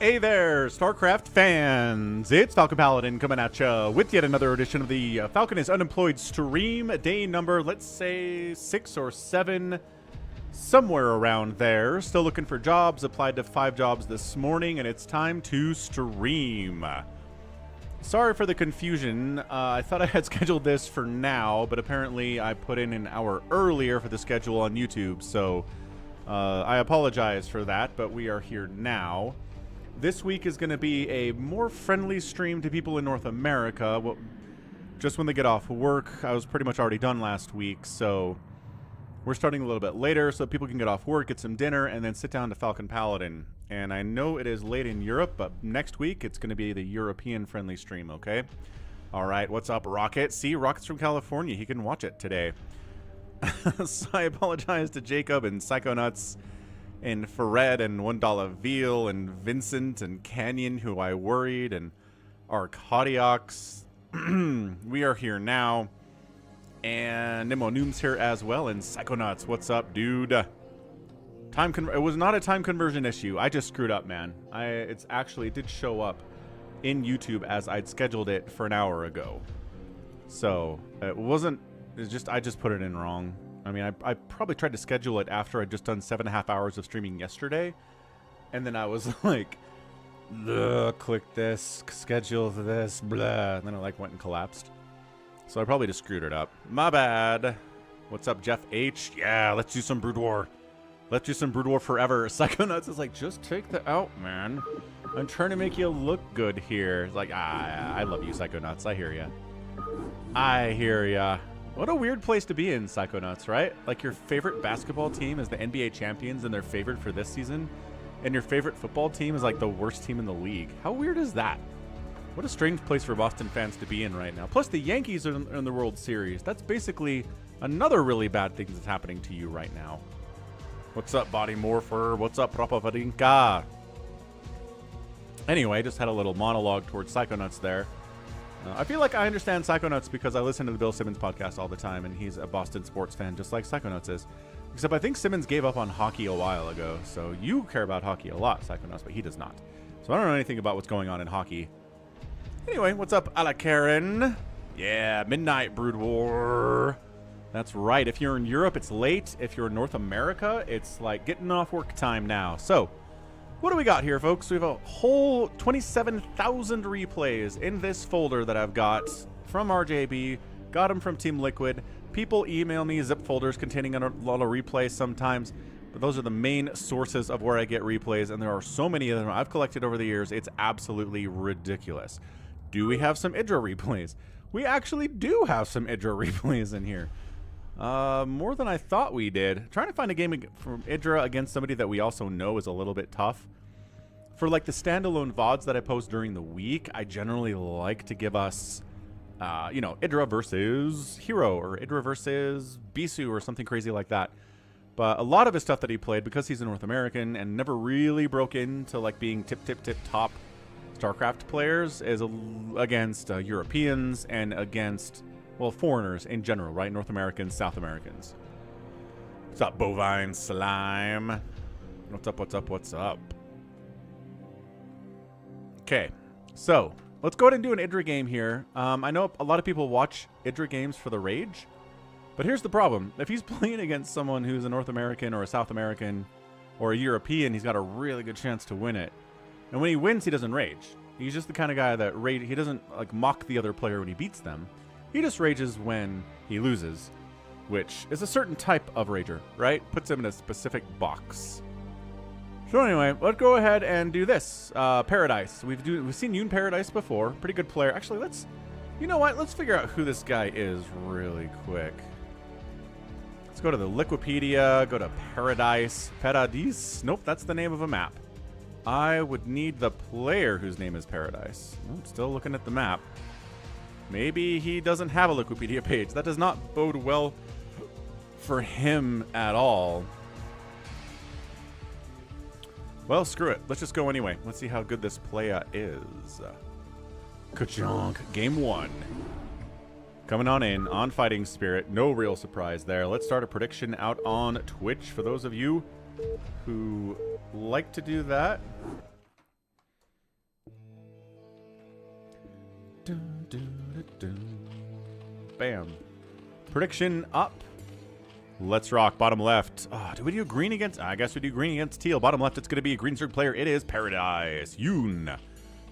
Hey there, StarCraft fans! It's Falcon Paladin coming at ya with yet another edition of the Falcon is Unemployed stream. Day number, let's say 6 or 7, somewhere around there. Still looking for jobs, applied to 5 jobs this morning, and it's time to stream. Sorry for the confusion. I thought I had scheduled this for now, but apparently I put in an hour earlier for the schedule on YouTube, so I apologize for that, but we are here now. This week is going to be a more friendly stream to people in North America. Well, just when they get off work. I was pretty much already done last week, so we're starting a little bit later so people can get off work, get some dinner, and then sit down to Falcon Paladin. And I know it is late in Europe, but next week it's going to be the European-friendly stream, okay? All right, what's up, Rocket? See, Rocket's from California. He can watch it today. So I apologize to Jacob and Psychonauts and Fared and $1 Veal and Vincent and Canyon, who I worried, and Arcadiox. We are here now. And Nemo Noom's here as well. And Psychonauts, what's up, dude? It was not a time conversion issue. I just screwed up, man. It did show up in YouTube as I'd scheduled it for an hour ago. So it wasn't. I just put it in wrong. I mean, I probably tried to schedule it after I'd just done 7.5 hours of streaming yesterday. And then I was like, click this, schedule this, blah. And then it like went and collapsed. So I probably just screwed it up. My bad. What's up, Jeff H? Yeah, let's do some Brood War. Let's do some Brood War forever. Psychonauts is like, just take the out, man. I'm trying to make you look good here. It's like, I love you, Psychonauts. I hear ya. I hear ya. What a weird place to be in, Psychonauts, right? Like your favorite basketball team is the NBA champions and they're favored for this season, and your favorite football team is like the worst team in the league. How weird is that? What a strange place for Boston fans to be in right now. Plus the Yankees are in the World Series. That's basically another really bad thing that's happening to you right now. What's up, Body Morpher? What's up, Propavadinka? Anyway, just had a little monologue towards Psychonauts there. I feel like I understand Psychonauts because I listen to the Bill Simmons podcast all the time, and he's a Boston sports fan just like Psychonauts is. Except I think Simmons gave up on hockey a while ago, so you care about hockey a lot, Psychonauts, but he does not. So I don't know anything about what's going on in hockey. Anyway, what's up, Ala Karen? Yeah, Midnight Brood War. That's right. If you're in Europe, it's late. If you're in North America, it's like getting off work time now. So what do we got here, folks? We have a whole 27,000 replays in this folder that I've got from RJB. Got them from Team Liquid. People email me zip folders containing a lot of replays sometimes, but those are the main sources of where I get replays, and there are so many of them I've collected over the years. It's absolutely ridiculous. Do we have some IdrA replays? We actually do have some IdrA replays in here. More than I thought we did. Trying to find a game from IdrA against somebody that we also know is a little bit tough. For like the standalone VODs that I post during the week, I generally like to give us, you know, IdrA versus Hero or IdrA versus Bisu or something crazy like that. But a lot of his stuff that he played, because he's a North American and never really broke into like being tip top StarCraft players, is against Europeans and against, well, foreigners in general, right? North Americans, South Americans. What's up, Bovine Slime? What's up, what's up, what's up? Okay, so let's go ahead and do an IdrA game here. I know a lot of people watch IdrA games for the rage, but here's the problem. If he's playing against someone who's a North American or a South American or a European, he's got a really good chance to win it. And when he wins, he doesn't rage. He's just the kind of guy that he doesn't like mock the other player when he beats them. He just rages when he loses, which is a certain type of rager, right? Puts him in a specific box. So anyway, let's go ahead and do this. Paradise. We've seen Yoon Paradise before. Pretty good player. Actually, you know what? Let's figure out who this guy is really quick. Let's go to the Liquipedia, go to Paradise. Paradise? Nope, that's the name of a map. I would need the player whose name is Paradise. Still looking at the map. Maybe he doesn't have a Liquipedia page. That does not bode well for him at all. Well, screw it. Let's just go anyway. Let's see how good this playa is. Ka-chonk. Game 1. Coming on in on Fighting Spirit. No real surprise there. Let's start a prediction out on Twitch for those of you who like to do that. Bam. Prediction up. Let's rock. Bottom left. Do we do green against? I guess we do green against teal. Bottom left, it's going to be a green circle player. It is Paradise. Yoon.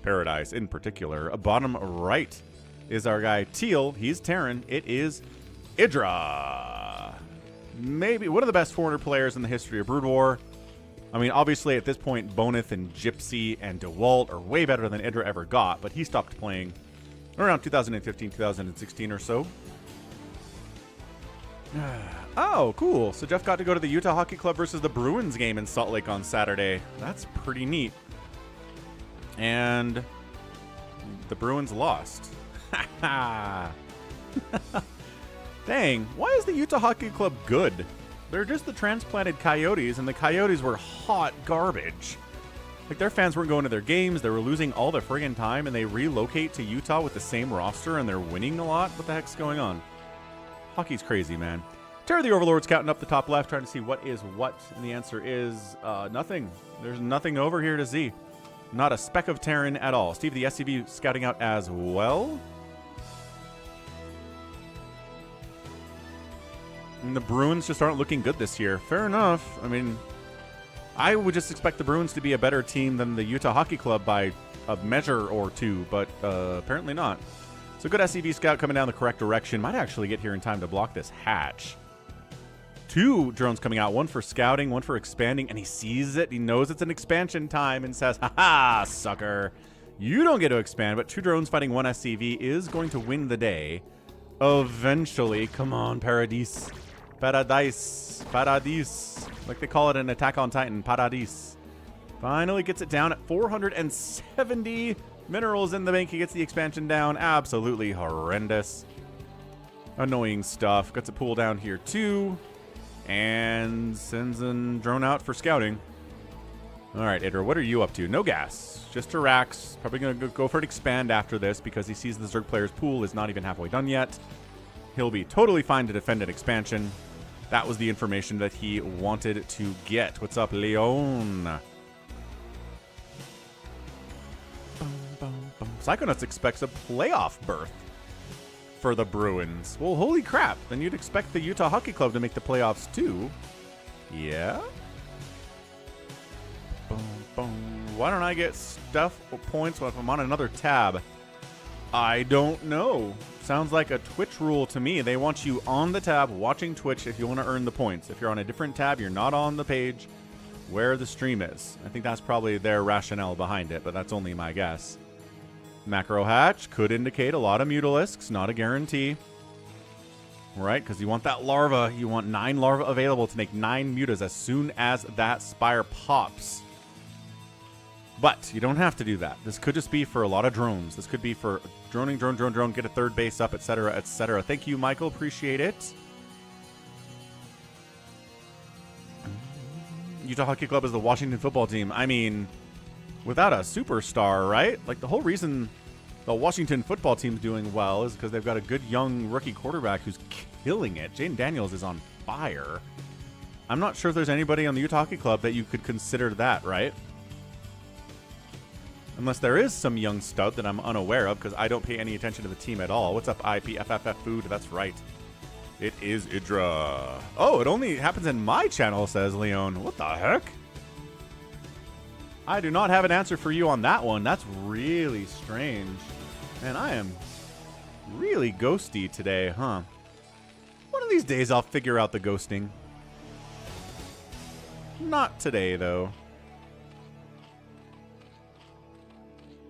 Paradise in particular. Bottom right is our guy Teal. He's Terran. It is IdrA. Maybe one of the best foreigner players in the history of Brood War. I mean, obviously at this point, Boneth and Gypsy and DeWalt are way better than IdrA ever got, but he stopped playing around 2015, 2016 or so. Oh, cool. So Jeff got to go to the Utah Hockey Club versus the Bruins game in Salt Lake on Saturday. That's pretty neat. And the Bruins lost. Dang, why is the Utah Hockey Club good? They're just the transplanted Coyotes, and the Coyotes were hot garbage. Like, their fans weren't going to their games, they were losing all the friggin' time, and they relocate to Utah with the same roster, and they're winning a lot? What the heck's going on? Hockey's crazy, man. Terror the Overlord scouting up the top left, trying to see what is what, and the answer is nothing. There's nothing over here to see. Not a speck of Terran at all. Steve the SCV scouting out as well. And the Bruins just aren't looking good this year. Fair enough. I mean, I would just expect the Bruins to be a better team than the Utah Hockey Club by a measure or two, but apparently not. So good SCV scout coming down the correct direction. Might actually get here in time to block this hatch. 2 drones coming out, one for scouting, one for expanding, and he sees it. He knows it's an expansion time and says, "Ha-ha, sucker. You don't get to expand," but 2 drones fighting 1 SCV is going to win the day. Eventually. Come on, Paradise. Paradise. Paradise. Like they call it in Attack on Titan. Paradise. Finally gets it down at 470 minerals in the bank. He gets the expansion down. Absolutely horrendous. Annoying stuff. Gets a pool down here too. And sends a drone out for scouting. All right, IdrA, what are you up to? No gas. Just a Rax. Probably going to go for an expand after this because he sees the Zerg player's pool is not even halfway done yet. He'll be totally fine to defend an expansion. That was the information that he wanted to get. What's up, Leon? Psychonauts expects a playoff berth for the Bruins. Well, holy crap. Then you'd expect the Utah Hockey Club to make the playoffs too. Yeah? Why don't I get stuff or points if I'm on another tab? I don't know. Sounds like a Twitch rule to me. They want you on the tab watching Twitch if you want to earn the points. If you're on a different tab, you're not on the page where the stream is. I think that's probably their rationale behind it, but that's only my guess. Macro hatch could indicate a lot of Mutalisks, not a guarantee. Right, because you want that larva. You want 9 larva available to make 9 mutas as soon as that spire pops. But you don't have to do that. This could just be for a lot of drones. This could be for droning, drone, get a third base up, etc., etc. Thank you, Michael. Appreciate it. Utah Hockey Club is the Washington football team. I mean, without a superstar, right? Like, the whole reason the Washington football team's doing well is because they've got a good young rookie quarterback who's killing it. Jaedong Daniels is on fire. I'm not sure if there's anybody on the Utah Hockey Club that you could consider that, right? Unless there is some young stud that I'm unaware of because I don't pay any attention to the team at all. What's up, IPFFF Food? That's right. It is IdrA. Oh, it only happens in my channel, says Leon. What the heck? I do not have an answer for you on that one. That's really strange. Man, I am really ghosty today, huh? One of these days I'll figure out the ghosting. Not today, though.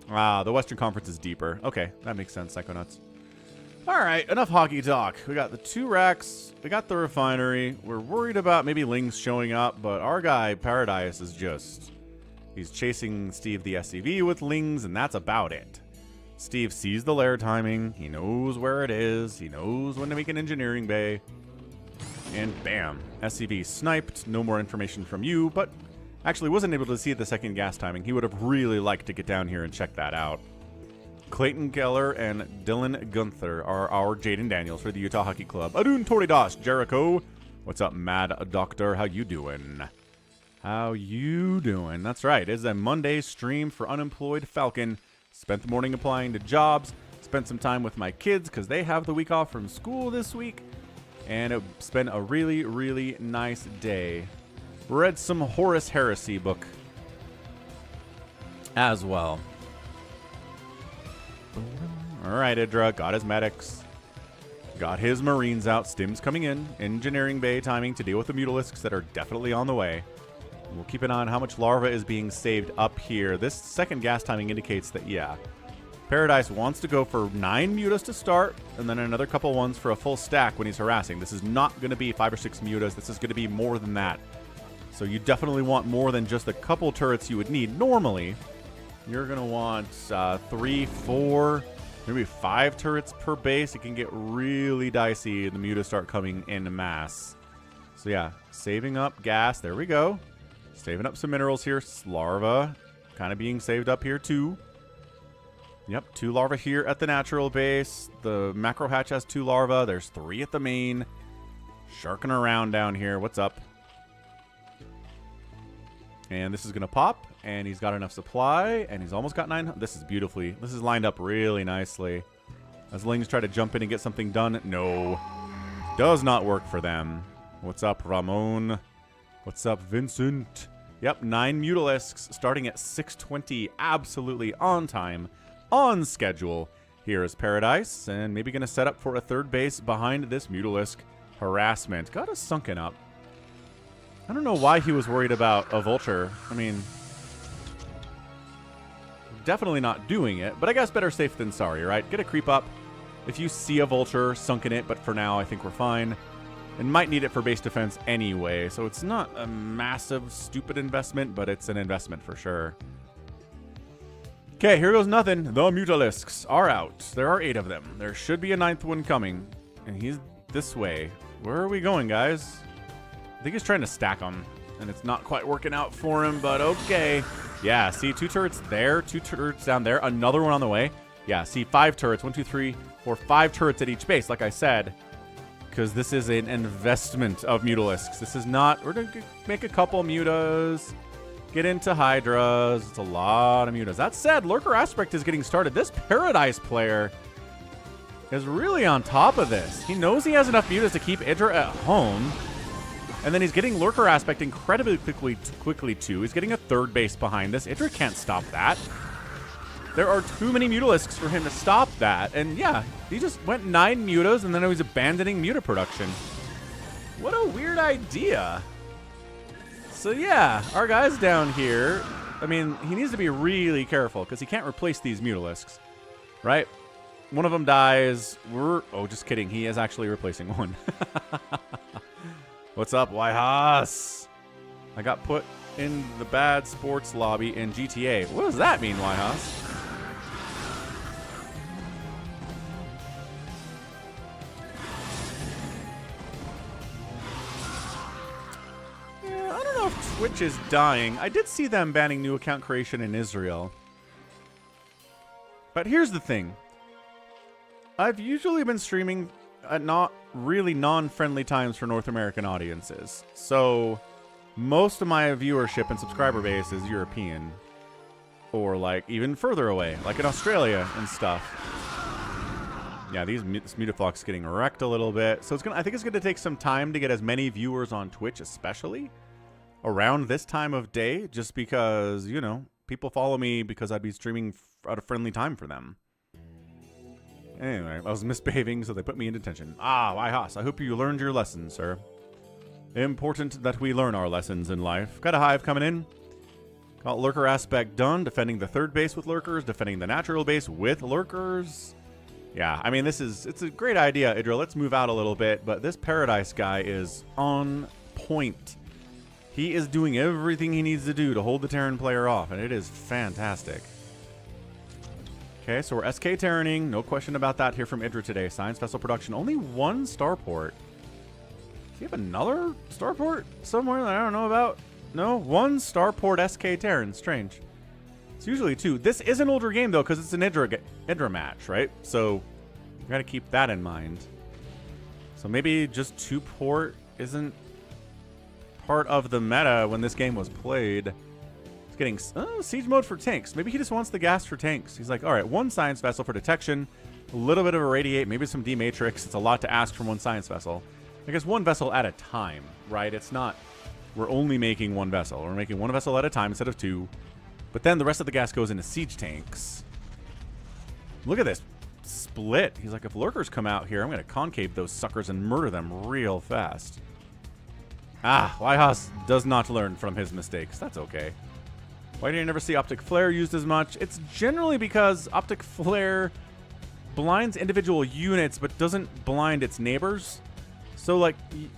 Ah, the Western Conference is deeper. Okay, that makes sense, Psychonauts. All right, enough hockey talk. We got the 2 racks. We got the refinery. We're worried about maybe Lings showing up, but our guy, Paradise, is just... He's chasing Steve the SCV with Lings, and that's about it. Steve sees the lair timing. He knows where it is. He knows when to make an engineering bay. And bam, SCV sniped. No more information from you, but actually wasn't able to see the second gas timing. He would have really liked to get down here and check that out. Clayton Geller and Dylan Gunther are our Jaedong Daniels for the Utah Hockey Club. Adun Toridas, Jericho. What's up, Mad Doctor? How you doing? How you doing? That's right. It's a Monday stream for unemployed Falcon. Spent the morning applying to jobs. spent some time with my kids because they have the week off from school this week. And it's been a really, really nice day. Read some Horus Heresy book as well. Alright, IdrA got his medics. Got his Marines out. Stims coming in. Engineering bay timing to deal with the Mutalisks that are definitely on the way. We'll keep an eye on how much Larva is being saved up here. This second gas timing indicates that, yeah, Paradise wants to go for 9 mutas to start, and then another couple ones for a full stack when he's harassing. This is not going to be 5 or 6 mutas. This is going to be more than that. So you definitely want more than just a couple turrets you would need. Normally, you're going to want 3, 4, maybe 5 turrets per base. It can get really dicey and the mutas start coming in mass. So yeah, saving up gas. There we go. Saving up some minerals here. Larva kind of being saved up here too. Yep, 2 larva here at the natural base. The macro hatch has 2 larva. There's 3 at the main. Sharking around down here. What's up? And this is going to pop. And he's got enough supply. And he's almost got 9. This is beautifully. This is lined up really nicely. As Lings try to jump in and get something done. No. Does not work for them. What's up, Ramon? What's up, Vincent? Yep, 9 Mutalisks starting at 6:20. Absolutely on time. On schedule. Here is Paradise, and maybe going to set up for a 3rd base behind this Mutalisk harassment. Got us sunken up. I don't know why he was worried about a Vulture. I mean, definitely not doing it, but I guess better safe than sorry, right? Get a creep up. If you see a Vulture, sunk in it, but for now I think we're fine. And might need it for base defense anyway, so it's not a massive, stupid investment, but it's an investment for sure. Okay, here goes nothing. The Mutalisks are out. There are 8 of them. There should be a 9th one coming. And he's this way. Where are we going, guys? I think he's trying to stack them. And it's not quite working out for him, but okay. Yeah, see, 2 turrets there. 2 turrets down there. Another one on the way. Yeah, see, 5 turrets. 1, 2, 3, 4, 5 turrets at each base, like I said. Because this is an investment of Mutalisks. This is not... We're going to make a couple mutas. Get into Hydras. It's a lot of mutas. That said, Lurker Aspect is getting started. This Paradise player is really on top of this. He knows he has enough mutas to keep IdrA at home. And then he's getting Lurker Aspect incredibly quickly too. He's getting a 3rd base behind this. IdrA can't stop that. There are too many Mutalisks for him to stop that. And yeah, he just went 9 mutas and then he was abandoning muta production. What a weird idea. So yeah, our guy's down here. I mean, he needs to be really careful because he can't replace these Mutalisks, right? One of them dies. Oh, just kidding. He is actually replacing one. What's up, Wyhas? I got put in the bad sports lobby in GTA. What does that mean, Wyhas? Twitch is dying. I did see them banning new account creation in Israel. But here's the thing. I've usually been streaming at not really non-friendly times for North American audiences. So most of my viewership and subscriber base is European. Or like even further away, like in Australia and stuff. Yeah, this Mutaflock's is getting wrecked a little bit. So I think it's going to take some time to get as many viewers on Twitch, especially around this time of day, just because, you know, people follow me because I'd be streaming at a friendly time for them. Anyway, I was misbehaving, so they put me in detention. Ah, Wyhas, I hope you learned your lesson, sir. Important that we learn our lessons in life. Got a hive coming in. Got Lurker Aspect done, defending the 3rd base with Lurkers, defending the natural base with Lurkers. Yeah, I mean, it's a great idea, IdrA. Let's move out a little bit, but this Paradise guy is on point. He is doing everything he needs to do to hold the Terran player off, and it is fantastic. Okay, so we're SK Terraning. No question about that here from IdrA today. Science Vessel Production. Only 1 starport. Does he have another starport somewhere that I don't know about? No, 1 starport SK Terran. Strange. It's usually 2. This is an older game, though, because it's an IdrA match, right? So you got to keep that in mind. So maybe just 2 port isn't part of the meta when this game was played. He's getting siege mode for tanks. Maybe he just wants the gas for tanks. He's like, all right, 1 science vessel for detection, A little bit of a radiate, maybe some D-Matrix. It's a lot to ask from one science vessel. I guess one vessel at a time, right? It's not, we're only making one vessel. We're making one vessel at a time instead of two. But then the rest of the gas goes into siege tanks. Look at this split. He's like, if lurkers come out here, I'm going to concave those suckers and murder them real fast. Ah, Whitehouse does not learn from his mistakes. That's okay. Why do you never see Optic Flare used as much? It's generally because Optic Flare blinds individual units but doesn't blind its neighbors. So, like,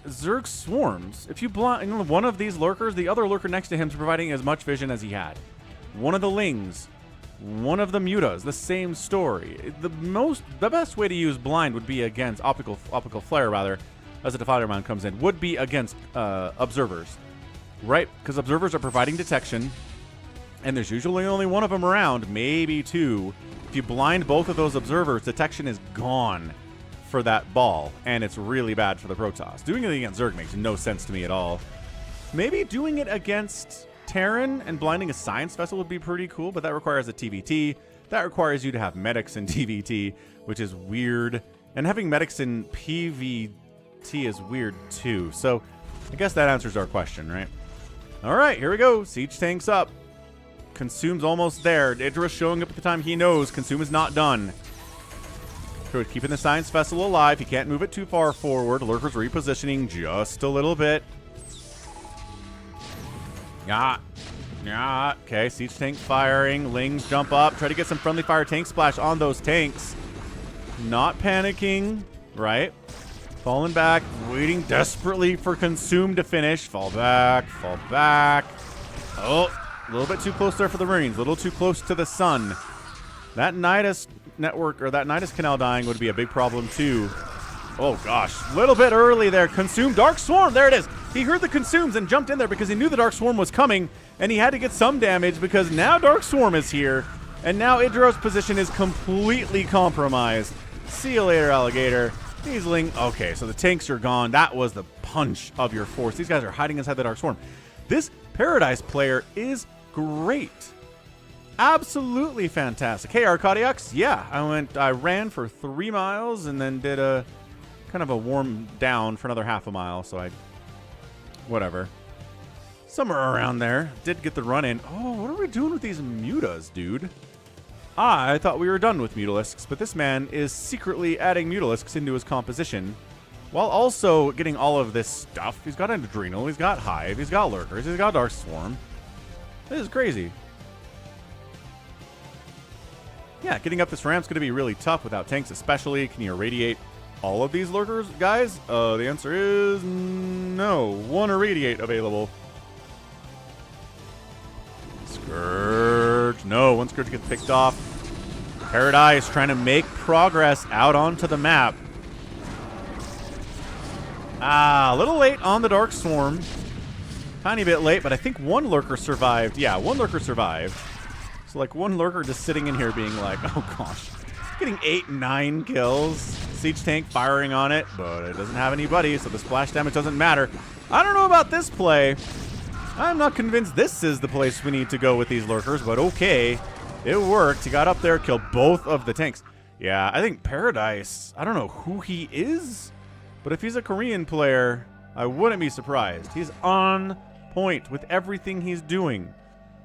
Zerg swarms. If you blind one of these lurkers, the other lurker next to him is providing as much vision as he had. One of the Lings, one of the Mutas, the same story. The best way to use blind would be against optical flare, rather, as the Defiler Mount comes in, would be against observers, right? Because observers are providing detection, and there's usually only one of them around, maybe two. If you blind both of those observers, detection is gone for that ball, and it's really bad for the Protoss. Doing it against Zerg makes no sense to me at all. Maybe doing it against Terran and blinding a science vessel would be pretty cool, but that requires a TvT. That requires you to have medics in TvT, which is weird. And having medics in PvT is weird too. So I guess that answers our question, right? All right, here we go. Siege tanks up. Consume's almost there. IdrA showing up at the time he knows. Consume is not done. Keeping the science vessel alive. He can't move it too far forward. Lurker's repositioning just a little bit. Yeah. Okay, siege tank firing. Lings jump up. Try to get some friendly fire tank splash on those tanks. Not panicking, right? Falling back, waiting desperately for Consume to finish. Fall back, fall back. Oh, a little bit too close there for the Marines. A little too close to the sun. That Nidus network, or that Nidus canal dying would be a big problem too. Oh gosh, a little bit early there. Consume, Dark Swarm, there it is. He heard the Consumes and jumped in there because he knew the Dark Swarm was coming, and he had to get some damage because now Dark Swarm is here, and now IdrA's position is completely compromised. See you later, alligator. Okay, so the tanks are gone. That was the punch of your force. These guys are hiding inside the Dark Swarm. This Paradise player is great. Absolutely fantastic. Hey, Arcadiax. Yeah, I ran for 3 miles and then did a kind of a warm down for another half a mile. So whatever. Somewhere around there. Did get the run in. Oh, what are we doing with these mutas, dude? I thought we were done with Mutalisks, but this man is secretly adding Mutalisks into his composition while also getting all of this stuff. He's got an Adrenal, he's got Hive, he's got Lurkers, he's got Dark Swarm. This is crazy. Yeah, getting up this ramp's going to be really tough without tanks, especially. Can you irradiate all of these Lurkers, guys? The answer is no. One irradiate available. Scourge. No, one Scourge gets picked off. Paradise trying to make progress out onto the map. A little late on the Dark Swarm. Tiny bit late, but I think one Lurker survived. Yeah, one Lurker survived. So, like, one Lurker just sitting in here being like, oh, gosh. Getting 8, 9 kills. Siege tank firing on it, but it doesn't have anybody, so the splash damage doesn't matter. I don't know about this play. I'm not convinced this is the place we need to go with these Lurkers, but okay. It worked. He got up there, killed both of the tanks. Yeah, I think Paradise, I don't know who he is, but if he's a Korean player, I wouldn't be surprised. He's on point with everything he's doing.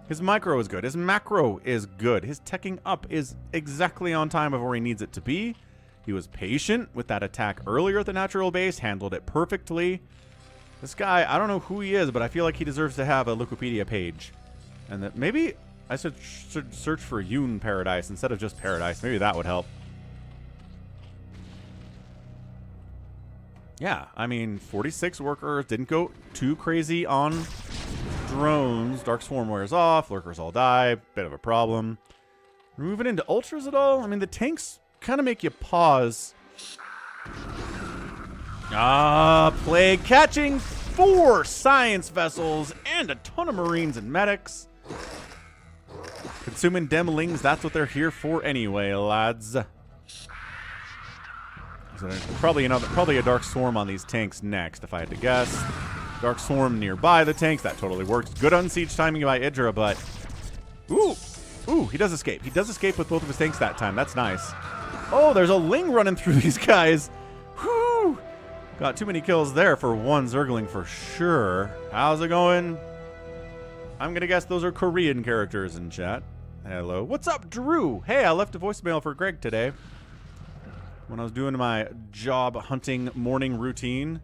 His micro is good. His macro is good. His teching up is exactly on time of where he needs it to be. He was patient with that attack earlier at the natural base, handled it perfectly. This guy, I don't know who he is, but I feel like he deserves to have a Wikipedia page. And that maybe I should search for Yoon Paradise instead of just Paradise. Maybe that would help. Yeah, I mean, 46 workers, didn't go too crazy on drones. Dark Swarm wears off, Lurkers all die, bit of a problem. Moving into Ultras at all? I mean, the tanks kind of make you pause. Plague catching 4 science vessels and a ton of Marines and medics. Consuming Demlings, that's what they're here for anyway, lads. So probably a Dark Swarm on these tanks next, if I had to guess. Dark Swarm nearby the tanks, that totally works. Good on siege timing by IdrA, but ooh, he does escape. He does escape with both of his tanks that time. That's nice. Oh, there's a Ling running through these guys. Whew. Got too many kills there for one Zergling for sure. How's it going? I'm going to guess those are Korean characters in chat. Hello. What's up, Drew? Hey, I left a voicemail for Greg today when I was doing my job hunting morning routine.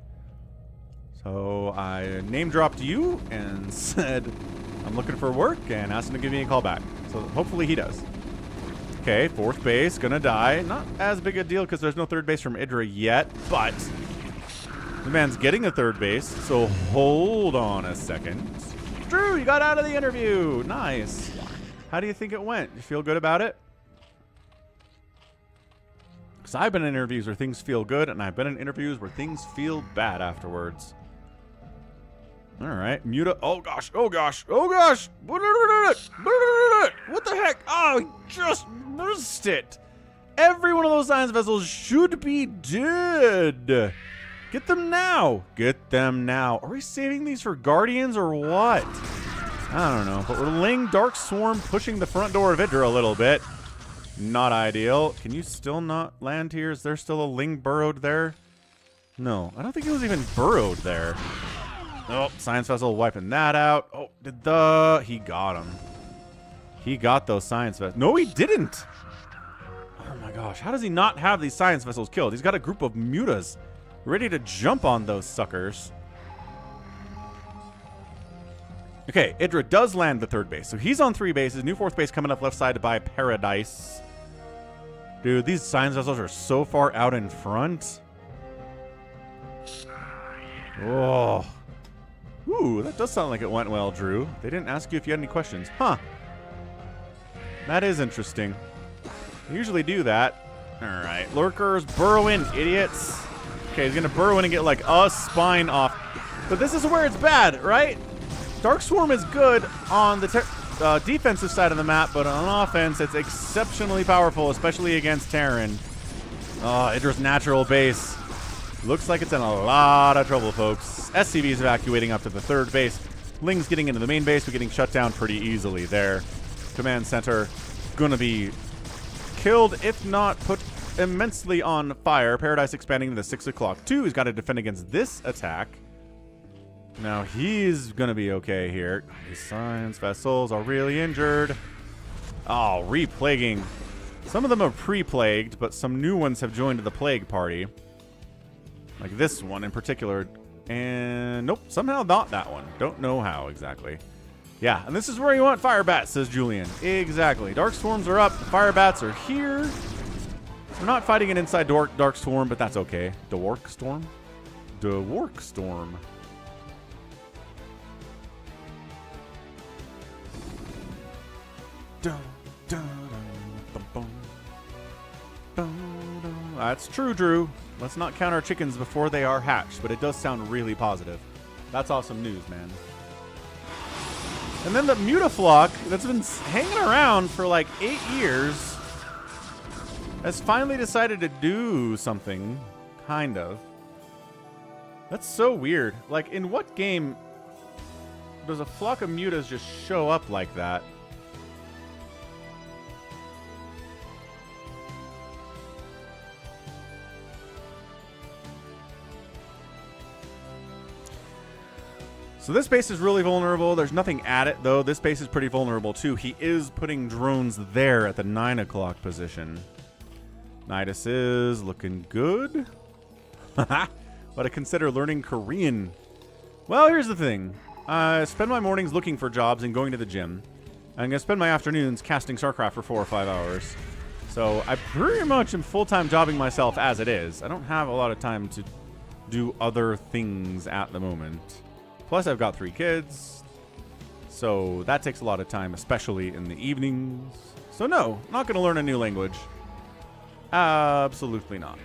So I name dropped you and said I'm looking for work and asked him to give me a call back. So hopefully he does. Okay, fourth base, gonna die. Not as big a deal because there's no third base from IdrA yet, but the man's getting a third base, so hold on a second. Drew, you got out of the interview. Nice. How do you think it went? You feel good about it? Because I've been in interviews where things feel good, and I've been in interviews where things feel bad afterwards. All right, Muta. Oh gosh, oh gosh, oh gosh. What the heck? Oh, he just missed it. Every one of those science vessels should be dead. Get them now. Get them now. Are we saving these for Guardians or what? I don't know. But we're Ling Dark Swarm pushing the front door of IdrA a little bit. Not ideal. Can you still not land here? Is there still a Ling burrowed there? No. I don't think he was even burrowed there. Oh, science vessel wiping that out. Oh, he got him. He got those science vessels. No, he didn't. Oh my gosh. How does he not have these science vessels killed? He's got a group of mutas ready to jump on those suckers. Okay, IdrA does land the third base. So he's on 3 bases. New fourth base coming up left side by Paradise. Dude, these science vessels are so far out in front. Oh. Ooh, that does sound like it went well, Drew. They didn't ask you if you had any questions. Huh. That is interesting. They usually do that. All right, lurkers, burrow in, idiots. Okay, he's going to burrow in and get like a spine off. But this is where it's bad, right? Dark Swarm is good on the defensive side of the map, but on offense, it's exceptionally powerful, especially against Terran. Oh, IdrA's natural base. Looks like it's in a lot of trouble, folks. SCV is evacuating up to the third base. Ling's getting into the main base, but getting shut down pretty easily there. Command center gonna be killed, if not put immensely on fire. Paradise expanding to the 6 o'clock. 2, he's got to defend against this attack. Now he's gonna be okay here. These science vessels are really injured. Oh, re-plaguing. Some of them are pre-plagued, but some new ones have joined the plague party. Like this one in particular. And nope, somehow not that one. Don't know how exactly. Yeah, and this is where you want fire bats, says Julian. Exactly. Dark swarms are up. Fire bats are here. We're not fighting an inside dark storm, but that's okay. Dwark storm? Dwark storm. That's true, Drew. Let's not count our chickens before they are hatched, but it does sound really positive. That's awesome news, man. And then the Mutaflock that's been hanging around for like 8 years has finally decided to do something, kind of. That's so weird. Like, in what game does a flock of mutas just show up like that? So this base is really vulnerable. There's nothing at it, though. This base is pretty vulnerable, too. He is putting drones there at the 9 o'clock position. Nidus is looking good. But I consider learning Korean. Well, here's the thing. I spend my mornings looking for jobs and going to the gym. I'm going to spend my afternoons casting StarCraft for 4 or 5 hours. So I pretty much am full-time jobbing myself as it is. I don't have a lot of time to do other things at the moment. Plus, I've got 3 kids, so that takes a lot of time, especially in the evenings. So no, not going to learn a new language. Absolutely not.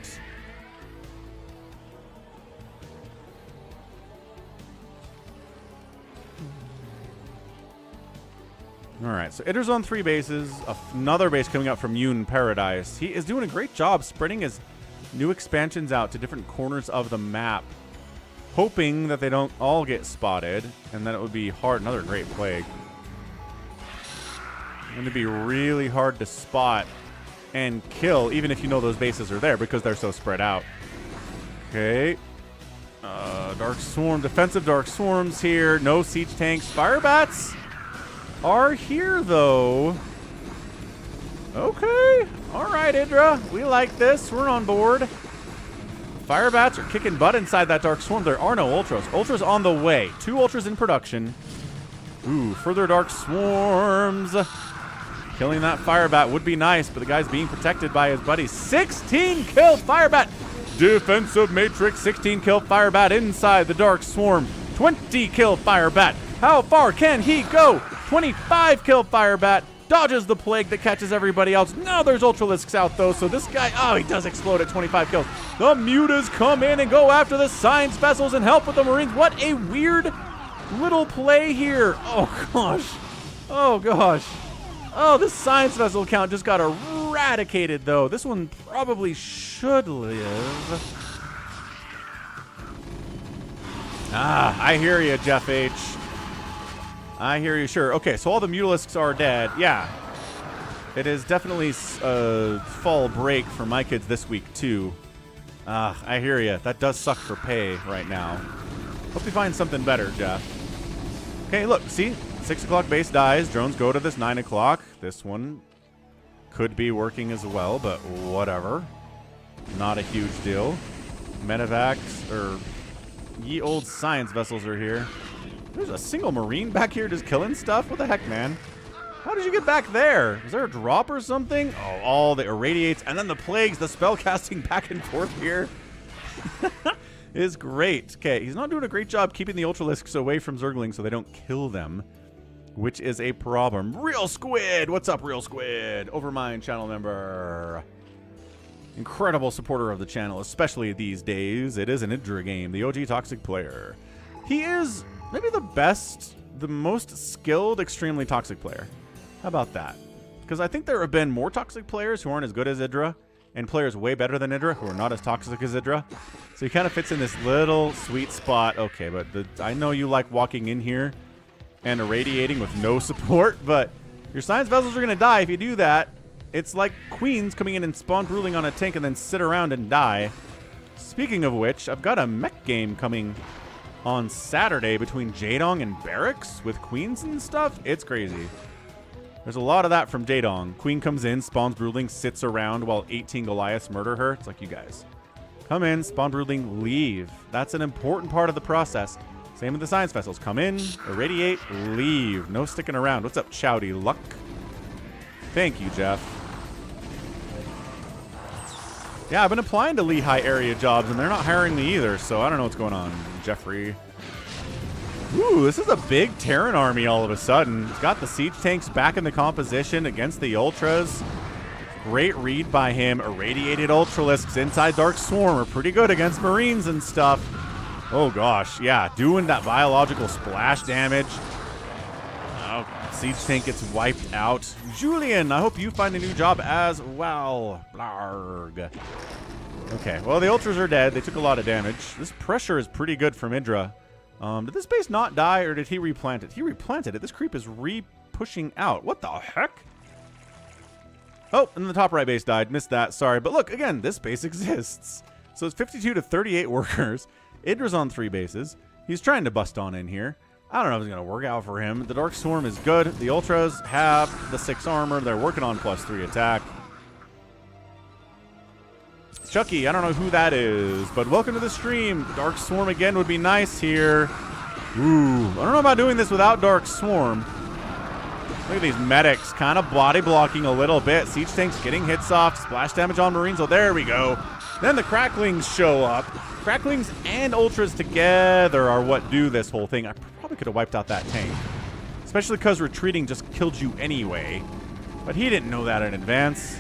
All right, so IdrA's on 3 bases. Another base coming up from Yoon Paradise. He is doing a great job spreading his new expansions out to different corners of the map, hoping that they don't all get spotted, and then it would be hard. Another great plague. It's going to be really hard to spot and kill, even if you know those bases are there because they're so spread out. Okay. Dark Swarm, defensive Dark Swarms here. No siege tanks. Fire Bats are here, though. Okay. All right, IdrA. We like this. We're on board. Fire Bats are kicking butt inside that Dark Swarm. There are no Ultras. Ultras on the way. 2 Ultras in production. Ooh, further Dark Swarms. Killing that Fire Bat would be nice, but the guy's being protected by his buddies. 16 kill Fire Bat. Defensive Matrix, 16 kill Fire Bat inside the Dark Swarm. 20 kill Fire Bat. How far can he go? 25 kill Fire Bat. Dodges the plague that catches everybody else. Now there's Ultralisks out, though, so this guy, oh, he does explode at 25 kills. The Mutas come in and go after the Science Vessels and help with the Marines. What a weird little play here. Oh, gosh. Oh, gosh. Oh, this Science Vessel count just got eradicated, though. This one probably should live. Ah, I hear you, Jeff H. I hear you, sure. Okay, so all the Mutalisks are dead. Yeah. It is definitely fall break for my kids this week, too. I hear you. That does suck for pay right now. Hope you find something better, Jeff. Okay, look, see? 6 o'clock base dies. Drones go to this 9 o'clock. This one could be working as well, but whatever. Not a huge deal. Medevacs, or ye old Science Vessels are here. There's a single Marine back here just killing stuff? What the heck, man? How did you get back there? Was there a drop or something? Oh, all the irradiates, and then the plagues, the spell casting back and forth here is great. Okay, he's not doing a great job keeping the Ultralisks away from Zerglings so they don't kill them, which is a problem. Real Squid! What's up, Real Squid? Overmind channel member. Incredible supporter of the channel, especially these days. It is an IdrA game, the OG Toxic player. He is maybe the best, the most skilled, extremely toxic player. How about that? Because I think there have been more toxic players who aren't as good as IdrA, and players way better than IdrA who are not as toxic as IdrA. So he kind of fits in this little sweet spot. Okay, but I know you like walking in here and irradiating with no support, but your Science Vessels are going to die if you do that. It's like Queens coming in and spawn ruling on a tank and then sit around and die. Speaking of which, I've got a mech game coming on Saturday between Jaedong and Barracks with Queens and stuff. It's crazy. There's a lot of that from Jaedong. Queen comes in, spawns Broodling, sits around while 18 Goliaths murder her. It's like, you guys, come in, spawn Broodling, leave. That's an important part of the process. Same with the Science Vessels. Come in, irradiate, leave. No sticking around. What's up, Chowdy Luck? Thank you, Jeff. Yeah, I've been applying to Lehigh area jobs, and they're not hiring me either, so I don't know what's going on, Jeffrey. Ooh, this is a big Terran army all of a sudden. It's got the siege tanks back in the composition against the Ultras. Great read by him. Irradiated Ultralisks inside Dark Swarm are pretty good against Marines and stuff. Oh, gosh. Yeah, doing that biological splash damage. Oh, siege tank gets wiped out. Julian, I hope you find a new job as well. Blarg. Okay, well, the Ultras are dead. They took a lot of damage. This pressure is pretty good from IdrA. Did this base not die, or did he replant it? He replanted it. This creep is re-pushing out. What the heck? Oh, and the top right base died. Missed that. Sorry. But look, again, this base exists. So it's 52 to 38 workers. IdrA's on 3 bases. He's trying to bust on in here. I don't know if it's going to work out for him. The Dark Swarm is good. The Ultras have the 6 armor. They're working on +3 attack. Chucky, I don't know who that is, but welcome to the stream. Dark Swarm again would be nice here. Ooh, I don't know about doing this without Dark Swarm. Look at these medics kind of body blocking a little bit. Siege tanks getting hits off. Splash damage on Marines. Oh, there we go. Then the Cracklings show up. Cracklings and Ultras together are what do this whole thing. I probably could have wiped out that tank, especially because retreating just killed you anyway. But he didn't know that in advance.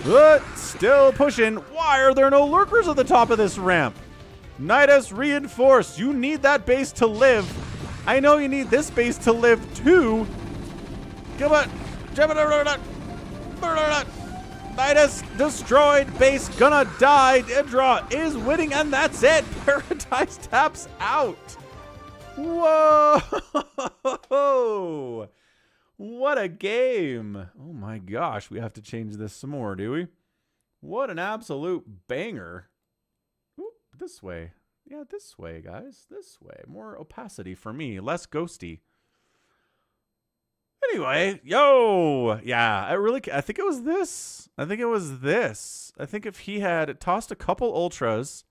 But still pushing. Why are there no lurkers at the top of this ramp? Nidus reinforced. You need that base to live. I know you need this base to live too. Come on. Nidus destroyed. Base gonna die. IdrA is winning, and that's it. Paradise taps out. Whoa. What a game. Oh my gosh. We have to change this some more, do we? What an absolute banger. Oop, this way. Yeah, this way, guys. This way. More opacity for me. Less ghosty. Anyway, yo. Yeah, I think it was this. I think if he had tossed a couple ultras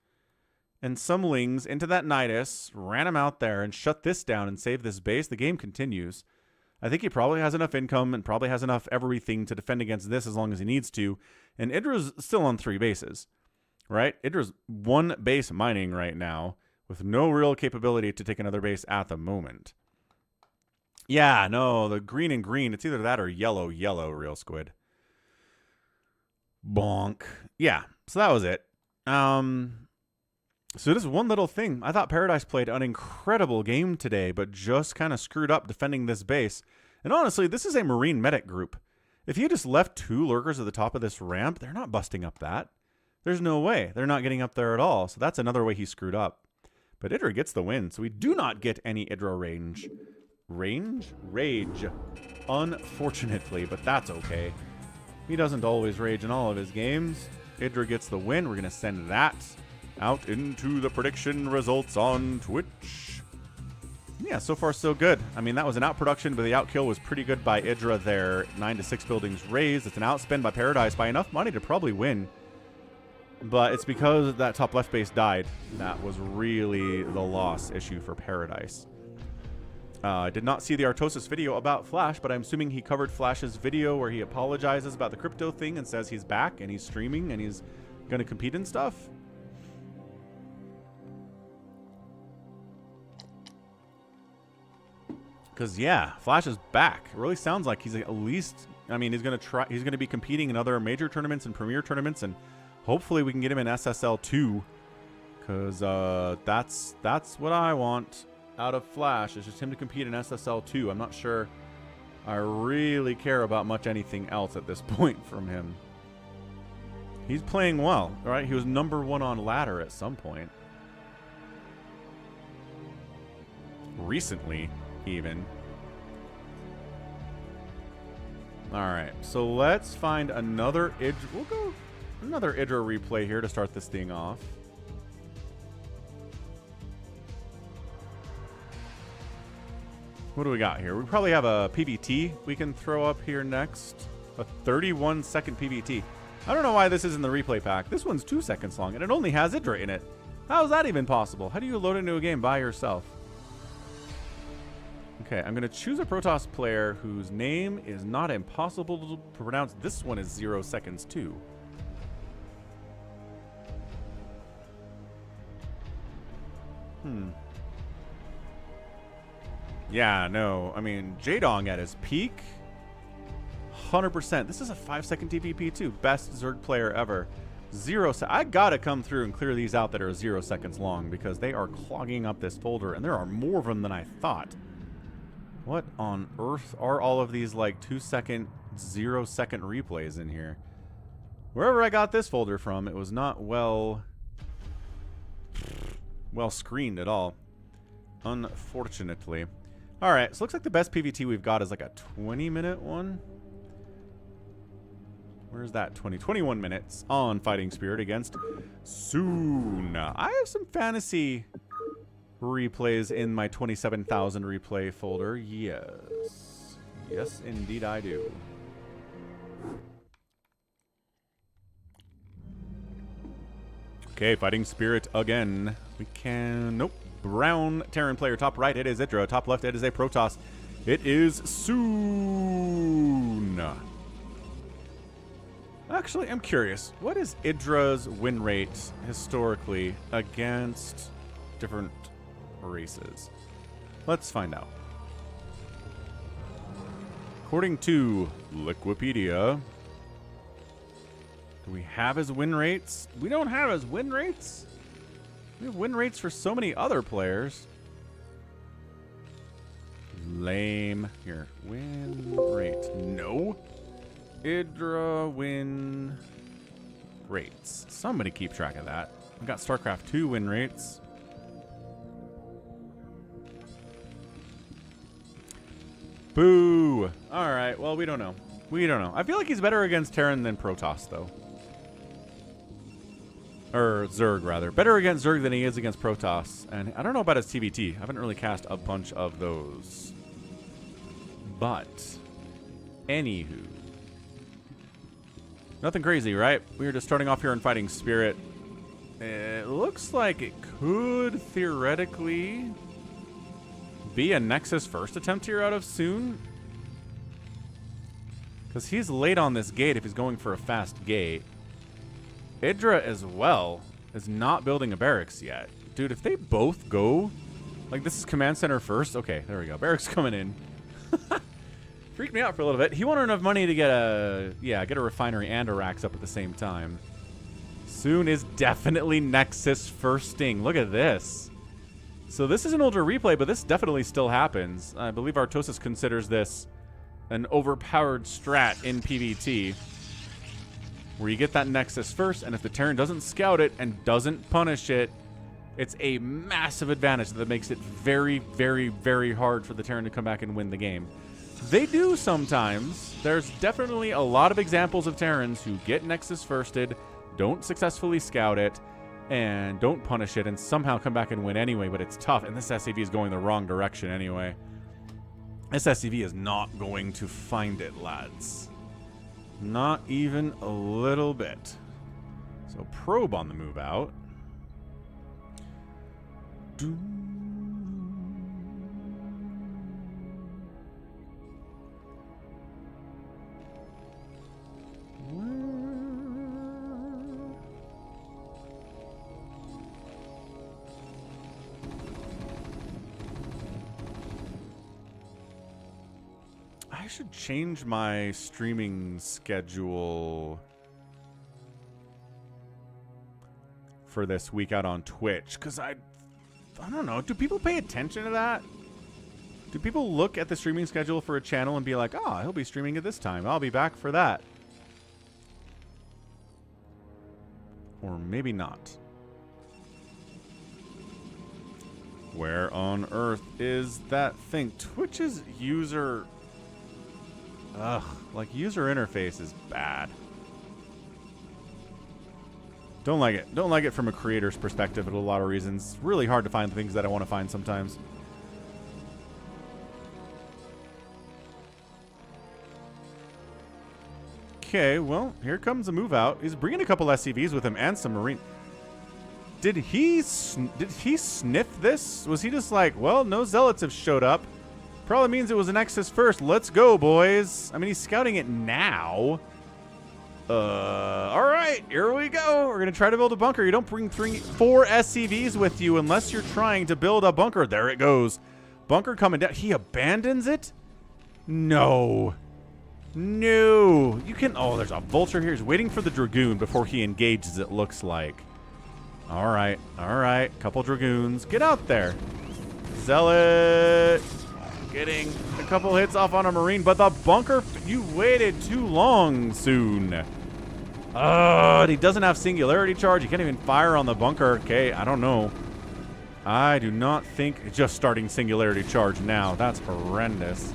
and some lings into that Nidus, ran him out there and shut this down and saved this base, the game continues. I think he probably has enough income and probably has enough everything to defend against this as long as he needs to. And IdrA's still on 3 bases, right? IdrA's 1 base mining right now with no real capability to take another base at the moment. Yeah, no, the green and green, it's either that or yellow, yellow, real squid. Bonk. Yeah, so that was it. So this one little thing. I thought Paradise played an incredible game today, but just kind of screwed up defending this base. And honestly, this is a Marine medic group. If you just left 2 lurkers at the top of this ramp, they're not busting up that. There's no way. They're not getting up there at all. So that's another way he screwed up. But IdrA gets the win, so we do not get any IdrA range. Rage. Unfortunately, but that's okay. He doesn't always rage in all of his games. IdrA gets the win. We're going to send that out into the prediction results on Twitch. Yeah, so far so good. I mean, that was an outproduction, but the outkill was pretty good by IdrA there. 9 to 6 buildings raised. It's an outspend by Paradise by enough money to probably win. But it's because that top left base died. That was really the loss issue for Paradise. I did not see the Artosis video about Flash, but I'm assuming he covered Flash's video where he apologizes about the crypto thing and says he's back and he's streaming and he's going to compete and stuff. Because, yeah, Flash is back. It really sounds like he's at least, I mean, he's going to be competing in other major tournaments and premier tournaments, and hopefully we can get him in SSL 2. Because that's what I want out of Flash, is just him to compete in SSL 2. I'm not sure I really care about much anything else at this point from him. He's playing well, right? He was #1 on ladder at some point. Recently, even. Alright, so let's find another IdrA. We'll go another IdrA replay here to start this thing off. What do we got here? We probably have a PvT we can throw up here next. A 31-second PvT. I don't know why this isn't the replay pack. This one's 2 seconds long, and it only has IdrA in it. How is that even possible? How do you load into a game by yourself? Okay, I'm going to choose a Protoss player whose name is not impossible to pronounce. This one is 0 seconds too. Yeah, no. I mean, Jaedong at his peak, 100%. This is a 5-second TvP too. Best Zerg player ever. I gotta come through and clear these out that are 0 seconds long because they are clogging up this folder, and there are more of them than I thought. What on earth are all of these like 2-second, 0-second replays in here? Wherever I got this folder from, it was not well screened at all, unfortunately. All right, so looks like the best PvT we've got is like a 20-minute one. Where's that? 21 minutes on Fighting Spirit against Soon. I have some fantasy replays in my 27,000 replay folder. Yes. Yes, indeed I do. Okay, Fighting Spirit again. We can... Nope. Brown Terran player. Top right, it is IdrA. Top left, it is a Protoss. It is Soon. Actually, I'm curious. What is IdrA's win rate historically against different races? Let's find out. According to Liquipedia, do we have his win rates? We don't have his win rates. We have win rates for so many other players. Lame. Here, win rate. No. IdrA win rates. Somebody keep track of that. We got StarCraft 2 win rates. Boo. All right. Well, we don't know. We don't know. I feel like he's better against Terran than Protoss, though. Or Zerg, rather. Better against Zerg than he is against Protoss. And I don't know about his TvT. I haven't really cast a bunch of those. But, anywho. Nothing crazy, right? We were just starting off here and fighting Spirit. It looks like it could theoretically be a Nexus first attempt here out of soon. Because he's late on this gate if he's going for a fast gate. IdrA as well is not building a barracks yet. Dude, if they both go, like this is command center first. Okay, there we go. Barracks coming in. Freaked me out for a little bit. He wanted enough money to get a, get a refinery and a racks up at the same time. Soon is definitely Nexus firsting. Look at this. So this is an older replay, but this definitely still happens. I believe Artosis considers this an overpowered strat in PvT, where you get that Nexus first, and if the Terran doesn't scout it and doesn't punish it, it's a massive advantage that makes it very, very, very hard for the Terran to come back and win the game. They do sometimes. There's definitely a lot of examples of Terrans who get Nexus firsted, don't successfully scout it, and don't punish it, and somehow come back and win anyway, but it's tough, and this SCV is going the wrong direction anyway. This SCV is not going to find it, lads. Not even a little bit. So probe on the move out. I should change my streaming schedule for this week out on Twitch, because I don't know, do people pay attention to that? Do people look at the streaming schedule for a channel and be like, oh, he'll be streaming at this time, I'll be back for that? Or maybe not. Where on earth is that thing? Twitch's user... Ugh, like user interface is bad. Don't like it. Don't like it from a creator's perspective for a lot of reasons. It's really hard to find the things that I want to find sometimes. Okay, well, here comes a move out. He's bringing a couple SCVs with him and some Marine. Did he sniff this? Was he just like, well, no Zealots have showed up. Probably means it was an Nexus first. Let's go, boys. I mean, he's scouting it now. All right, here we go. We're going to try to build a bunker. You don't bring 4 SCVs with you unless you're trying to build a bunker. There it goes. Bunker coming down. He abandons it? No. No. You can... Oh, there's a vulture here. He's waiting for the Dragoon before he engages, it looks like. All right. All right. Couple Dragoons. Get out there. Zealot. Getting a couple hits off on a Marine, but the bunker, you waited too long soon. He doesn't have singularity charge. He can't even fire on the bunker. Okay, I don't know. I do not think just starting singularity charge now. That's horrendous.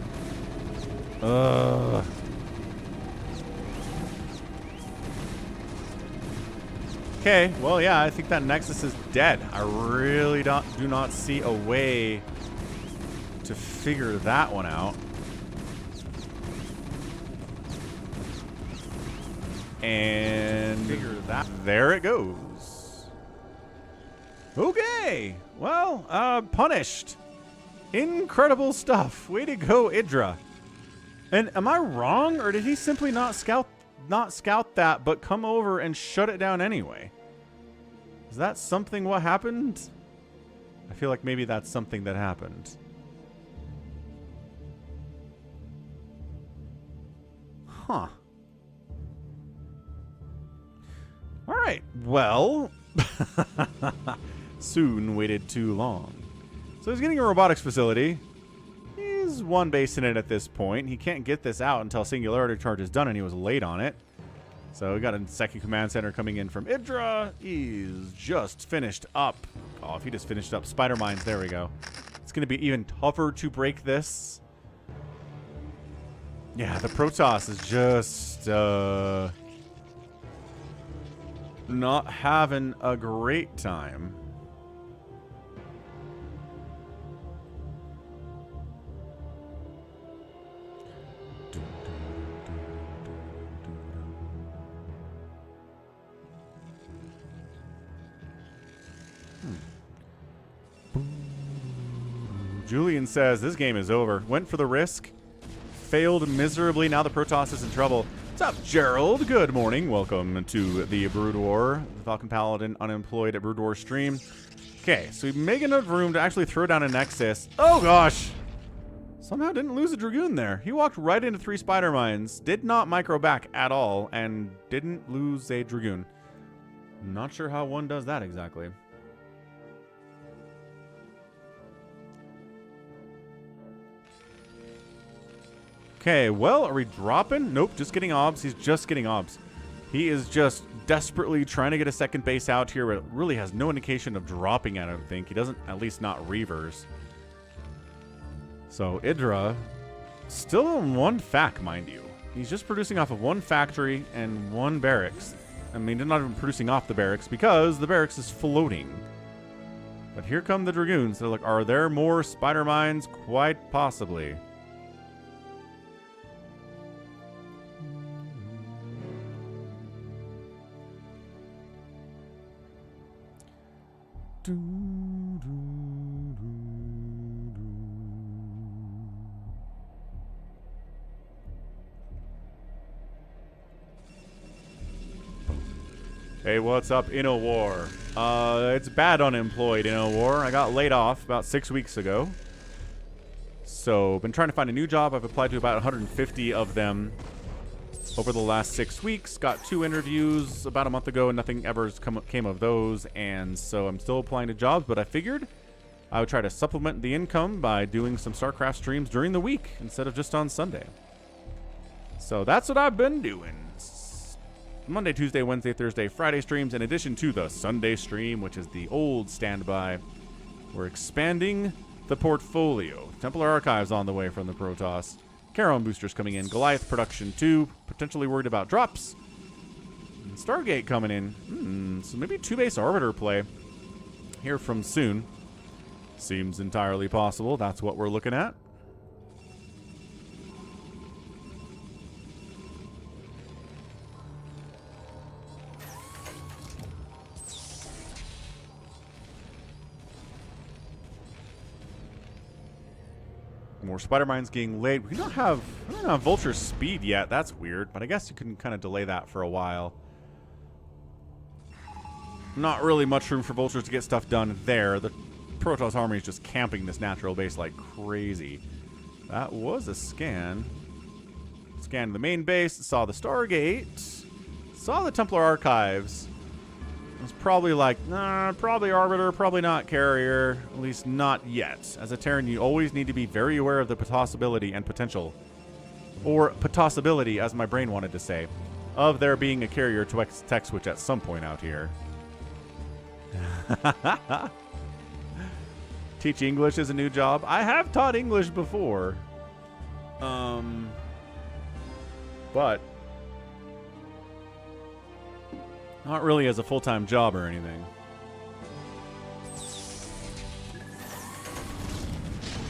Okay, well, yeah, I think that Nexus is dead. I really do not see a way to figure that one out. And there it goes. Okay. Well, punished. Incredible stuff. Way to go, IdrA. And am I wrong, or did he simply not scout that, but come over and shut it down anyway? Is that something what happened? I feel like maybe that's something that happened. Huh. All right. Well, soon waited too long. So he's getting a robotics facility. He's one base in it at this point. He can't get this out until singularity charge is done, and he was late on it. So we got a second command center coming in from IdrA. He's just finished up. Oh, if he just finished up Spider Mines, there we go. It's going to be even tougher to break this. Yeah, the Protoss is just, not having a great time. Julian says this game is over. Went for the risk, failed miserably. Now the Protoss is in trouble. What's up, Gerald? Good morning. Welcome to the Brood War, the Falcon Paladin unemployed at Brood War stream. Okay, so we make enough room to actually throw down a Nexus. Oh gosh! Somehow didn't lose a Dragoon there. He walked right into 3 Spider Mines, did not micro back at all, and didn't lose a Dragoon. Not sure how one does that exactly. Okay, well, are we dropping? Nope, just getting obs. He's just getting obs. He is just desperately trying to get a second base out here, but it really has no indication of dropping, I don't think. He doesn't, at least not Reavers. So, IdrA, still on 1 fac, mind you. He's just producing off of 1 factory and 1 barracks. I mean, they're not even producing off the barracks because the barracks is floating. But here come the Dragoons. They're like, are there more Spider Mines? Quite possibly. Hey, what's up, in a war? It's bad unemployed in a war. I got laid off about 6 weeks ago. So, been trying to find a new job. I've applied to about 150 of them over the last 6 weeks. Got 2 interviews about a month ago, and nothing ever came of those. And so I'm still applying to jobs, but I figured I would try to supplement the income by doing some StarCraft streams during the week instead of just on Sunday. So that's what I've been doing. Monday, Tuesday, Wednesday, Thursday, Friday streams, in addition to the Sunday stream, which is the old standby. We're expanding the portfolio. Templar Archives on the way from the Protoss. Charon boosters coming in. Goliath production 2. Potentially worried about drops. And Stargate coming in. So maybe 2-base Arbiter play here from soon. Seems entirely possible. That's what we're looking at. More Spider Mines getting laid. We don't have Vulture speed yet. That's weird, but I guess you can kind of delay that for a while. Not really much room for Vultures to get stuff done there. The Protoss army is just camping this natural base like crazy. That was a scan. Scanned the main base, saw the Stargate, saw the Templar Archives. It was probably like, nah, probably Arbiter, probably not Carrier, at least not yet. As a Terran, you always need to be very aware of the possibility and potential, or possibility, as my brain wanted to say, of there being a Carrier to tech switch at some point out here. Teach English is a new job. I have taught English before. But not really as a full-time job or anything.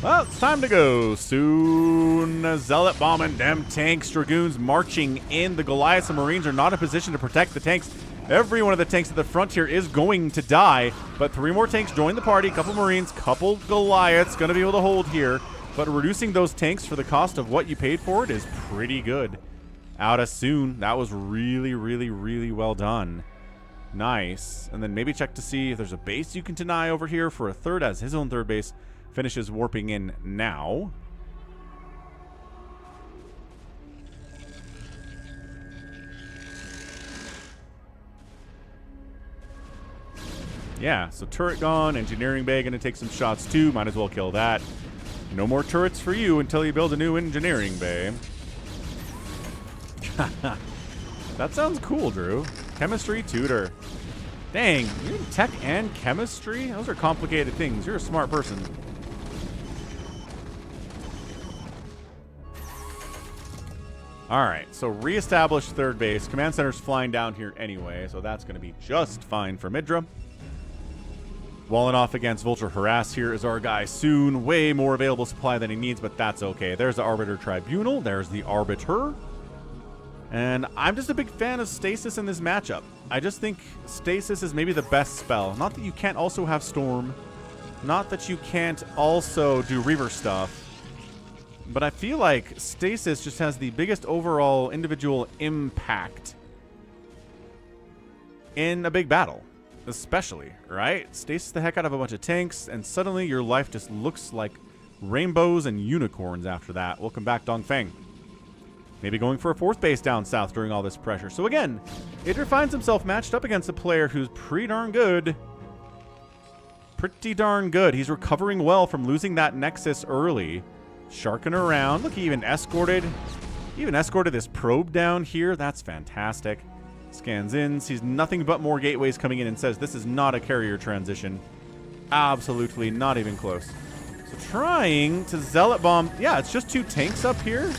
Well, it's time to go. Soon, Zealot bombing them tanks. Dragoons marching in. The Goliaths and Marines are not in position to protect the tanks. Every one of the tanks at the front here is going to die. But 3 more tanks join the party. Couple Marines, couple Goliaths. Going to be able to hold here. But reducing those tanks for the cost of what you paid for it is pretty good. Out as soon. That was really, really, really well done. Nice. And then maybe check to see if there's a base you can deny over here for a third, as his own third base finishes warping in now. Yeah, so turret gone. Engineering bay going to take some shots too. Might as well kill that. No more turrets for you until you build a new engineering bay. That sounds cool, Drew. Chemistry tutor. Dang, you're in tech and chemistry? Those are complicated things. You're a smart person. All right, so reestablish third base. Command center's flying down here anyway, so that's going to be just fine for IdrA. Walling off against Vulture Harass here is our guy Soon. Way more available supply than he needs, but that's okay. There's the Arbiter Tribunal. There's the Arbiter. And I'm just a big fan of Stasis in this matchup. I just think Stasis is maybe the best spell. Not that you can't also have Storm. Not that you can't also do Reaver stuff. But I feel like Stasis just has the biggest overall individual impact in a big battle. Especially, right? Stasis the heck out of a bunch of tanks, and suddenly your life just looks like rainbows and unicorns after that. Welcome back, Dongfeng. Maybe going for a fourth base down south during all this pressure. So again, IdrA finds himself matched up against a player who's pretty darn good. Pretty darn good. He's recovering well from losing that Nexus early. Sharking around. Look, he even escorted this probe down here. That's fantastic. Scans in, sees nothing but more gateways coming in and says this is not a carrier transition. Absolutely not even close. So trying to Zealot Bomb. Yeah, it's just 2 tanks up here.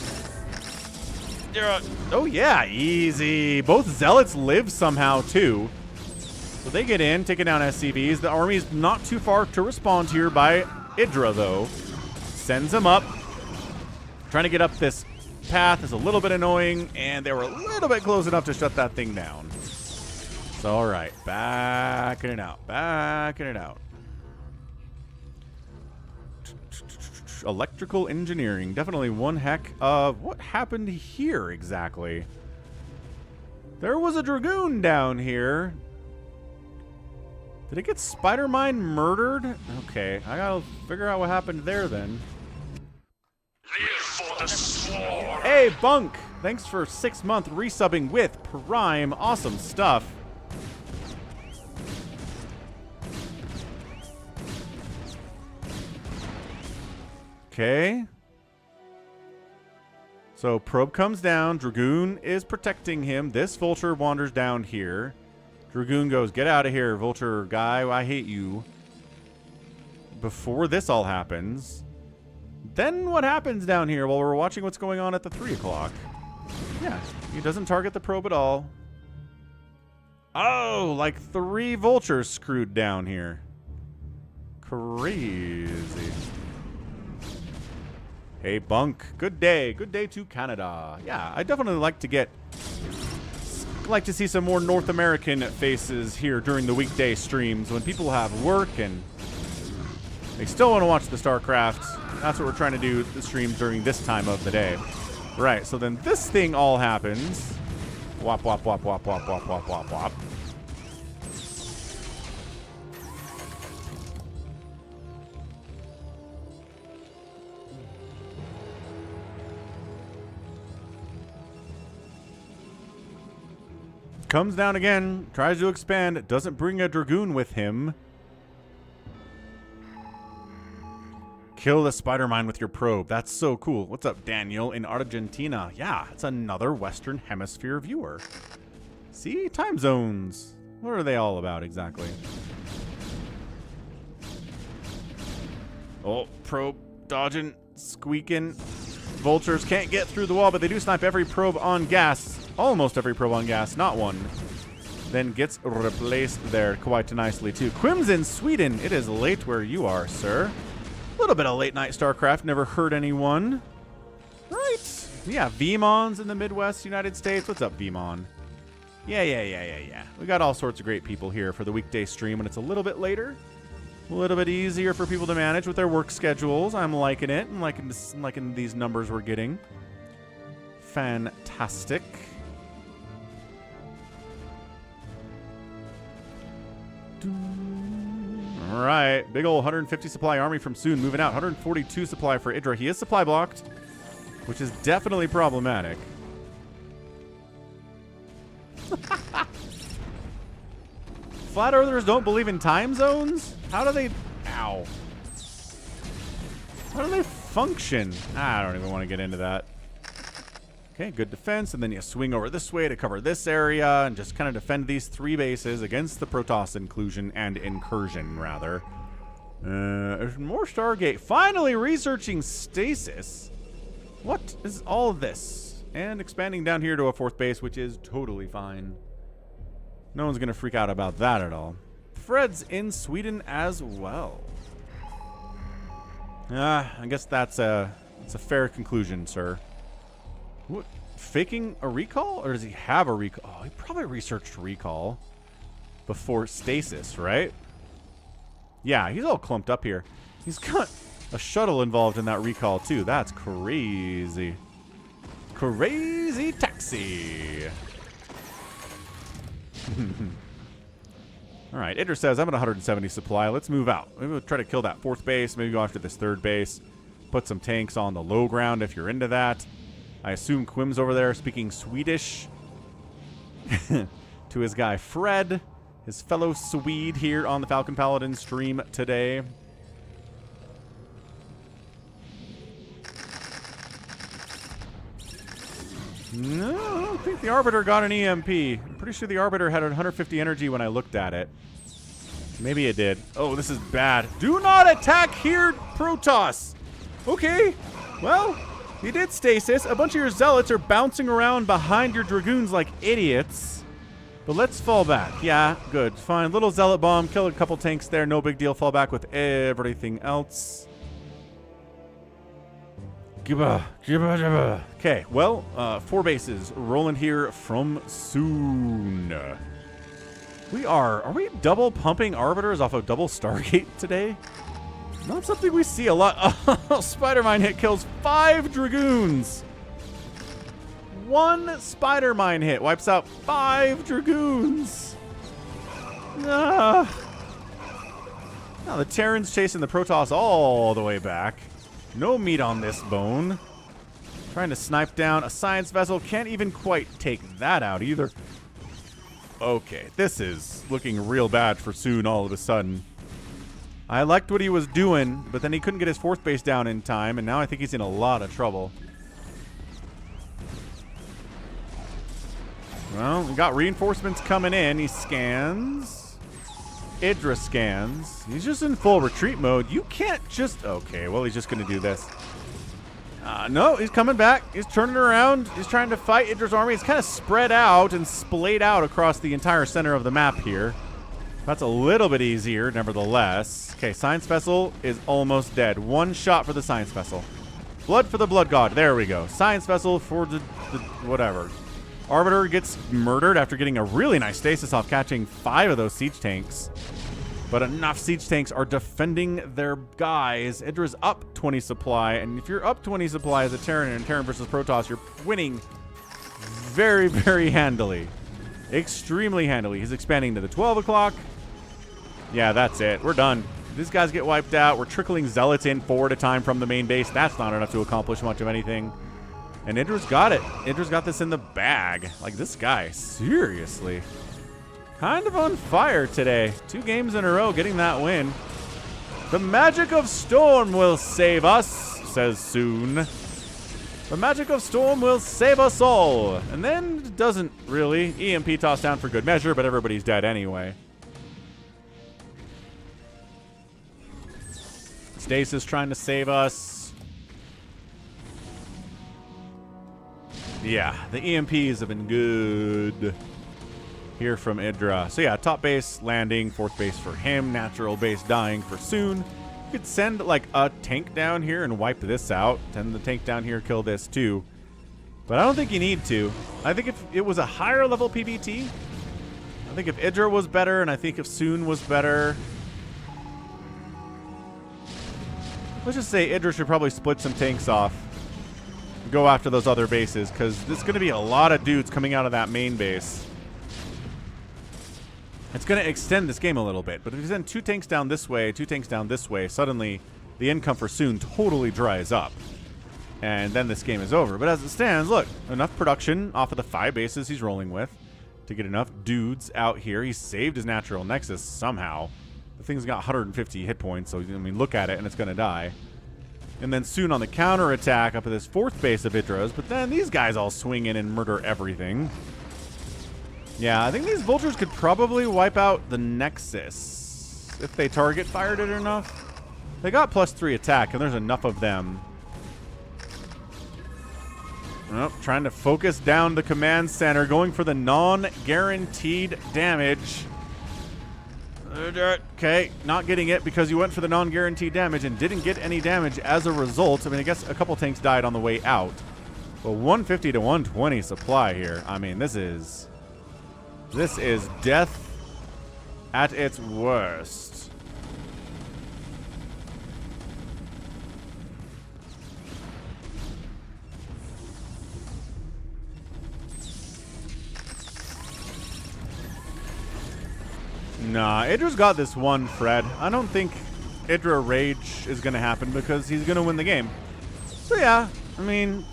Oh yeah, easy. Both Zealots live somehow too. So they get in, taking down SCVs. The army's not too far to respond here by IdrA though. Sends them up. Trying to get up this path is a little bit annoying, and they were a little bit close enough to shut that thing down. So, all right, backing it out, backing it out. Electrical engineering, definitely one heck of what happened here exactly. There was a Dragoon down here. Did it get Spider-Mine murdered? Okay, I gotta figure out what happened there then. Hey, Bunk! Thanks for 6-month resubbing with Prime. Awesome stuff. Okay. So, probe comes down. Dragoon is protecting him. This Vulture wanders down here. Dragoon goes, get out of here, Vulture guy. I hate you. Before this all happens... Then what happens down here while we're watching what's going on at the 3 o'clock? Yeah, he doesn't target the probe at all. Oh, like 3 vultures screwed down here. Crazy. Hey, Bunk. Good day. Good day to Canada. Yeah, I definitely like to see some more North American faces here during the weekday streams when people have work and they still want to watch the StarCraft. That's what we're trying to do the streams during this time of the day. Right, so then this thing all happens. Wop, wop, wop, wop, wop, wop, wop, wop, wop. Comes down again, tries to expand, doesn't bring a Dragoon with him. Kill the spider mine with your probe. That's so cool. What's up, Daniel in Argentina? Yeah, it's another Western Hemisphere viewer. See? Time zones. What are they all about exactly? Oh, probe dodging, squeaking. Vultures can't get through the wall, but they do snipe every probe on gas. Almost every probe on gas, not one. Then gets replaced there quite nicely, too. Quim's in Sweden. It is late where you are, sir. A little bit of late night StarCraft, never hurt anyone. Right. Yeah, VMons in the Midwest, United States. What's up, VMon? Yeah. We got all sorts of great people here for the weekday stream when it's a little bit later. A little bit easier for people to manage with their work schedules. I'm liking it. I'm liking these numbers we're getting. Fantastic. All right, big old 150 supply army from Soon moving out. 142 supply for IdrA. He is supply blocked, which is definitely problematic. Flat Earthers don't believe in time zones? How do they... Ow. How do they function? I don't even want to get into that. Okay, good defense, and then you swing over this way to cover this area and just kind of defend these 3 bases against the Protoss inclusion and incursion, rather. There's more Stargate. Finally researching stasis. What is all this? and expanding down here to a 4th base, which is totally fine. No one's going to freak out about that at all. Fred's in Sweden as well. I guess that's a fair conclusion, sir. What, faking a recall? Or does he have a recall? Oh, he probably researched recall before stasis, right? Yeah, he's all clumped up here. He's got a shuttle involved in that recall, too. That's crazy. Crazy taxi. All right, IdrA says, I'm at 170 supply. Let's move out. Maybe we'll try to kill that 4th base. Maybe go after this 3rd base. Put some tanks on the low ground if you're into that. I assume Quim's over there speaking Swedish to his guy Fred, his fellow Swede here on the Falcon Paladin stream today. No, I don't think the Arbiter got an EMP. I'm pretty sure the Arbiter had 150 energy when I looked at it. Maybe it did. Oh, this is bad. Do not attack here, Protoss. Okay, well, you did stasis. A bunch of your zealots are bouncing around behind your dragoons like idiots. But let's fall back. Yeah, good. Fine. Little zealot bomb. Kill a couple tanks there. No big deal. Fall back with everything else. Okay, well, 4 bases rolling here from soon. Are we double pumping Arbiters off of double Stargate today? Not something we see a lot. Oh, Spider-Mine hit kills 5 Dragoons. 1 Spider-Mine hit wipes out 5 Dragoons. Now the Terran's chasing the Protoss all the way back. No meat on this bone. Trying to snipe down a science vessel. Can't even quite take that out either. Okay, this is looking real bad for Soon all of a sudden. I liked what he was doing, but then he couldn't get his 4th base down in time, and now I think he's in a lot of trouble. Well, we got reinforcements coming in. He scans. IdrA scans. He's just in full retreat mode. You can't just... Okay, well, he's just going to do this. No, he's coming back. He's turning around. He's trying to fight IdrA's army. It's kind of spread out and splayed out across the entire center of the map here. That's a little bit easier, nevertheless. Okay, Science Vessel is almost dead. 1 shot for the Science Vessel. Blood for the Blood God. There we go. Science Vessel for the whatever. Arbiter gets murdered after getting a really nice stasis off catching 5 of those siege tanks. But enough siege tanks are defending their guys. IdrA's up 20 supply, and if you're up 20 supply as a Terran and Terran versus Protoss, you're winning very, very handily. Extremely handily. He's expanding to the 12 o'clock. Yeah, that's it. We're done. These guys get wiped out. We're trickling zealots in 4 at a time from the main base. That's not enough to accomplish much of anything. And IdrA's got it. IdrA's got this in the bag. Like, this guy, seriously. Kind of on fire today. 2 games in a row getting that win. The magic of Storm will save us, says Soon. The magic of Storm will save us all. And then it doesn't really. EMP tossed down for good measure, but everybody's dead anyway. Stasis trying to save us. Yeah, the EMPs have been good here from IdrA. So yeah, top base landing, 4th base for him, natural base dying for Soon. You could send like a tank down here and wipe this out. Send the tank down here, kill this too. But I don't think you need to. I think if it was a higher level PvT, I think if IdrA was better, and I think if Soon was better. Let's just say IdrA should probably split some tanks off. Go after those other bases, because there's going to be a lot of dudes coming out of that main base. It's going to extend this game a little bit, but if you send 2 tanks down this way, 2 tanks down this way, suddenly the income for Soon totally dries up. And then this game is over. But as it stands, look, enough production off of the 5 bases he's rolling with to get enough dudes out here. He saved his natural nexus somehow. The thing's got 150 hit points, so I mean, look at it and it's going to die. And then Soon on the counterattack up at this 4th base of IdrA's, but then these guys all swing in and murder everything. Yeah, I think these vultures could probably wipe out the Nexus if they target fired it enough. They got +3 attack, and there's enough of them. Oh, trying to focus down the command center, going for the non-guaranteed damage. Okay, not getting it because you went for the non-guaranteed damage and didn't get any damage as a result. I mean, I guess a couple tanks died on the way out. But 150 to 120 supply here. I mean, this is death at its worst. Nah, IdrA's got this one, Fred. I don't think IdrA Rage is going to happen because he's going to win the game. So yeah, I mean,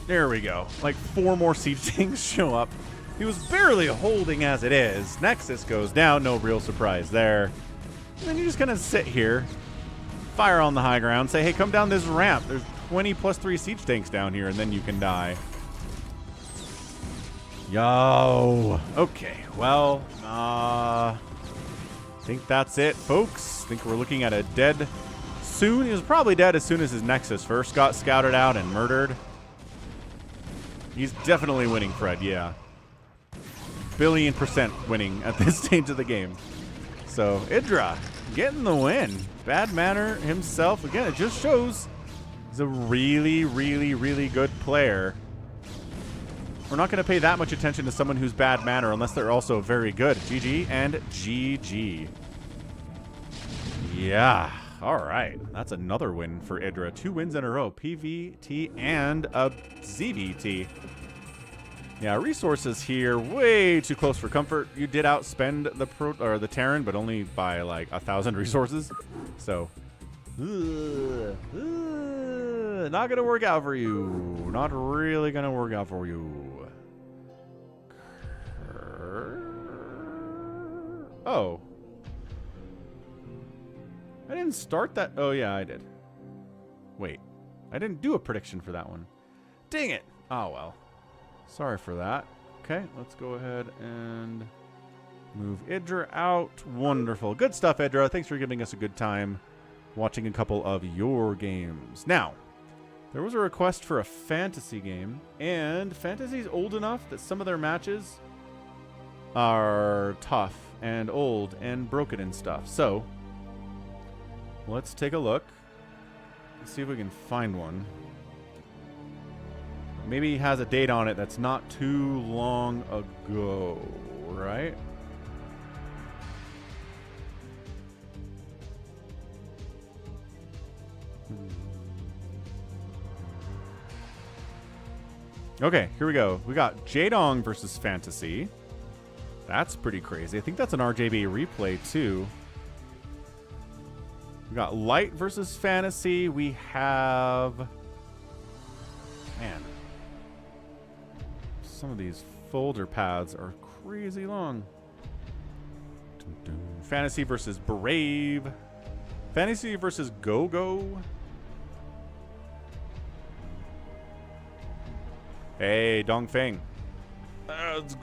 there we go. Like 4 more siege tanks show up. He was barely holding as it is. Nexus goes down, no real surprise there. And then you just kind of sit here, fire on the high ground, say, hey, come down this ramp. There's 20 plus 3 siege tanks down here, and then you can die. Yo. Okay, well, I think that's it, folks. I think we're looking at a dead soon. He was probably dead as soon as his Nexus first got scouted out and murdered. He's definitely winning, Fred, yeah. Billion% winning at this stage of the game. So, IdrA getting the win. Bad Manner himself, again, it just shows he's a really, really, really good player. We're not going to pay that much attention to someone who's bad manner unless they're also very good. GG and GG. Yeah. All right. That's another win for IdrA. 2 wins in a row. PvT and a ZVT. Yeah, resources here way too close for comfort. You did outspend the Terran, but only by like 1,000 resources. So, not going to work out for you. Not really going to work out for you. Oh. I didn't start that. Oh, yeah, I did. Wait. I didn't do a prediction for that one. Dang it. Oh, well. Sorry for that. Okay, let's go ahead and move IdrA out. Wonderful. Good stuff, IdrA. Thanks for giving us a good time watching a couple of your games. Now, there was a request for a fantasy game, and fantasy's old enough that some of their matches are tough and old and broken and stuff. So, let's take a look. Let's see if we can find one. Maybe he has a date on it that's not too long ago, right? Okay, here we go. We got Jaedong versus Fantasy. That's pretty crazy. I think that's an RJB replay, too. We got Light versus Fantasy. We have... Man. Some of these folder paths are crazy long. Fantasy versus Brave. Fantasy versus Go-Go. Hey, Dongfeng. It's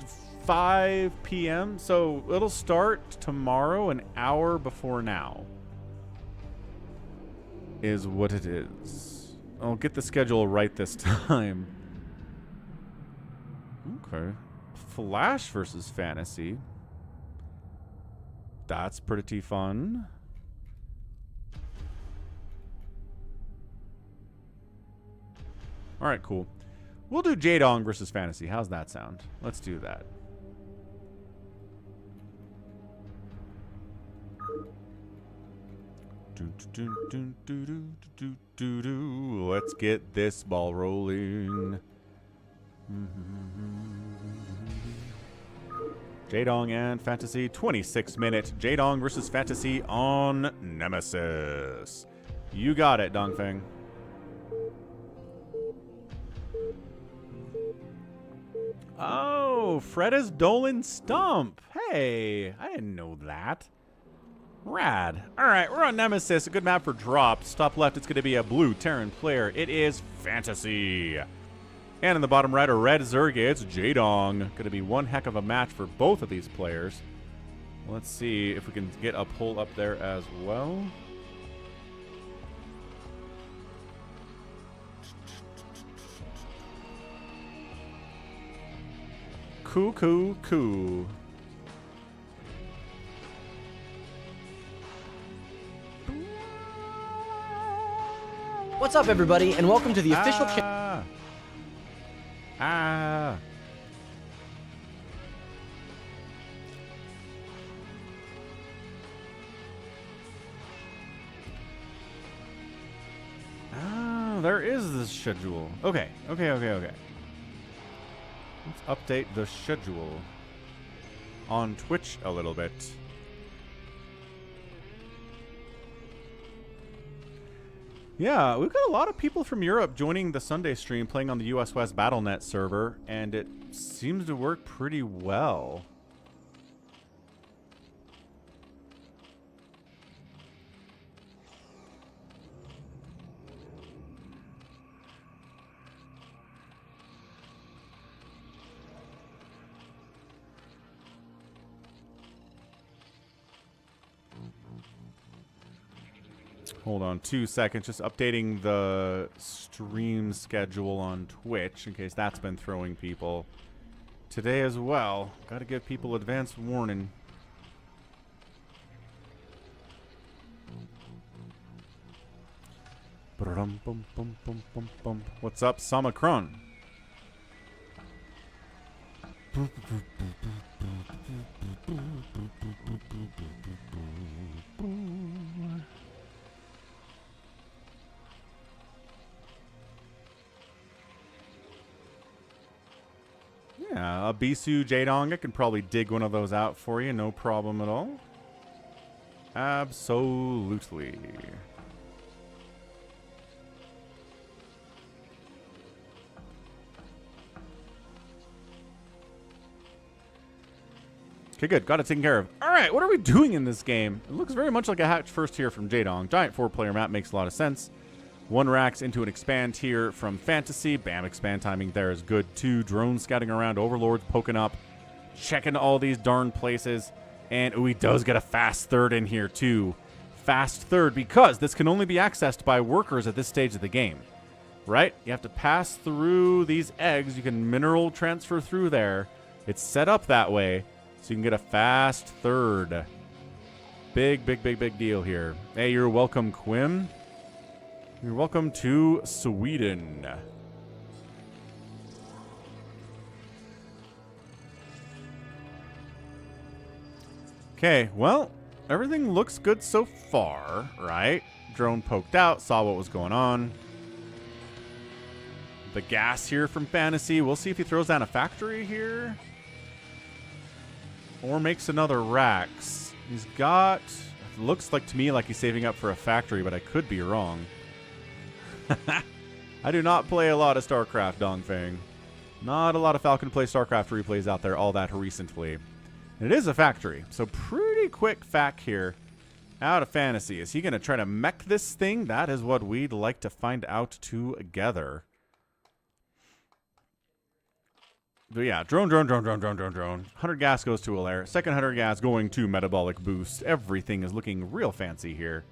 5 p.m. So it'll start tomorrow, an hour before now. Is what it is. I'll get the schedule right this time. Okay. Flash versus Fantasy. That's pretty fun. All right, cool. We'll do Jaedong versus Fantasy. How's that sound? Let's do that. Let's get this ball rolling. Jaedong and Fantasy, 26-minute Jaedong versus Fantasy on Nemesis. You got it, Dongfeng. Oh, Fred is Dolan Stump. Hey, I didn't know that. Rad. All right, we're on Nemesis. A good map for drops. Top left, it's going to be a blue Terran player. It is Fantasy. And in the bottom right, a red Zerg. It's Jaedong. Going to be one heck of a match for both of these players. Let's see if we can get a pull up there as well. Cool. What's up, everybody, and welcome to the official channel. There is this schedule. Okay. Let's update the schedule on Twitch a little bit. Yeah, we've got a lot of people from Europe joining the Sunday stream playing on the US West BattleNet server, and it seems to work pretty well. Hold on 2 seconds, just updating the stream schedule on Twitch in case that's been throwing people today as well. Got to give people advance warning. What's up, Samacron? Yeah, a Bisu Jaedong, I can probably dig one of those out for you, no problem at all. Absolutely. Okay, good. Got it taken care of. All right, what are we doing in this game? It looks very much like a hatch first tier from Jaedong. Giant 4-player map makes a lot of sense. 1 racks into an expand tier from Fantasy. Bam, expand timing there is good too. Drones scouting around, Overlords poking up, checking all these darn places. And ooh, he does get a fast third in here too. Fast third because this can only be accessed by workers at this stage of the game. Right? You have to pass through these eggs. You can mineral transfer through there. It's set up that way so you can get a fast third. Big deal here. Hey, you're welcome, Quim. You're welcome to Sweden. Okay, well, everything looks good so far, right? Drone poked out, saw what was going on. The gas here from Fantasy. We'll see if he throws down a factory here. Or makes another racks. He's got... It looks like to me like he's saving up for a factory, but I could be wrong. I do not play a lot of StarCraft, Dongfang. Not a lot of Falcon play StarCraft replays out there all that recently. And it is a factory, so pretty quick fact here out of Fantasy. Is he going to try to mech this thing? That is what we'd like to find out together. But yeah, drone. 100 gas goes to Alair. Second 100 gas going to Metabolic Boost. Everything is looking real fancy here.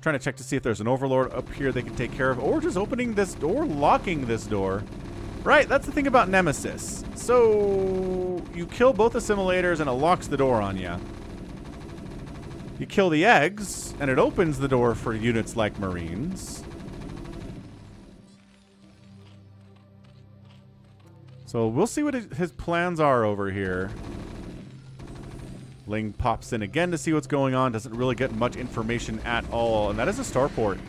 Trying to check to see if there's an Overlord up here they can take care of, or just opening this door, locking this door. Right, that's the thing about Nemesis. So you kill both assimilators and it locks the door on you. You kill the eggs and it opens the door for units like Marines. So we'll see what his plans are over here. Ling pops in again to see what's going on. Doesn't really get much information at all. And that is a starport.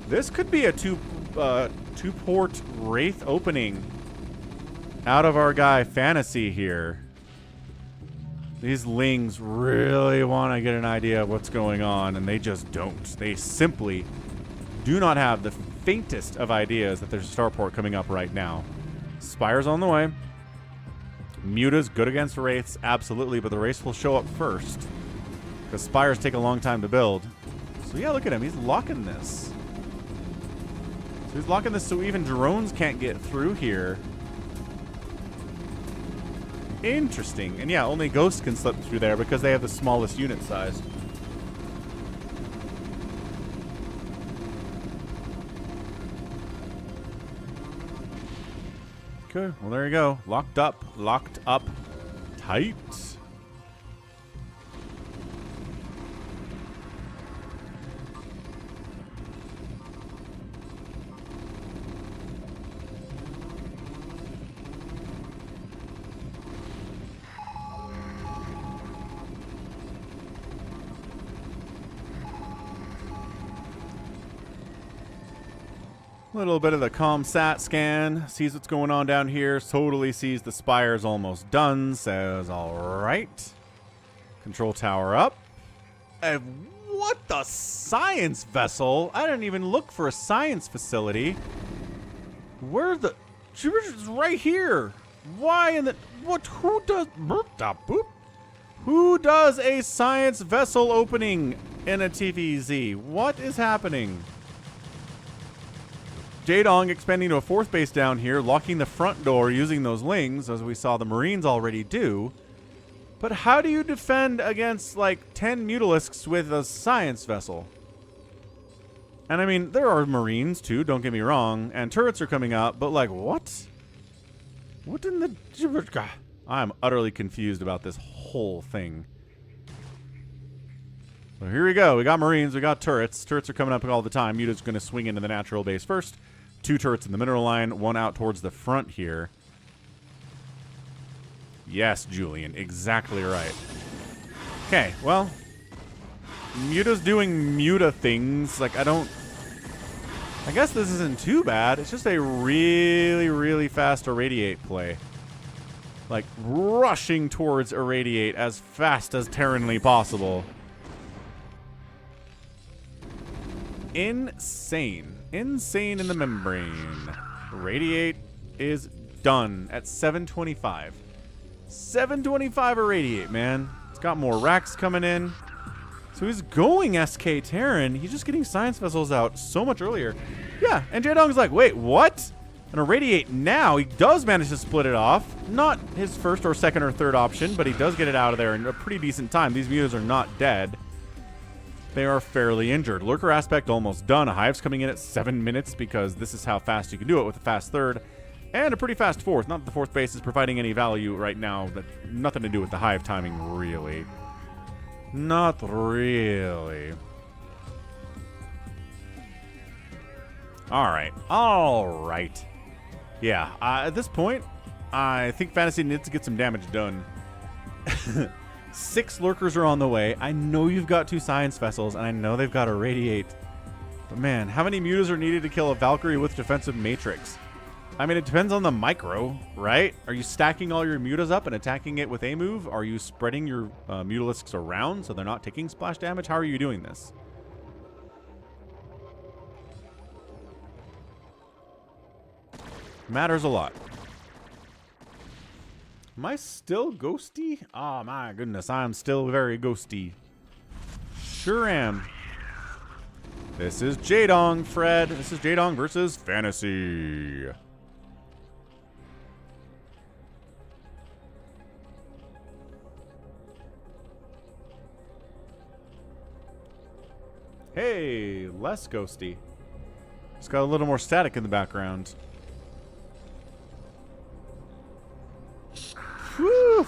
This could be a two-port Wraith opening out of our guy Fantasy here. These Lings really want to get an idea of what's going on, and they just don't. They simply do not have the faintest of ideas that there's a starport coming up right now. Spire's on the way. Muta's good against Wraiths, absolutely, but the Wraiths will show up first. Because Spires take a long time to build. So yeah, look at him. He's locking this. So he's locking this so even drones can't get through here. Interesting. And yeah, only Ghosts can slip through there because they have the smallest unit size. Okay, well, there you go. Locked up tight. Little bit of the ComSat scan, sees what's going on down here, totally sees the spire's almost done, says, all right. Control tower up. What the science vessel? I didn't even look for a science facility. Where the... It's right here. Why in the... What? Who does... Who does a science vessel opening in a TvZ? What is happening? Jaedong expanding to a 4th base down here, locking the front door using those lings, as we saw the Marines already do. But how do you defend against, like, 10 Mutalisks with a science vessel? And, I mean, there are Marines, too, don't get me wrong, and turrets are coming out, but, like, what? What in the... I'm utterly confused about this whole thing. So here we go. We got Marines, we got turrets. Turrets are coming up all the time. Muta's going to swing into the natural base first. 2 turrets in the middle line, 1 out towards the front here. Yes, Julian, exactly right. Okay, well, Muta's doing Muta things. Like, I guess this isn't too bad. It's just a really, really fast Irradiate play. Like, rushing towards Irradiate as fast as Terranly possible. Insane. Insane in the membrane. Irradiate is done at 725. 725 Irradiate, man. It's got more racks coming in. So he's going SK Terran. He's just getting science vessels out so much earlier. Yeah, and Jaedong's like, wait, what? An Irradiate now. He does manage to split it off. Not his first or second or third option, but he does get it out of there in a pretty decent time. These mutas are not dead. They are fairly injured. Lurker aspect almost done. A Hive's coming in at 7 minutes because this is how fast you can do it with a fast 3rd. And a pretty fast 4th. Not that the 4th base is providing any value right now. But nothing to do with the Hive timing, really. Not really. Alright. Alright. Yeah, at this point, I think Fantasy needs to get some damage done. 6 lurkers are on the way. I know you've got 2 science vessels, and I know they've got Irradiate. But man, how many mutas are needed to kill a Valkyrie with defensive matrix? I mean, it depends on the micro, right? Are you stacking all your mutas up and attacking it with a move? Are you spreading your Mutalisks around so they're not taking splash damage? How are you doing this? Matters a lot. Am I still ghosty? Oh my goodness, I'm still very ghosty. Sure am. This is Jaedong, Fred. This is Jaedong versus Fantasy. Hey, less ghosty. It's got a little more static in the background. Whew.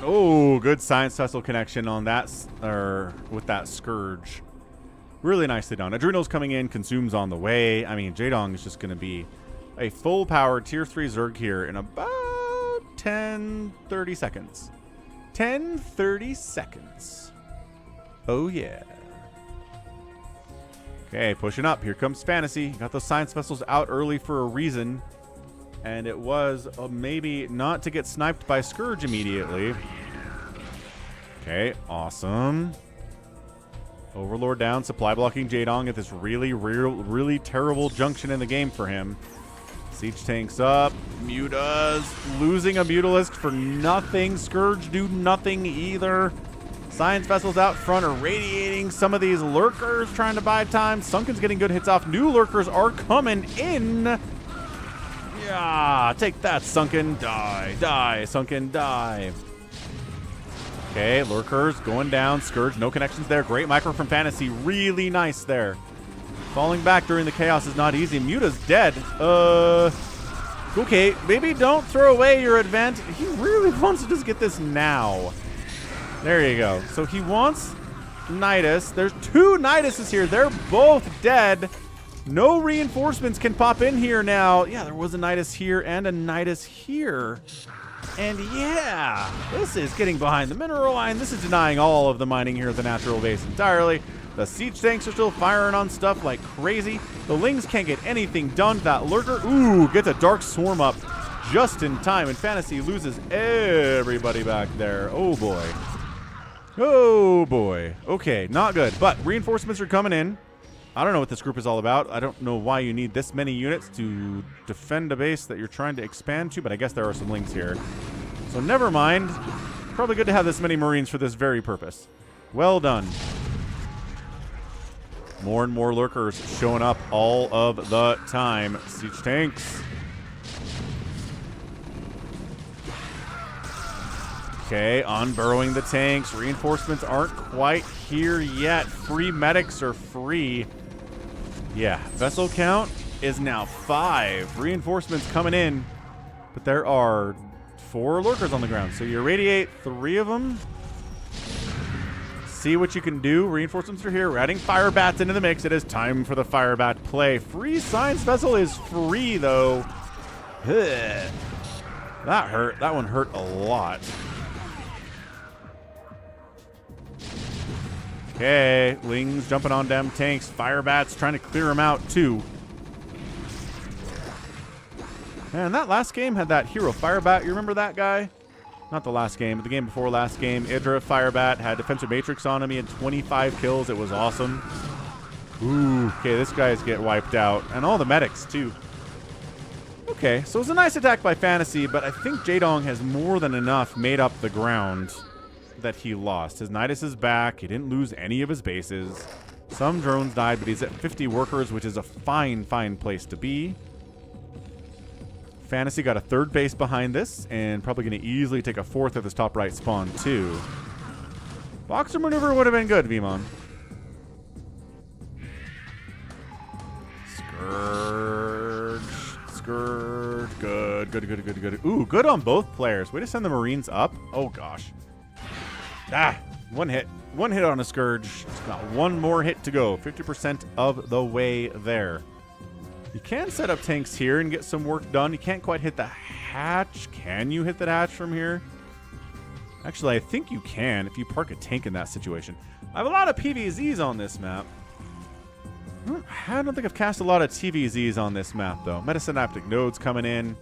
Oh, good science vessel connection on that, with that Scourge. Really nicely done. Adrenal's coming in, consumes on the way. I mean, Jaedong is just going to be a full power tier 3 Zerg here in about 10-30 seconds. 10-30 seconds. Oh yeah. Okay, pushing up. Here comes Fantasy. Got those science vessels out early for a reason. And it was maybe not to get sniped by Scourge immediately. Okay, awesome. Overlord down, supply blocking Jaedong at this really terrible junction in the game for him. Siege tanks up. Mutas losing a Mutalisk for nothing. Scourge do nothing either. Science vessels out front are radiating some of these lurkers trying to buy time. Sunken's getting good hits off. New lurkers are coming in. Yeah, take that, Sunken. Die, die, Sunken, die. Okay, lurkers going down. Scourge, no connections there. Great micro from Fantasy. Really nice there. Falling back during the chaos is not easy. Muta's dead. Okay, maybe don't throw away your advantage. He really wants to just get this now. There you go. So he wants Nidus. There's 2 Niduses here. They're both dead. No reinforcements can pop in here now. Yeah, there was a Nidus here and a Nidus here. And yeah, this is getting behind the mineral line. This is denying all of the mining here at the natural base entirely. The siege tanks are still firing on stuff like crazy. The Lings can't get anything done. That Lurker, ooh, gets a Dark Swarm up just in time. And Fantasy loses everybody back there. Oh boy. Oh boy. Okay, not good. But reinforcements are coming in. I don't know what this group is all about. I don't know why you need this many units to defend a base that you're trying to expand to, but I guess there are some Lings here. So never mind. Probably good to have this many Marines for this very purpose. Well done. More and more Lurkers showing up all of the time. Siege tanks. Okay, unburrowing the tanks. Reinforcements aren't quite here yet. Free medics are free. Yeah, vessel count is now 5. Reinforcements coming in, but there are 4 Lurkers on the ground. So you irradiate 3 of them. See what you can do. Reinforcements are here. We're adding fire bats into the mix. It is time for the fire bat play. Free science vessel is free, though. Ugh. That hurt. That one hurt a lot. Okay, Lings jumping on them tanks. Fire bats trying to clear them out, too. Man, that last game had that hero fire bat. You remember that guy? Not the last game, but the game before last game. IdrA Firebat had defensive matrix on him. He had 25 kills. It was awesome. Ooh, okay, this guy's get wiped out. And all the medics, too. Okay, so it was a nice attack by Fantasy, but I think Jaedong has more than enough made up the ground that he lost. His Nidus is back. He didn't lose any of his bases. Some drones died, but he's at 50 workers, which is a fine, fine place to be. Fantasy got a 3rd base behind this, and probably going to easily take a 4th at this top right spawn, too. Boxer maneuver would have been good, Vmon. Scourge. Scourge. Good, good, good, good, good. Ooh, good on both players. Way to send the Marines up. Oh, gosh. Ah, 1 hit. 1 hit on a Scourge. It's got 1 more hit to go. 50% of the way there. You can set up tanks here and get some work done. You can't quite hit the hatch. Can you hit the hatch from here? Actually, I think you can if you park a tank in that situation. I have a lot of PvZs on this map. I don't think I've cast a lot of TvZs on this map, though. Metasynaptic nodes coming in.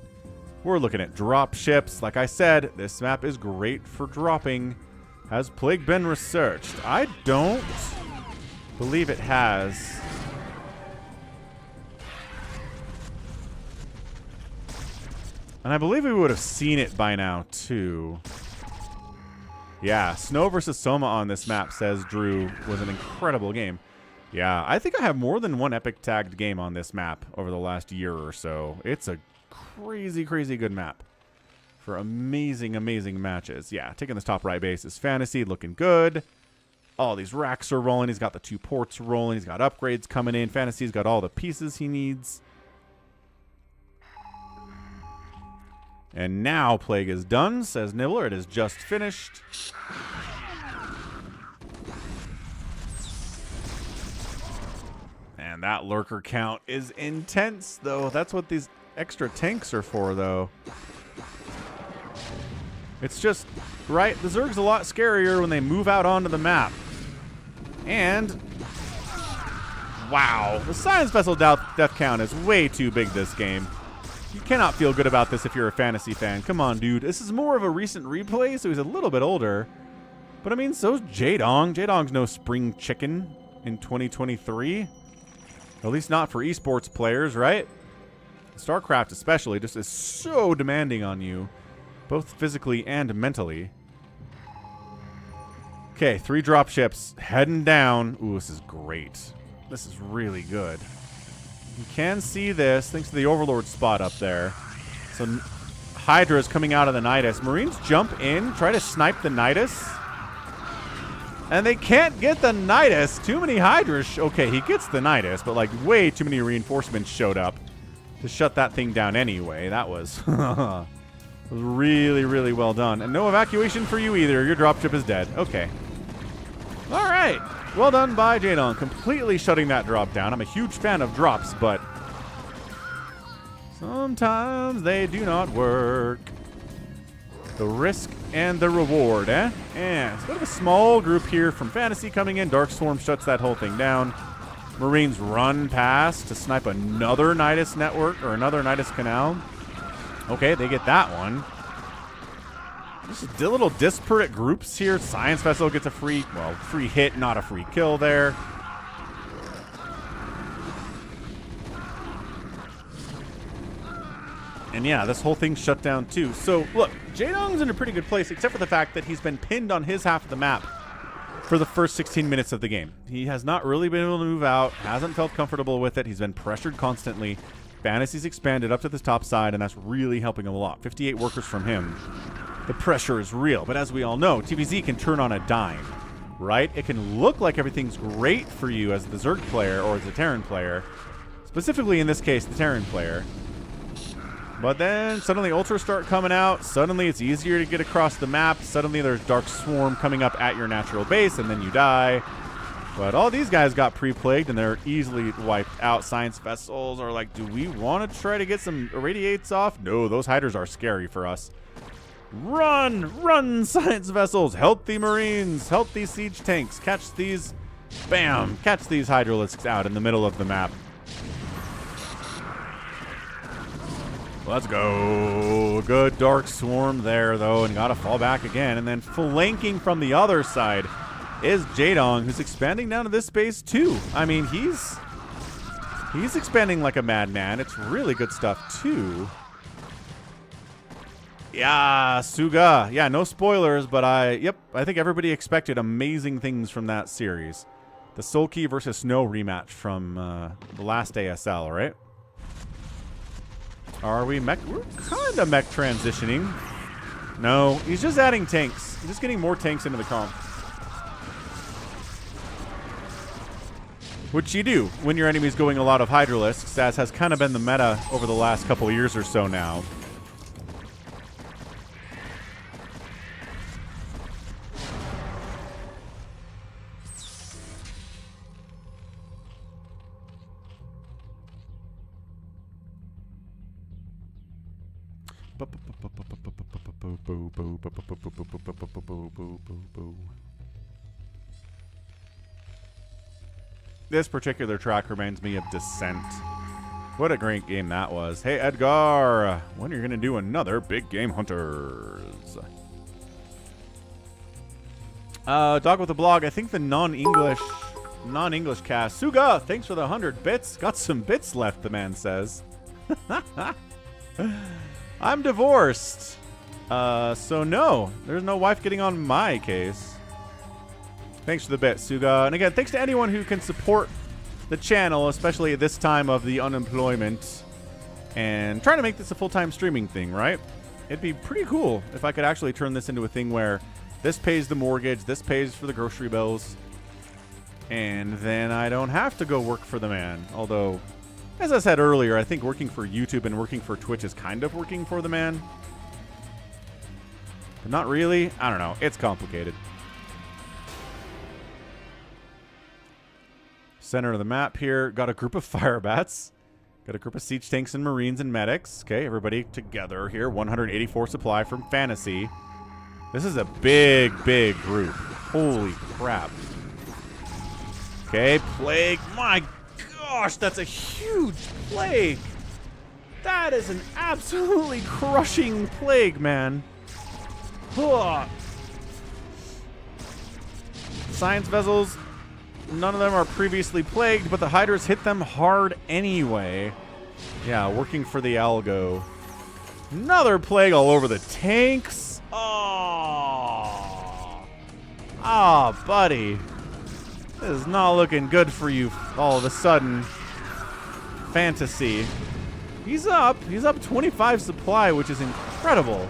We're looking at drop ships. Like I said, this map is great for dropping. Has Plague been researched? I don't believe it has. And I believe we would have seen it by now, too. Yeah, Snow versus Soma on this map, says Drew, was an incredible game. Yeah, I think I have more than 1 epic tagged game on this map over the last year or so. It's a crazy, crazy good map for amazing, amazing matches. Yeah, taking this top right base is Fantasy, looking good. All these racks are rolling. He's got the 2 ports rolling. He's got upgrades coming in. Fantasy's got all the pieces he needs. And now Plague is done, says Nibbler. It is just finished. And that lurker count is intense, though. That's what these extra tanks are for, though. It's just, right? The Zerg's a lot scarier when they move out onto the map. And, wow. The Science Vessel death count is way too big this game. You cannot feel good about this if you're a Fantasy fan. Come on, dude. This is more of a recent replay, so he's a little bit older. But, I mean, so's Jaedong. Jaedong's no spring chicken in 2023. At least not for esports players, right? StarCraft especially just is so demanding on you, both physically and mentally. Okay, 3 dropships heading down. Ooh, this is great. This is really good. You can see this thanks to the Overlord spot up there. So Hydra is coming out of the Nidus. Marines jump in, try to snipe the Nidus. And they can't get the Nidus. Too many Hydra. Okay, he gets the Nidus, but like way too many reinforcements showed up to shut that thing down anyway. That was really, really well done. And no evacuation for you either. Your dropship is dead. Okay. All right. Well done by Jaedong. Completely shutting that drop down. I'm a huge fan of drops, but sometimes they do not work. The risk and the reward, eh? Yeah, it's a bit of a small group here from Fantasy coming in. Dark Swarm shuts that whole thing down. Marines run past to snipe another Nidus network or another Nidus canal. Okay, they get that one. Just little disparate groups here. Science Vessel gets a free hit, not a free kill there. And yeah, this whole thing's shut down too. So look, Jaedong's in a pretty good place, except for the fact that he's been pinned on his half of the map for the first 16 minutes of the game. He has not really been able to move out, hasn't felt comfortable with it. He's been pressured constantly. Fantasy's expanded up to the top side, and that's really helping him a lot. 58 workers from him. The pressure is real, but as we all know, TvZ can turn on a dime, right? It can look like everything's great for you as the Zerg player or as the Terran player, specifically in this case, the Terran player. But then suddenly Ultras start coming out. Suddenly it's easier to get across the map. Suddenly there's Dark Swarm coming up at your natural base, and then you die. But all these guys got pre-plagued, and they're easily wiped out. Science Vessels are like, do we want to try to get some Irradiates off? No, those Hydras are scary for us. Run! Run, Science Vessels! Help the Marines! Help these Siege Tanks! Catch these... Bam! Catch these Hydralisks out in the middle of the map. Let's go. Good Dark Swarm there, though, and got to fall back again. And then flanking from the other side is Jaedong, who's expanding down to this space, too. I mean, he's expanding like a madman. It's really good stuff, too. Yeah, Suga. Yeah, no spoilers, but I think everybody expected amazing things from that series. The Sulky versus Snow rematch from the last ASL, right? Are we mech? We're kind of mech transitioning. No, he's just adding tanks. He's just getting more tanks into the comp. Which you do when your enemy's going a lot of Hydralisks, as has kind of been the meta over the last couple of years or so now. This particular track reminds me of Descent. What a great game that was. Hey, Edgar, when are you going to do another Big Game Hunters? Dog with a blog. I think the non-English cast. Suga, thanks for the 100 bits. Got some bits left, the man says. I'm divorced. So no, there's no wife getting on my case. Thanks for the bit, Suga. And again, thanks to anyone who can support the channel, especially at this time of the unemployment and trying to make this a full-time streaming thing, right? It'd be pretty cool if I could actually turn this into a thing where this pays the mortgage, this pays for the grocery bills, and then I don't have to go work for the man. Although, as I said earlier, I think working for YouTube and working for Twitch is kind of working for the man. But not really. I don't know. It's complicated. Center of the map here. Got a group of fire bats. Got a group of siege tanks and marines and medics. Okay, everybody together here. 184 supply from Fantasy. This is a big, big group. Holy crap. Okay, plague. My gosh, that's a huge plague. That is an absolutely crushing plague, man. Ugh. Science vessels. None of them are previously plagued, but the Hydras hit them hard anyway. Yeah, working for the algo. Another plague all over the tanks. Oh, buddy. This is not looking good for you all of a sudden. Fantasy. He's up 25 supply, which is incredible.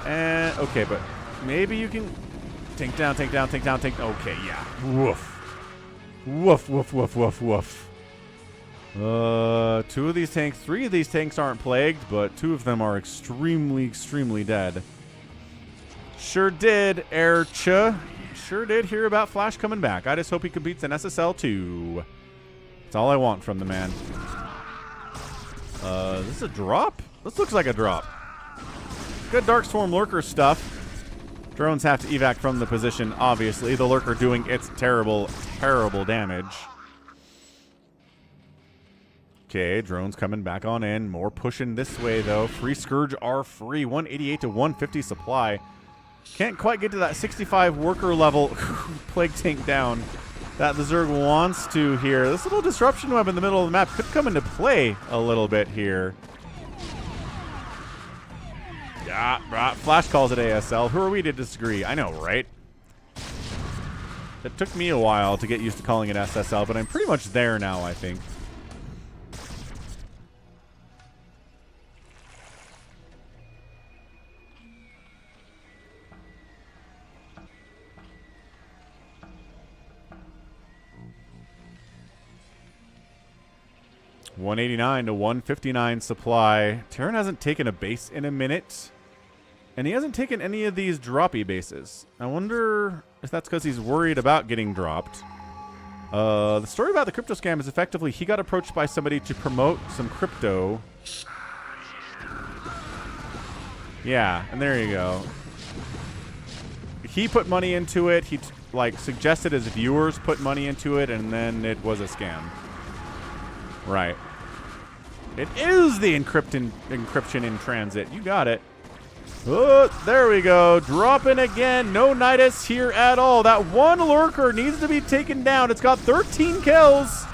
And, okay, but maybe you can Tank down, tank down, tank down, tank. Okay, yeah. Woof. Woof, woof, woof, woof, woof. 2 of these tanks, 3 of these tanks aren't plagued, but 2 of them are extremely, extremely dead. Sure did, IdrA. Sure did hear about Flash coming back. I just hope he competes in SSL too. That's all I want from the man. This is a drop? This looks like a drop. Good Dark Swarm Lurker stuff. Drones have to evac from the position, obviously. The Lurker doing its terrible, terrible damage. Okay, drones coming back on in. More pushing this way, though. Free Scourge are free. 188 to 150 supply. Can't quite get to that 65 worker level. Plague tank down. That the Zerg wants to here. This little disruption web in the middle of the map could come into play a little bit here. Yeah, Flash calls it ASL. Who are we to disagree? I know, right? It took me a while to get used to calling it SSL, but I'm pretty much there now, I think. $189 to $159 supply. Terran hasn't taken a base in a minute. And he hasn't taken any of these droppy bases. I wonder if that's because he's worried about getting dropped. The story about the crypto scam is effectively he got approached by somebody to promote some crypto. Yeah, and there you go. He put money into it. He suggested his viewers put money into it, and then it was a scam. Right. It is the encryption in transit. You got it. Oh, there we go. Dropping again. No Nidus here at all. That one Lurker needs to be taken down. It's got 13 kills.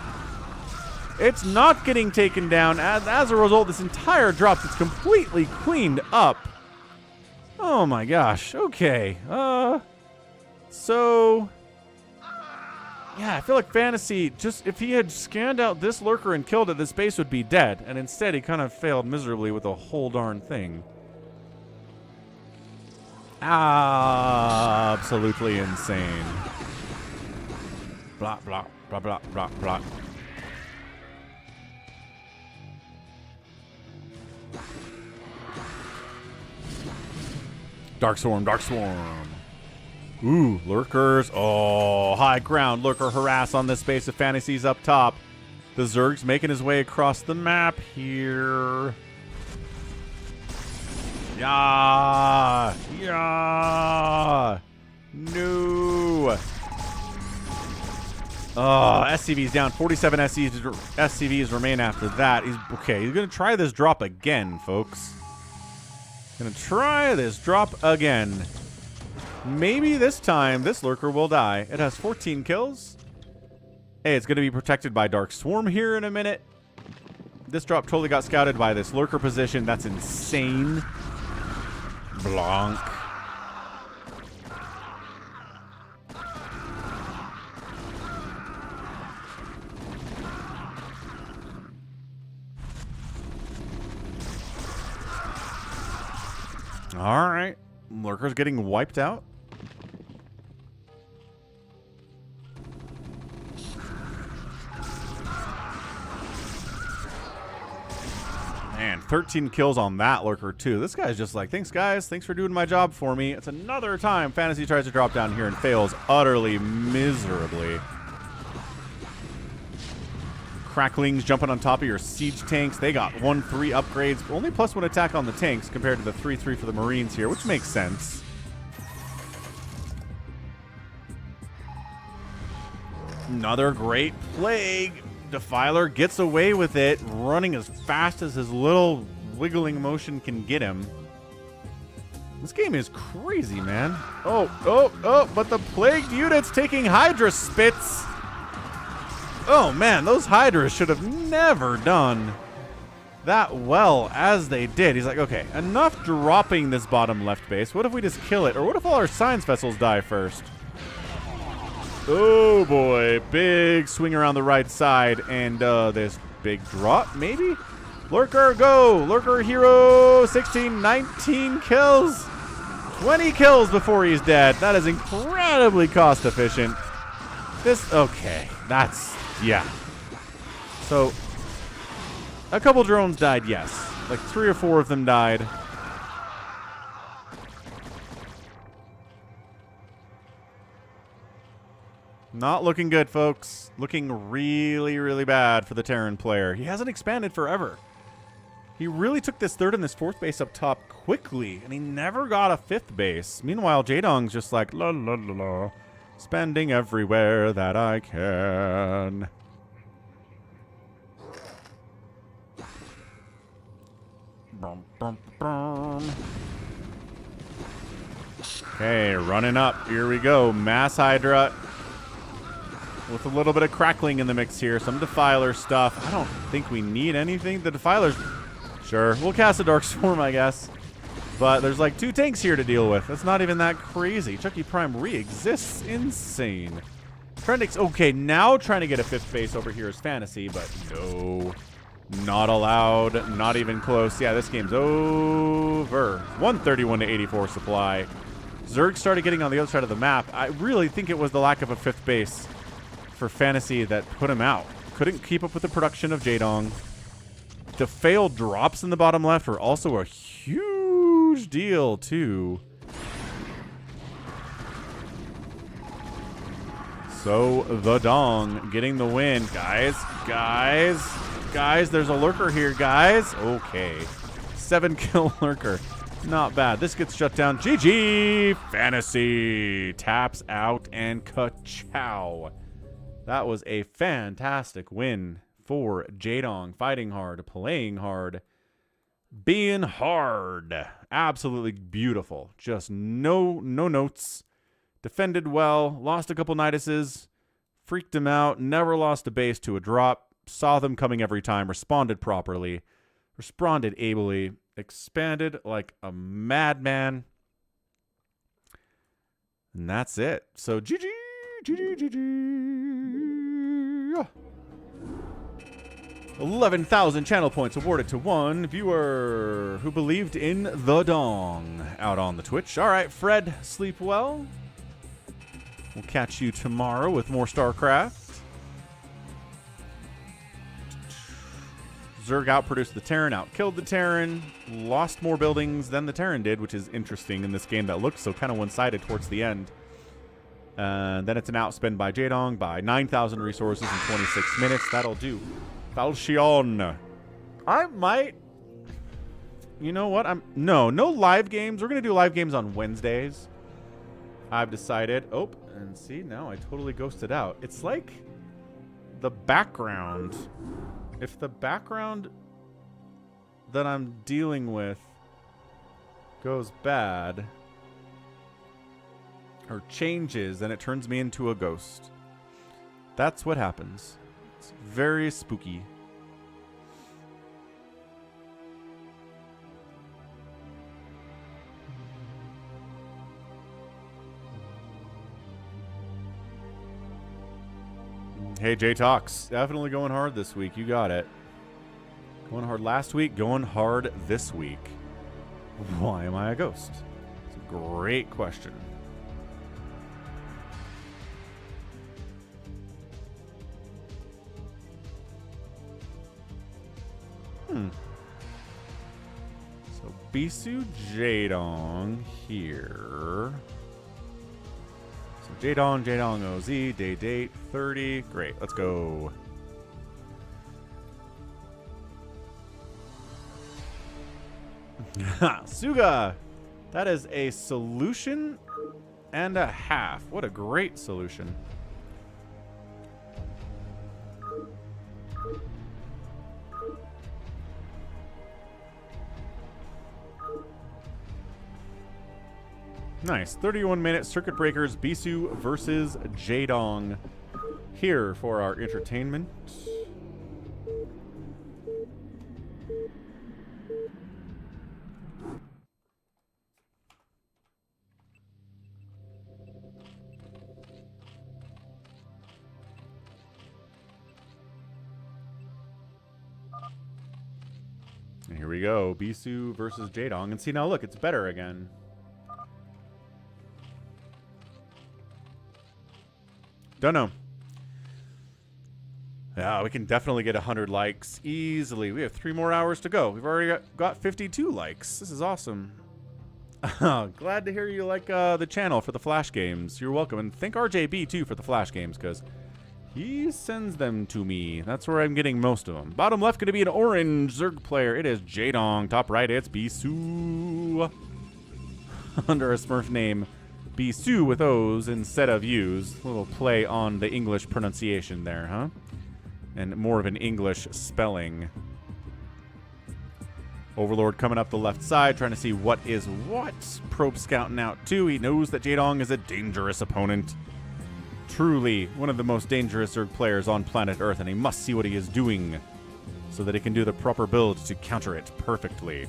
It's not getting taken down. As a result, this entire drop is completely cleaned up. Oh my gosh. Okay. So... yeah, I feel like Fantasy, just if he had scanned out this Lurker and killed it, this base would be dead. And instead, he kind of failed miserably with the whole darn thing. Absolutely insane. Blah, blah, blah, blah, blah, blah. Dark Swarm, Dark Swarm. Ooh, Lurkers. Oh, high ground. Lurker harass on this base of Fantasies up top. The Zerg's making his way across the map here. Yeah. Yeah. No. Oh, SCV's down. 47 SCVs remain after that. He's going to try this drop again, folks. Going to try this drop again. Maybe this time, this Lurker will die. It has 14 kills. Hey, it's going to be protected by Dark Swarm here in a minute. This drop totally got scouted by this Lurker position. That's insane. Blanc. All right. Lurker's getting wiped out. Man, 13 kills on that Lurker, too. This guy's just like, thanks, guys. Thanks for doing my job for me. It's another time Fantasy tries to drop down here and fails utterly miserably. Cracklings jumping on top of your siege tanks. They got 1-3 upgrades. Only +1 attack on the tanks compared to the 3-3 for the Marines here, which makes sense. Another great plague. Defiler gets away with it, running as fast as his little wiggling motion can get him. This game is crazy, man. Oh, but the plagued unit's taking Hydra spits. Oh, man, those Hydras should have never done that well as they did. He's like, okay, enough dropping this bottom left base. What if we just kill it? Or what if all our science vessels die first? Oh, boy. Big swing around the right side. And this big drop, maybe? Lurker, go! Lurker hero, 16, 19 kills. 20 kills before he's dead. That is incredibly cost efficient. Okay, that's, yeah. So, a couple drones died, yes. Like 3 or 4 of them died. Not looking good, folks. Looking really, really bad for the Terran player. He hasn't expanded forever. He really took this 3rd and this 4th base up top quickly, and he never got a 5th base. Meanwhile, Jaedong's just like, la la la la, spending everywhere that I can. Brum, brum, brum. Okay, running up. Here we go. Mass IdrA. With a little bit of crackling in the mix here. Some Defiler stuff. I don't think we need anything. The Defiler's... Sure, we'll cast a Dark Storm, I guess. But there's like 2 tanks here to deal with. That's not even that crazy. Chucky Prime re-exists. Insane. Okay, now trying to get a 5th base over here is fantasy, but no. Not allowed. Not even close. Yeah, this game's over. 131 to 84 supply. Zerg started getting on the other side of the map. I really think it was the lack of a 5th base for fantasy that put him out. Couldn't keep up with the production of Jaedong. The failed drops in the bottom left were also a huge deal too. So the Dong getting the win. Guys, there's a lurker here, guys. Okay. 7-kill lurker. Not bad. This gets shut down. GG Fantasy taps out and ka-chow. That was a fantastic win for Jaedong. Fighting hard, playing hard, being hard. Absolutely beautiful. Just no notes. Defended well. Lost a couple Niduses. Freaked him out. Never lost a base to a drop. Saw them coming every time. Responded properly. Responded ably. Expanded like a madman. And that's it. So GG. 11,000 channel points awarded to one viewer who believed in the Dong out on the Twitch. All right, Fred, sleep well. We'll catch you tomorrow with more StarCraft. Zerg outproduced the Terran, outkilled the Terran, lost more buildings than the Terran did, which is interesting in this game that looked so kind of one-sided towards the end. Then it's an outspend by Jaedong by 9,000 resources in 26 minutes. That'll do. Falchion. I might... You know what? No live games. We're going to do live games on Wednesdays. I've decided. Oh, and see, now I totally ghosted out. It's like the background. If the background that I'm dealing with goes bad or changes, then it turns me into a ghost. That's what happens. It's very spooky. Hey, J-Talks. Definitely going hard this week. You got it. Going hard last week, going hard this week. Why am I a ghost? It's a great question. So, Bisu Jaedong here. Jaedong OZ, date 30. Great, let's go. Suga! That is a solution and a half. What a great solution. Nice. 31-minute Circuit Breakers Bisu versus Jaedong here for our entertainment. And here we go. Bisu versus Jaedong. And see, now look, it's better again. Don't know. Yeah, we can definitely get 100 likes easily. We have 3 more hours to go. We've already got 52 likes. This is awesome. Glad to hear you like the channel for the Flash games. You're welcome. And thank RJB, too, for the Flash games, because he sends them to me. That's where I'm getting most of them. Bottom left going to be an orange Zerg player. It is Jaedong. Top right, it's Bisu. Under a Smurf name, Bisu with O's instead of U's. A little play on the English pronunciation there, huh? And more of an English spelling. Overlord coming up the left side, trying to see what is what. Probe scouting out too. He knows that Jaedong is a dangerous opponent. Truly one of the most dangerous Zerg players on planet Earth, and he must see what he is doing so that he can do the proper build to counter it perfectly.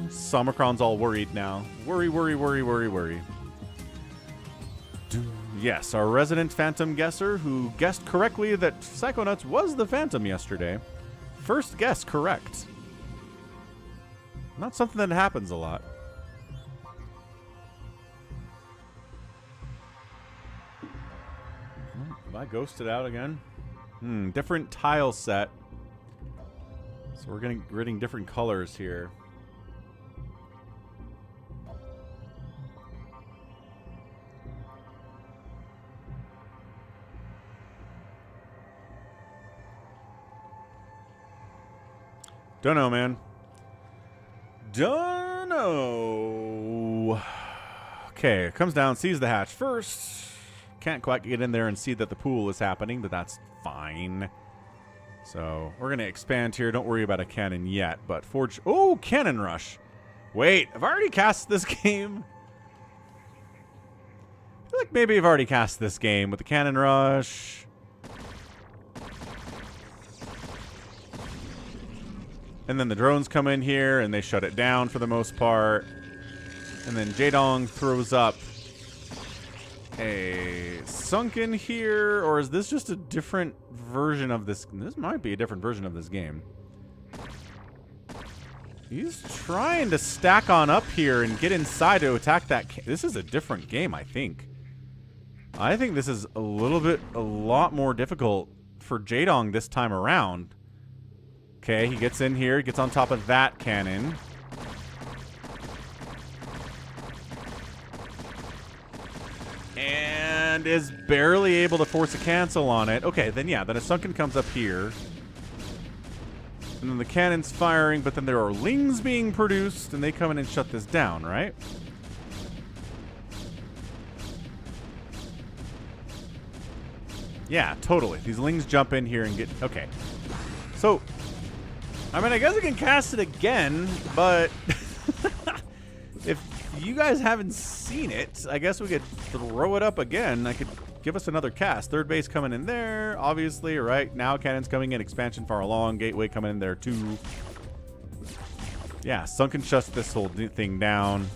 Somicron's all worried now. Worry, worry, worry, worry, worry. Yes, our resident Phantom guesser who guessed correctly that Psychonauts was the Phantom yesterday. First guess correct. Not something that happens a lot. Have I ghosted out again? Different tile set. So we're getting different colors here. Don't know, man. Don't know. Okay, comes down, sees the hatch first. Can't quite get in there and see that the pool is happening, but that's fine. So we're going to expand here. Don't worry about a cannon yet, but forge... Oh, cannon rush. Wait, I've already cast this game. I feel like maybe I've already cast this game with the cannon rush. And then the drones come in here, and they shut it down for the most part. And then Jaedong throws up a sunken here, or is this just a different version of this? This might be a different version of this game. He's trying to stack on up here and get inside to attack that. This is a different game, I think. I think this is a lot more difficult for Jaedong this time around. Okay, he gets in here, gets on top of that cannon. And is barely able to force a cancel on it. Okay, then yeah, then a sunken comes up here. And then the cannon's firing, but then there are lings being produced, and they come in and shut this down, right? Yeah, totally. These lings jump in here and get... Okay. So... I mean, I guess I can cast it again, but if you guys haven't seen it, I guess we could throw it up again. I could give us another cast. Third base coming in there, obviously, right? Now cannon's coming in, expansion far along, gateway coming in there too. Yeah, sunken shuts this whole thing down.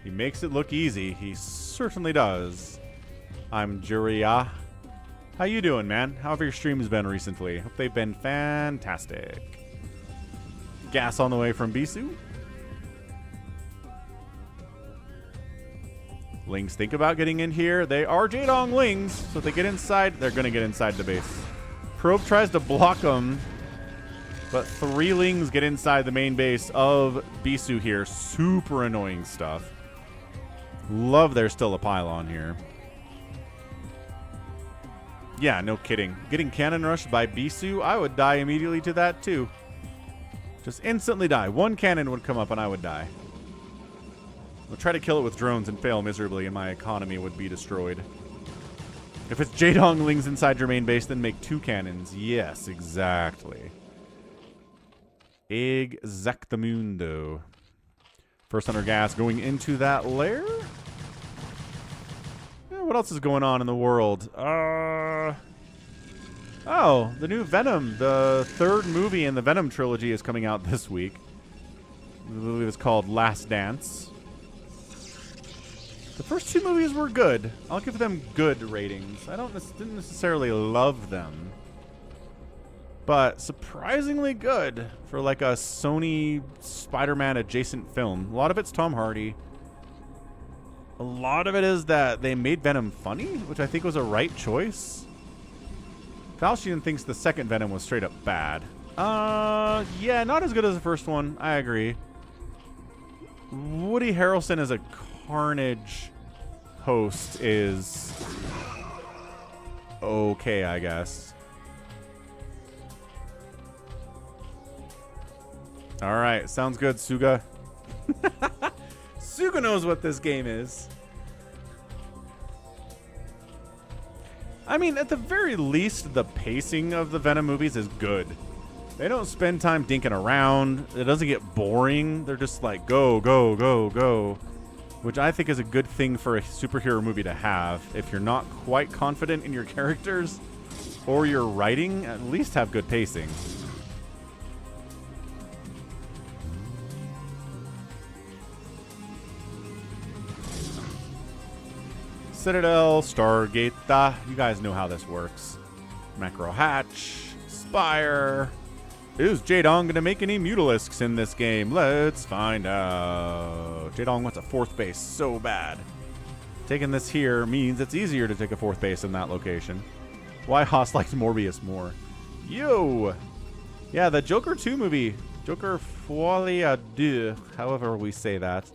He makes it look easy. He certainly does. I'm IdrA. How you doing, man? How have your streams been recently? Hope they've been fantastic. Gas on the way from Bisu. Lings think about getting in here. They are Jaedong Lings, so if they get inside, they're going to get inside the base. Probe tries to block them, but 3 Lings get inside the main base of Bisu here. Super annoying stuff. Love there's still a pylon here. Yeah, no kidding. Getting cannon rushed by Bisu, I would die immediately to that too. Just instantly die. 1 cannon would come up and I would die. I'll try to kill it with drones and fail miserably and my economy would be destroyed. If it's Jaedong Lings inside your main base, then make 2 cannons. Yes, exactly. Exactamundo. First under gas going into that lair. What else is going on in the world? Oh, the new Venom. The 3rd movie in the Venom trilogy is coming out this week. I believe it's called Last Dance. The first 2 movies were good. I'll give them good ratings. Didn't necessarily love them. But surprisingly good for like a Sony Spider-Man adjacent film. A lot of it's Tom Hardy. A lot of it is that they made Venom funny, which I think was a right choice. Falchion thinks the second Venom was straight up bad. Yeah, not as good as the first one. I agree. Woody Harrelson as a Carnage host is okay, I guess. All right, sounds good, Suga. Suga knows what this game is. I mean, at the very least, the pacing of the Venom movies is good. They don't spend time dinking around. It doesn't get boring. They're just like, go, go, go, go. Which I think is a good thing for a superhero movie to have. If you're not quite confident in your characters or your writing, at least have good pacing. Citadel, Stargate, you guys know how this works. Macro Hatch, Spire. Is Jaedong going to make any Mutalisks in this game? Let's find out. Jaedong wants a 4th base so bad. Taking this here means it's easier to take a 4th base in that location. Why Haas likes Morbius more. Yo! Yeah, the Joker 2 movie. Joker Folie à Deux, however we say that.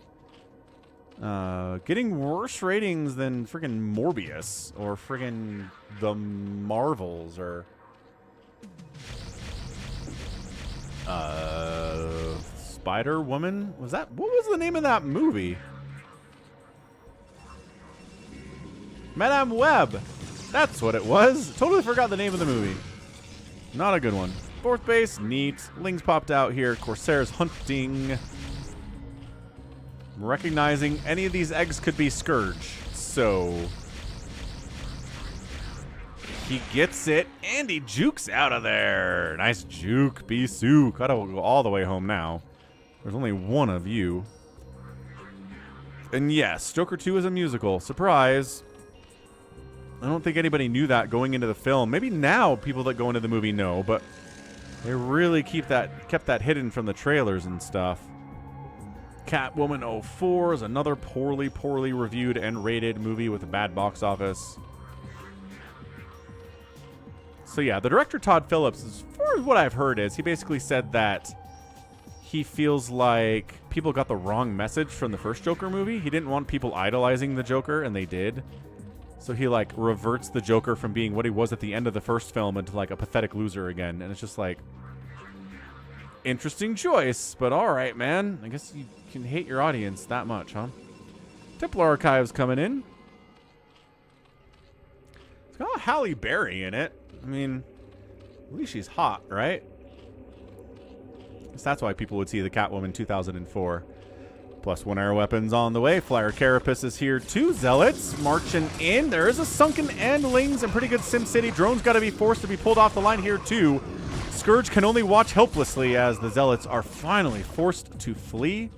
Getting worse ratings than friggin' Morbius or friggin' The Marvels or Spider-Woman? What was the name of that movie? Madame Web. That's what it was. Totally forgot the name of the movie. Not a good one. 4th base, neat. Lings popped out here. Corsairs hunting. Recognizing any of these eggs could be Scourge. So he gets it, and he jukes out of there. Nice juke, Bisu. Gotta go all the way home now. There's only one of you. And yes, Joker 2 is a musical. Surprise. I don't think anybody knew that going into the film. Maybe now people that go into the movie know, but they really kept that hidden from the trailers and stuff. Catwoman 04 is another poorly reviewed and rated movie with a bad box office. So yeah, the director Todd Phillips, as far as what I've heard, is he basically said that he feels like people got the wrong message from the first Joker movie. He didn't want people idolizing the Joker, and they did. So he like reverts the Joker from being what he was at the end of the first film into like a pathetic loser again. And it's just like, interesting choice, but all right, man. I guess you can hate your audience that much, huh? Templar Archives coming in. It's got Halle Berry in it. I mean, at least she's hot, right? Guess that's why people would see the Catwoman 2004. +1 air weapons on the way. Flyer Carapace is here too. Zealots marching in. There is a Sunken and Lings and pretty good SimCity. Drones got to be forced to be pulled off the line here too. Scourge can only watch helplessly as the Zealots are finally forced to flee.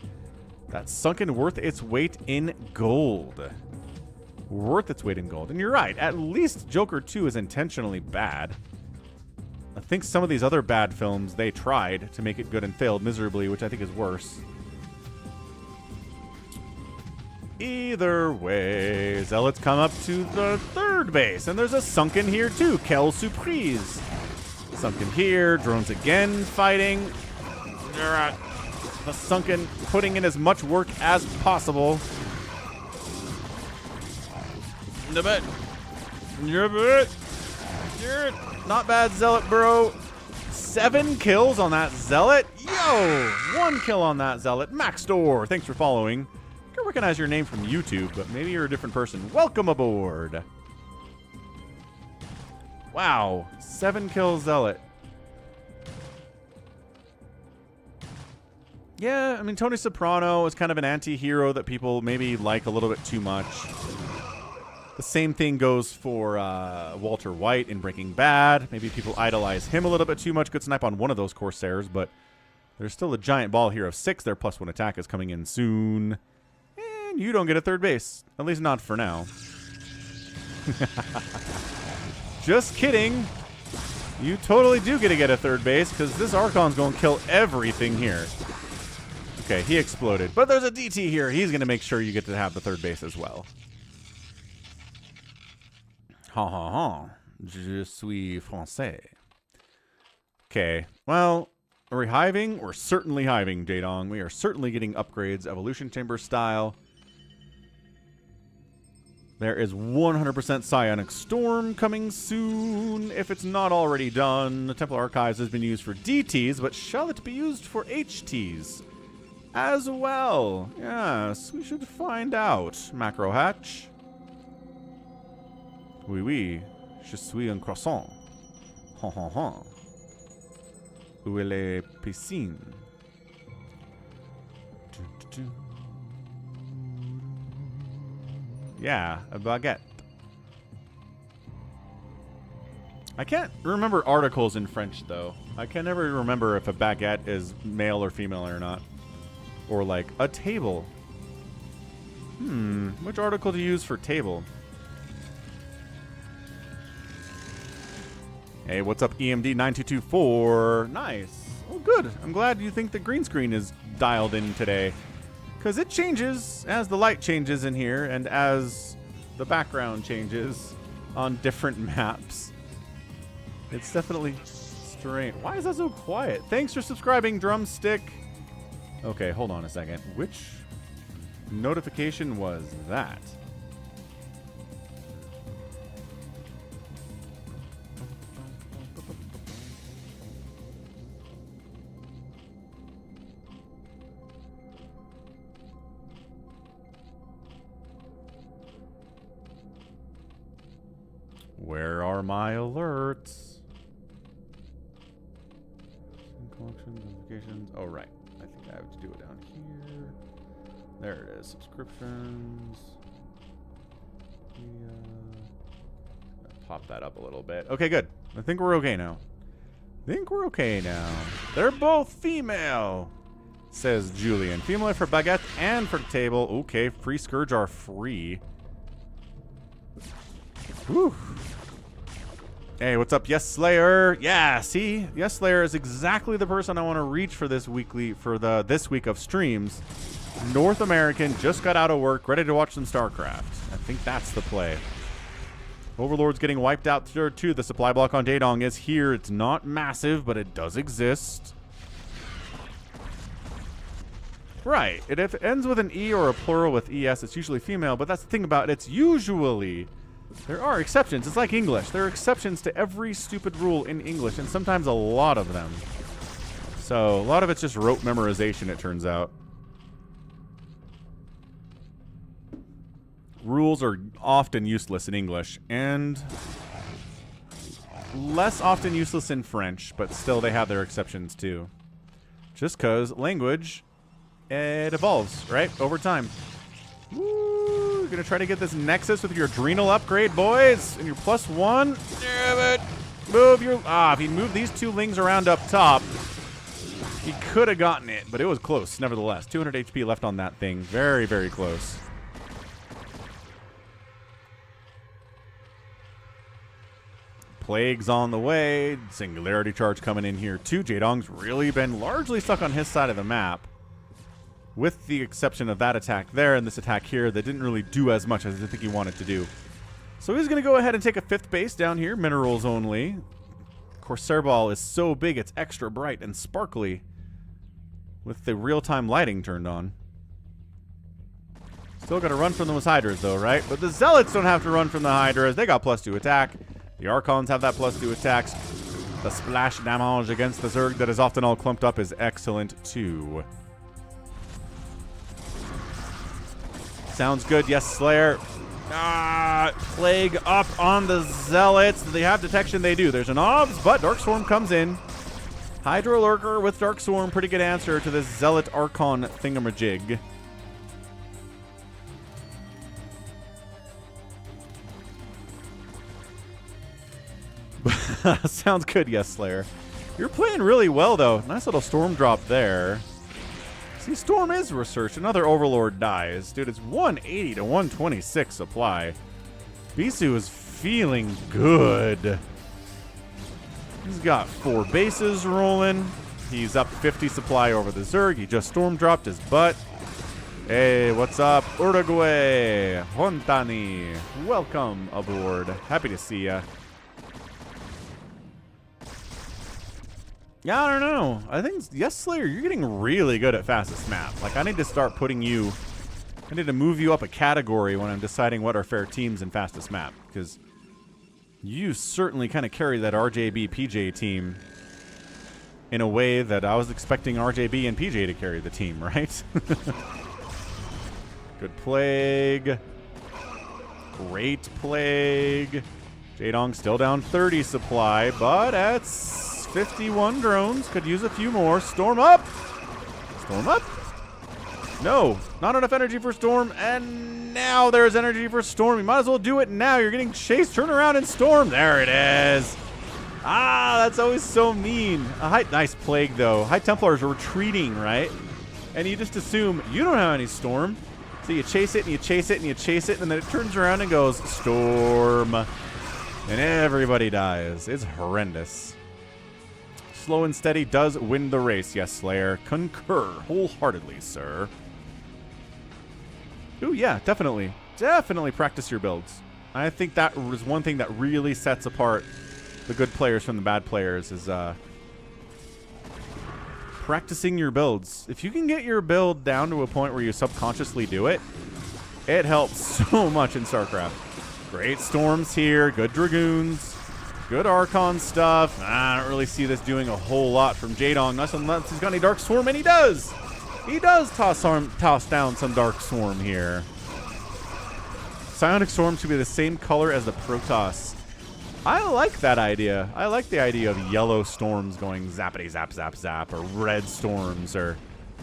That Sunken worth its weight in gold. Worth its weight in gold. And you're right, at least Joker 2 is intentionally bad. I think some of these other bad films, they tried to make it good and failed miserably, which I think is worse. Either way, Zealots come up to the 3rd base, and there's a Sunken here too. Quelle surprise. Sunken here, drones again fighting. The Sunken putting in as much work as possible. Not bad, Zealot, bro. 7 kills on that Zealot. Yo, 1 kill on that Zealot. Max Door, thanks for following. I can recognize your name from YouTube, but maybe you're a different person. Welcome aboard. Wow, 7 kills Zealot. Yeah, I mean, Tony Soprano is kind of an anti-hero that people maybe like a little bit too much. The same thing goes for Walter White in Breaking Bad. Maybe people idolize him a little bit too much. Good snipe on one of those Corsairs, but there's still a giant ball here of 6. Their +1 attack is coming in soon. And you don't get a 3rd base. At least not for now. Just kidding. You totally do get a 3rd base because this Archon's going to kill everything here. Okay, he exploded. But there's a DT here. He's going to make sure you get to have the third base as well. Ha ha ha. Je suis français. Okay, well, are we hiving? We're certainly hiving, Jaedong. We are certainly getting upgrades, evolution chamber style. There is 100% Psionic Storm coming soon, if it's not already done. The Temple Archives has been used for DTs, but shall it be used for HTs as well? Yes, we should find out. Macro Hatch. Oui, oui. Je suis un croissant. Ha ha ha. Où est les piscines? Yeah, a baguette. I can't remember articles in French, though. I can never remember if a baguette is male or female or not. Or, like, a table. Which article to use for table? Hey, what's up, EMD9224? Nice. Oh, good. I'm glad you think the green screen is dialed in today. Because it changes as the light changes in here and as the background changes on different maps. It's definitely strange. Why is that so quiet? Thanks for subscribing, Drumstick. Okay, hold on a second. Which notification was that? Where are my alerts? Collections, notifications. Oh, right. I think I have to do it down here. There it is. Subscriptions. Pop that up a little bit. Okay, good. I think we're okay now. They're both female, says Julian. Female for baguette and for table. Okay, free Scourge are free. Whew. Hey, what's up, Yes Slayer? Yeah, see, Yes Slayer is exactly the person I want to reach for this weekly this week of streams. North American, just got out of work, ready to watch some StarCraft. I think that's the play. Overlord's getting wiped out too. The supply block on Jaedong is here. It's not massive, but it does exist. Right. If it ends with an E or a plural with ES, it's usually female, but that's the thing about it. It's usually... There are exceptions. It's like English. There are exceptions to every stupid rule in English, and sometimes a lot of them. So, a lot of it's just rote memorization, it turns out. Rules are often useless in English, and less often useless in French, but still they have their exceptions too. Just because language, it evolves, right? Over time. Woo! You're gonna try to get this Nexus with your Adrenal upgrade, boys, and your +1. Damn it! Move your... if he moved these two lings around up top, he could have gotten it, but it was close, nevertheless. 200 HP left on that thing. Very, very close. Plague's on the way. Singularity Charge coming in here, too. Jaedong's really been largely stuck on his side of the map, with the exception of that attack there and this attack here that didn't really do as much as I think he wanted to do. So he's going to go ahead and take a 5th base down here, minerals only. Corsair Ball is so big it's extra bright and sparkly with the real-time lighting turned on. Still got to run from those Hydras though, right? But the Zealots don't have to run from the Hydras. They got +2 attack. The Archons have that +2 attacks. The splash damage against the Zerg that is often all clumped up is excellent too. Sounds good, yes, Slayer. Plague up on the Zealots. Do they have detection? They do. There's an OBS, but Dark Swarm comes in. Hydra Lurker with Dark Swarm. Pretty good answer to this Zealot Archon thingamajig. Sounds good, yes, Slayer. You're playing really well, though. Nice little Storm drop there. See, Storm is research. Another Overlord dies. Dude, it's 180 to 126 supply. Bisu is feeling good. He's got 4 bases rolling. He's up 50 supply over the Zerg. He just storm dropped his butt. Hey, what's up, Uruguay? Hontani, welcome aboard. Happy to see ya. Yeah, I don't know. I think, yes, Slayer, you're getting really good at fastest map. Like, I need to start putting you... I need to move you up a category when I'm deciding what are fair teams in fastest map. Because you certainly kind of carry that RJB PJ team in a way that I was expecting RJB and PJ to carry the team, right? Good Plague. Great Plague. Jaedong still down 30 supply, but that's 51 drones. Could use a few more. Storm up. Storm up. No, not enough energy for Storm, and now there's energy for Storm. You might as well do it now. You're getting chased. Turn around and Storm. There it is. Ah, that's always so mean. Nice Plague, though. High Templars are retreating, right? And you just assume you don't have any Storm. So you chase it, and you chase it, and you chase it, and then it turns around and goes, Storm. And everybody dies. It's horrendous. Slow and steady does win the race. Yes, Slayer. Concur wholeheartedly, sir. Ooh, yeah, definitely. Definitely practice your builds. I think that was one thing that really sets apart the good players from the bad players is practicing your builds. If you can get your build down to a point where you subconsciously do it, it helps so much in StarCraft. Great Storms here, good Dragoons, good Archon stuff. I don't really see this doing a whole lot from Jaedong unless he's got any Dark Swarm, and he does! He does toss down some Dark Swarm here. Psionic Storm should be the same color as the Protoss. I like that idea. I like the idea of yellow storms going zappity zap zap zap, or red storms, or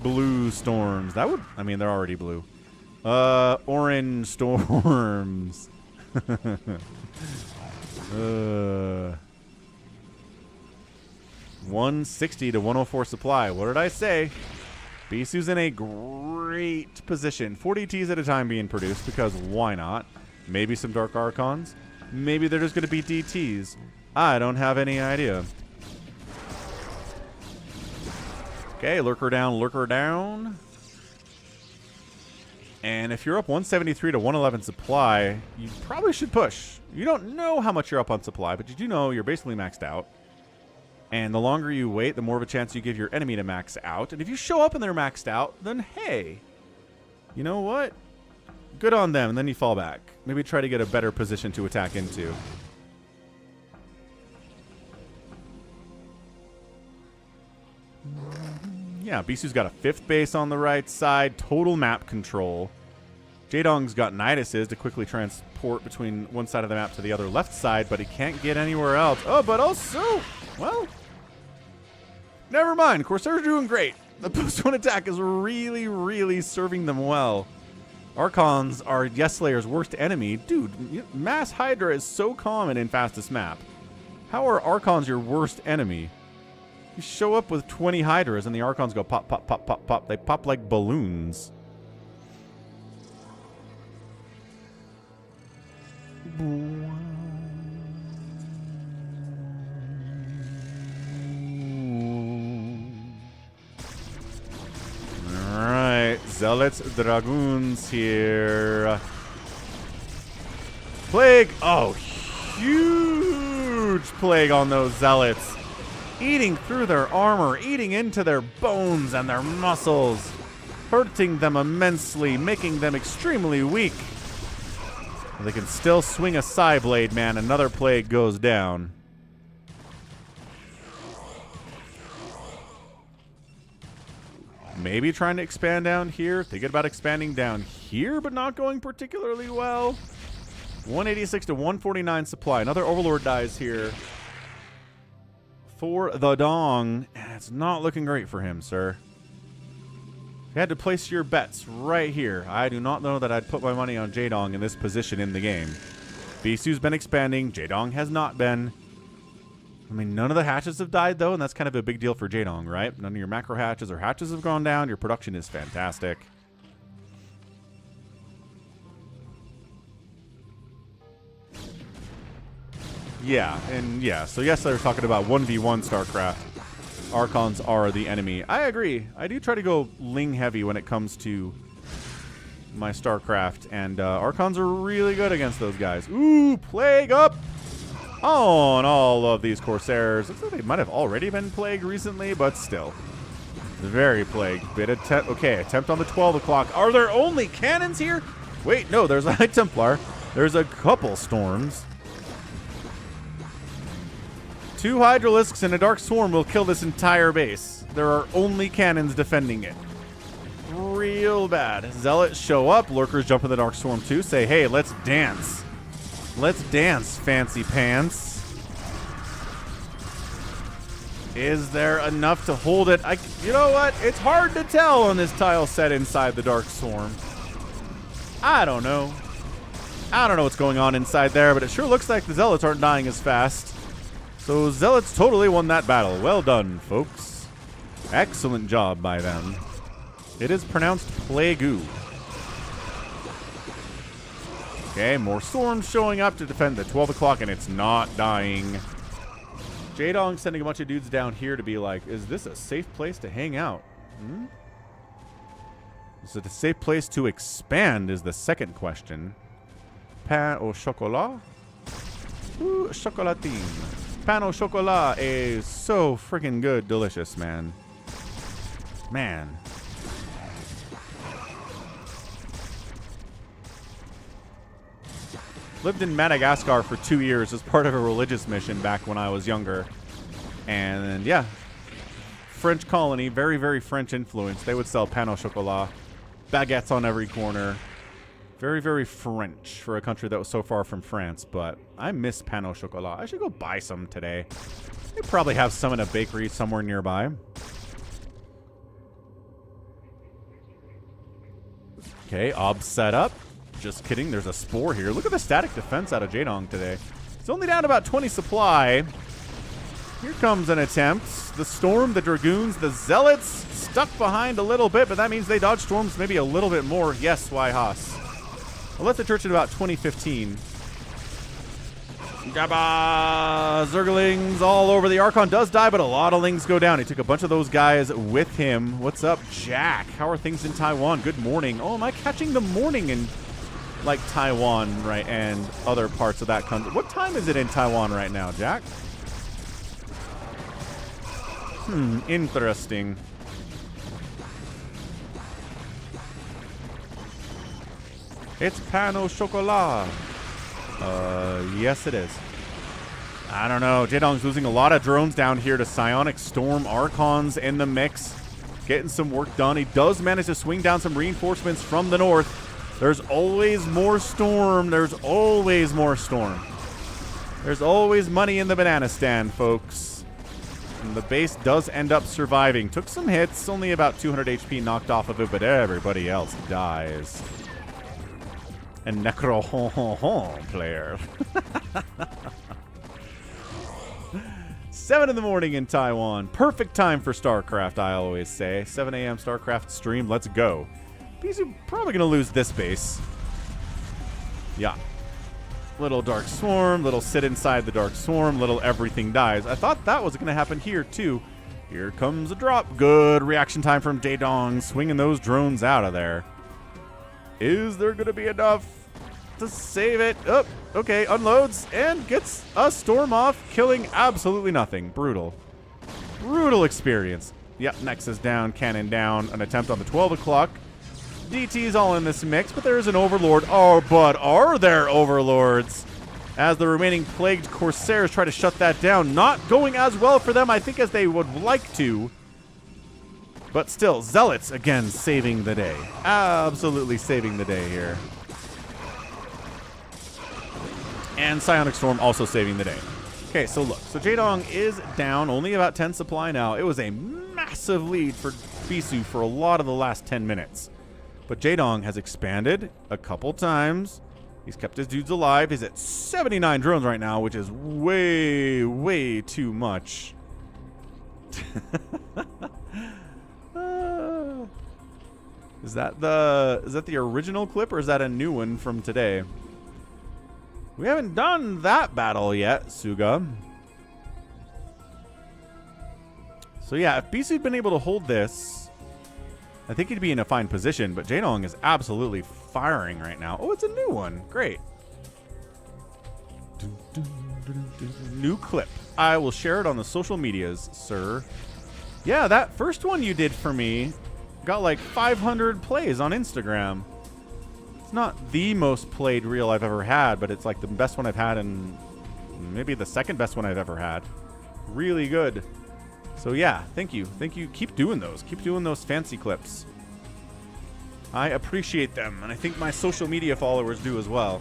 blue storms. That would, I mean, they're already blue. Orange storms. 160 to 104 supply. What did I say? Bisu's in a great position. 40 Ts at a time being produced, because why not? Maybe some Dark Archons. Maybe they're just going to be DTs. I don't have any idea. Okay, lurker down, lurker down. And if you're up 173 to 111 supply, you probably should push. You don't know how much you're up on supply, but you do know you're basically maxed out. And the longer you wait, the more of a chance you give your enemy to max out. And if you show up and they're maxed out, then hey, you know what? Good on them, and then you fall back. Maybe try to get a better position to attack into. Yeah, Bisu's got a 5th base on the right side. Total map control. Jaedong's got Niduses to quickly transport between one side of the map to the other left side, but he can't get anywhere else. Oh, but also, well, never mind. Corsairs are doing great. The post-1 attack is really, really serving them well. Archons are Yes Slayer's worst enemy. Dude, Mass Hydra is so common in fastest map. How are Archons your worst enemy? You show up with 20 Hydras and the Archons go pop, pop, pop, pop, pop. They pop like balloons. Alright, Zealots, Dragoons here. Plague! Oh, huge plague on those Zealots. Eating through their armor, eating into their bones and their muscles. Hurting them immensely, making them extremely weak. They can still swing a Psy Blade, man. Another plague goes down. Maybe trying to expand down here. Thinking about expanding down here, but not going particularly well. 186 to 149 supply. Another Overlord dies here for the Dong. It's not looking great for him, sir. You had to place your bets right here. I do not know that I'd put my money on Jaedong in this position in the game. Bisu's been expanding. Jaedong has not been. I mean, none of the hatches have died, though, and that's kind of a big deal for Jaedong, right? None of your macro hatches or hatches have gone down. Your production is fantastic. Yeah, and yeah, so yes, I was talking about 1v1 StarCraft. Archons are the enemy. I agree. I do try to go Ling heavy when it comes to my StarCraft, and Archons are really good against those guys. Ooh, Plague up on all of these Corsairs. Looks like they might have already been Plague recently, but still. Very Plague. Okay, attempt on the 12 o'clock. Are there only cannons here? Wait, no, there's a High Templar. There's a couple Storms. 2 Hydralisks and a Dark Swarm will kill this entire base. There are only cannons defending it. Real bad. Zealots show up. Lurkers jump in the Dark Swarm too. Say, hey, let's dance. Let's dance, fancy pants. Is there enough to hold it? You know what? It's hard to tell on this tile set inside the Dark Swarm. I don't know. I don't know what's going on inside there, but it sure looks like the Zealots aren't dying as fast. So Zealots totally won that battle. Well done, folks. Excellent job by them. It is pronounced Plague-oo. Okay, more Storms showing up to defend the 12 o'clock, and it's not dying. Jaedong sending a bunch of dudes down here to be like, is this a safe place to hang out? Hmm? Is it a safe place to expand is the second question. Pain au chocolat? Ooh, chocolatine. Pain au chocolat is so freaking good. Delicious, man. Man. Lived in Madagascar for 2 years as part of a religious mission back when I was younger. And yeah, French colony, very, very French influence. They would sell pain au chocolat, baguettes on every corner. Very, very French for a country that was so far from France. But I miss pain au chocolat. I should go buy some today. They probably have some in a bakery somewhere nearby. Okay, Ob set up. Just kidding, there's a Spore here. Look at the static defense out of Jaedong today. It's only down to about 20 supply. Here comes an attempt. The Storm, the Dragoons, the Zealots stuck behind a little bit, but that means they dodge Storms maybe a little bit more. Yes, why Haas? I left the church at about 2015. Gabba! Zerglings all over. The Archon does die, but a lot of Lings go down. He took a bunch of those guys with him. What's up, Jack? How are things in Taiwan? Good morning. Oh, am I catching the morning in like Taiwan, right, and other parts of that country? What time is it in Taiwan right now, Jack? Interesting. It's pain au chocolat. Yes, it is. I don't know. Jaedong's losing a lot of drones down here to Psionic Storm. Archons in the mix. Getting some work done. He does manage to swing down some reinforcements from the north. There's always more Storm. There's always more Storm. There's always money in the banana stand, folks. And the base does end up surviving. Took some hits. Only about 200 HP knocked off of it, but everybody else dies. And Necro player. 7 in the morning in Taiwan. Perfect time for StarCraft, I always say. 7 a.m. StarCraft stream. Let's go. Bisu probably going to lose this base. Yeah. Little Dark Swarm. Little sit inside the Dark Swarm. Little everything dies. I thought that was going to happen here, too. Here comes a drop. Good reaction time from Jaedong. Swinging those drones out of there. Is there going to be enough to save it? Oh, okay. Unloads and gets a Storm off, killing absolutely nothing. Brutal. Brutal experience. Yep, Nexus down, Cannon down. An attempt on the 12 o'clock. DT's all in this mix, but there is an Overlord. Oh, but are there Overlords? As the remaining Plagued Corsairs try to shut that down. Not going as well for them, I think, as they would like to. But still, Zealots, again, saving the day. Absolutely saving the day here. And Psionic Storm also saving the day. Okay, so look. So Jaedong is down, only about 10 supply now. It was a massive lead for Bisu for a lot of the last 10 minutes. But Jaedong has expanded a couple times. He's kept his dudes alive. He's at 79 drones right now, which is way, way too much. Is that the original clip, or is that a new one from today? We haven't done that battle yet, Suga. So yeah, if Bisu'd been able to hold this, I think he'd be in a fine position, but Jaedong is absolutely firing right now. Oh, it's a new one. Great. New clip. I will share it on the social medias, sir. Yeah, that first one you did for me got like 500 plays on Instagram. It's not the most played reel I've ever had, but it's like the best one I've had and maybe the second best one I've ever had. Really good. So yeah, thank you. Thank you. Keep doing those. Keep doing those fancy clips. I appreciate them, and I think my social media followers do as well.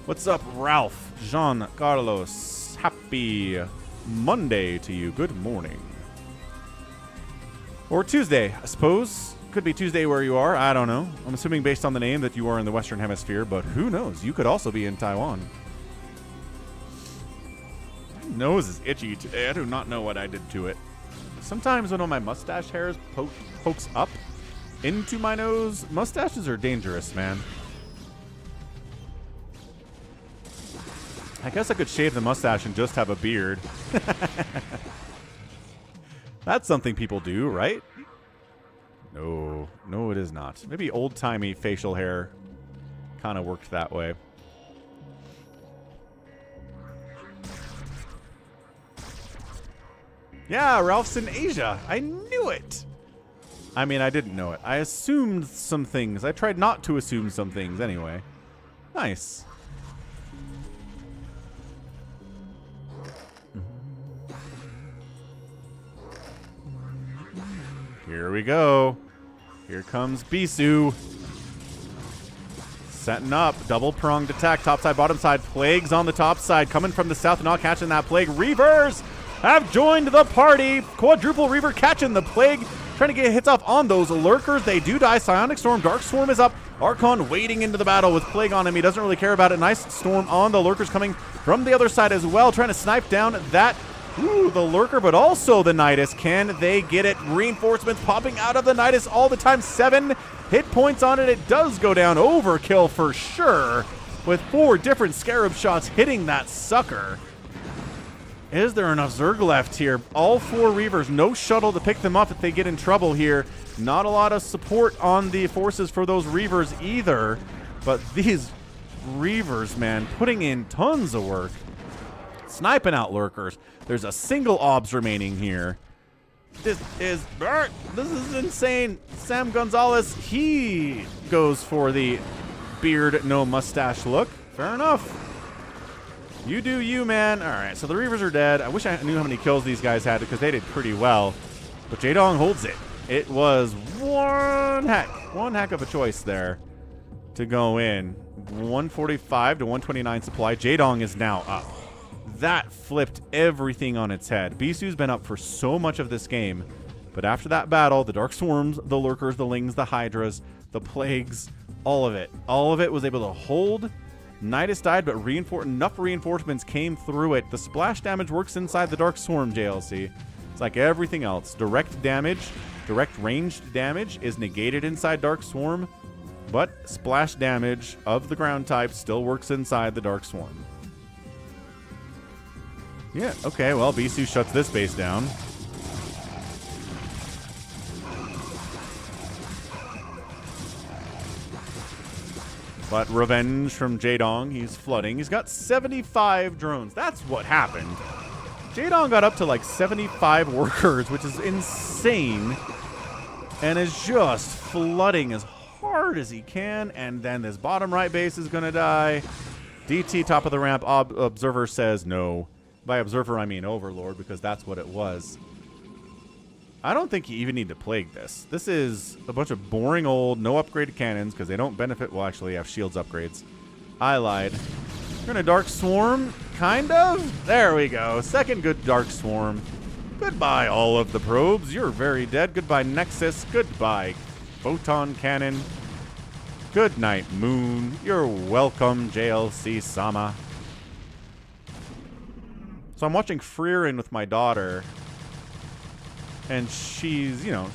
What's up, Ralph, Jean Carlos? Happy Monday to you. Good morning. Or Tuesday, I suppose. Could be Tuesday where you are. I don't know. I'm assuming based on the name that you are in the Western Hemisphere, but who knows? You could also be in Taiwan. My nose is itchy today. I do not know what I did to it. Sometimes when my mustache hairs pokes up into my nose, mustaches are dangerous, man. I guess I could shave the mustache and just have a beard. That's something people do, right? No, no, it is not. Maybe old-timey facial hair kind of worked that way. Yeah, Ralph's in Asia. I knew it. I mean, I didn't know it. I assumed some things. I tried not to assume some things anyway. Nice. Here we go. Here comes Bisu. Setting up. Double pronged attack. Top side, bottom side. Plagues on the top side. Coming from the south, not catching that plague. Reavers have joined the party. Quadruple Reaver catching the plague. Trying to get hits off on those lurkers. They do die. Psionic Storm. Dark Storm is up. Archon wading into the battle with Plague on him. He doesn't really care about it. Nice Storm on the lurkers coming from the other side as well. Trying to snipe down that the lurker, but also the Nidus. Can they get it? Reinforcements popping out of the Nidus all the time. 7 hit points on it. It does go down. Overkill for sure, with 4 different Scarab shots hitting that sucker. Is there enough Zerg left here? All 4 Reavers. No shuttle to pick them up if they get in trouble here. Not a lot of support on the forces for those Reavers either. But these Reavers, man, putting in tons of work. Sniping out lurkers. There's a single obs remaining here. This is insane. Sam Gonzalez, he goes for the beard, no mustache look. Fair enough. You do you, man. All right, so the Reavers are dead. I wish I knew how many kills these guys had because they did pretty well. But Jaedong holds it. It was one heck of a choice there to go in. 145 to 129 supply. Jaedong is now up. That flipped everything on its head. Bisu's been up for so much of this game, but after that battle, the Dark Swarms, the Lurkers, the Lings, the Hydras, the Plagues, all of it was able to hold. Nidus died, but enough reinforcements came through it. The splash damage works inside the Dark Swarm, JLC. It's like everything else. Direct damage, direct ranged damage is negated inside Dark Swarm, but splash damage of the ground type still works inside the Dark Swarm. Yeah, okay, well, Bisu shuts this base down. But revenge from Jaedong. He's flooding. He's got 75 drones. That's what happened. Jaedong got up to like 75 workers, which is insane. And is just flooding as hard as he can. And then this bottom right base is going to die. DT top of the ramp. Observer says no. By observer, I mean Overlord, because that's what it was. I don't think you even need to plague this. This is a bunch of boring old, no upgraded cannons, because they don't benefit. Well, actually, have shields upgrades. I lied. We're going to Dark Swarm, kind of. There we go. Second good Dark Swarm. Goodbye, all of the probes. You're very dead. Goodbye, Nexus. Goodbye, Photon Cannon. Good night, Moon. You're welcome, JLC Sama. So I'm watching Freerin with my daughter, and she's, you know,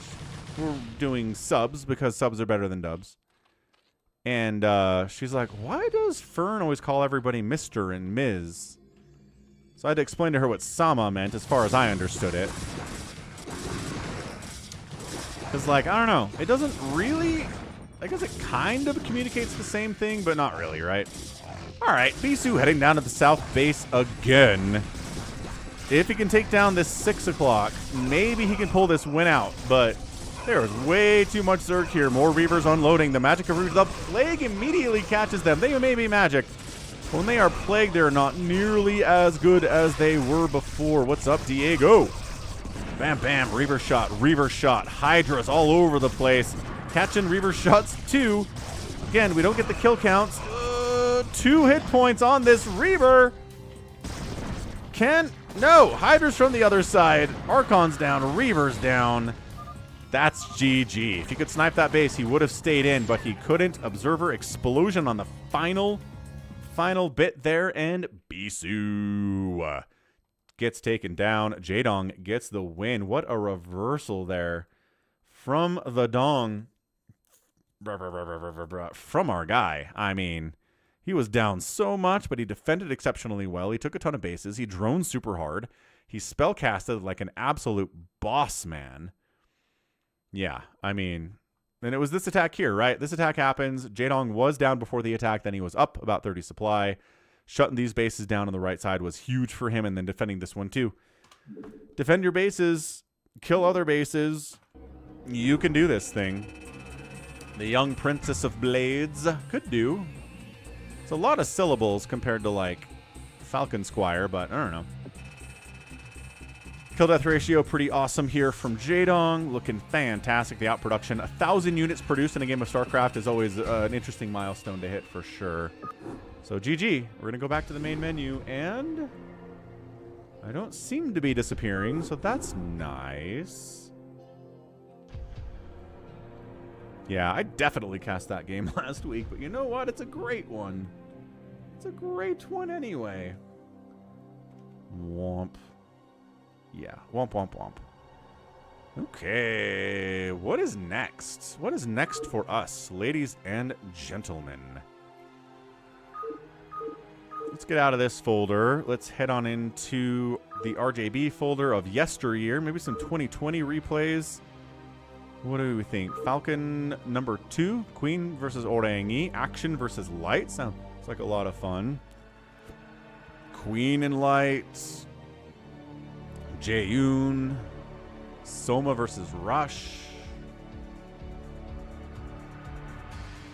we're doing subs because subs are better than dubs. And she's like, why does Fern always call everybody Mr. and Ms.? So I had to explain to her what Sama meant as far as I understood it. Because, like, I don't know. It doesn't really... I guess it kind of communicates the same thing, but not really, right? All right, Bisu heading down to the south base again. If he can take down this 6 o'clock, maybe he can pull this win out, but there is way too much Zerg here. More Reavers unloading. The magic of Reavers up. Plague immediately catches them. They may be magic. When they are plagued, they're not nearly as good as they were before. What's up, Diego? Bam, bam. Reaver shot. Reaver shot. Hydras all over the place. Catching Reaver shots, too. Again, we don't get the kill counts. 2 hit points on this Reaver. No. Hydras from the other side. Archon's down. Reaver's down. That's GG. If he could snipe that base, he would have stayed in, but he couldn't. Observer explosion on the final bit there, and Bisu gets taken down. Jaedong gets the win. What a reversal there from the Dong. From our guy. I mean, he was down so much, but he defended exceptionally well. He took a ton of bases. He droned super hard. He spellcasted like an absolute boss man. Yeah, I mean, and it was this attack here, right? This attack happens. Jaedong was down before the attack. Then he was up about 30 supply. Shutting these bases down on the right side was huge for him, and then defending this one too. Defend your bases. Kill other bases. You can do this thing. The young Princess of Blades could do. It's a lot of syllables compared to, like, Falcon Squire, but I don't know. Kill death ratio pretty awesome here from Jaedong. Looking fantastic. The outproduction. 1,000 units produced in a game of StarCraft is always an interesting milestone to hit for sure. So GG. We're going to go back to the main menu, and I don't seem to be disappearing, so that's nice. Yeah, I definitely cast that game last week, but you know what? It's a great one. It's a great one anyway. Womp. Yeah, womp, womp, womp. Okay, what is next? What is next for us, ladies and gentlemen? Let's get out of this folder. Let's head on into the RJB folder of yesteryear. Maybe some 2020 replays. What do we think? Falcon number 2, Queen versus Orangi, Action versus Light. Sounds like a lot of fun. Queen and Light. Jaeyoon. Soma versus Rush.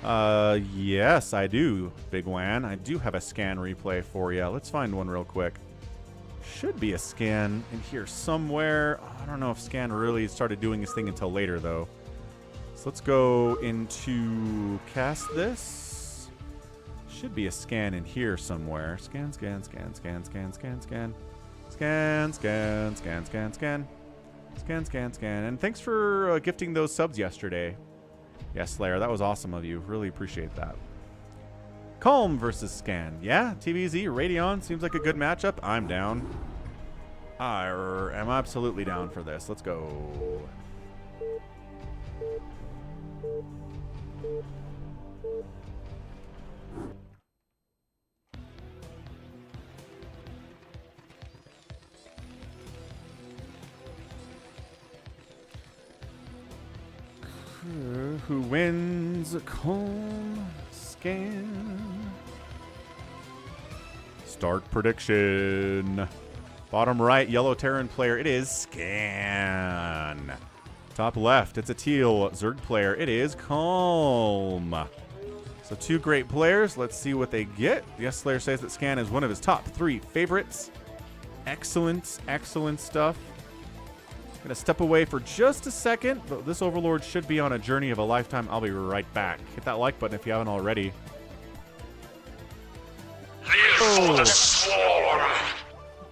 Yes, I do, Big Wan. I do have a scan replay for you. Let's find one real quick. Should be a scan in here somewhere. I don't know if scan really started doing his thing until later, though. So let's go into cast this. Should be a scan in here somewhere. Scan, scan, scan, scan, scan, scan, scan. Scan, scan, scan, scan, scan. Scan, scan, scan. And thanks for gifting those subs yesterday. Yes, Slayer, that was awesome of you. Really appreciate that. Calm versus Scan. Yeah, TvZ, Radeon seems like a good matchup. I'm down. I am absolutely down for this. Let's go. Who wins? Calm, Scan. Start prediction. Bottom right, yellow Terran player. It is Scan. Top left, it's a teal Zerg player. It is Calm. So 2 great players. Let's see what they get. Yes, Slayer says that Scan is one of his top 3 favorites. Excellent, excellent stuff. Gonna step away for just a second, but this Overlord should be on a journey of a lifetime. I'll be right back. Hit that like button if you haven't already. Oh.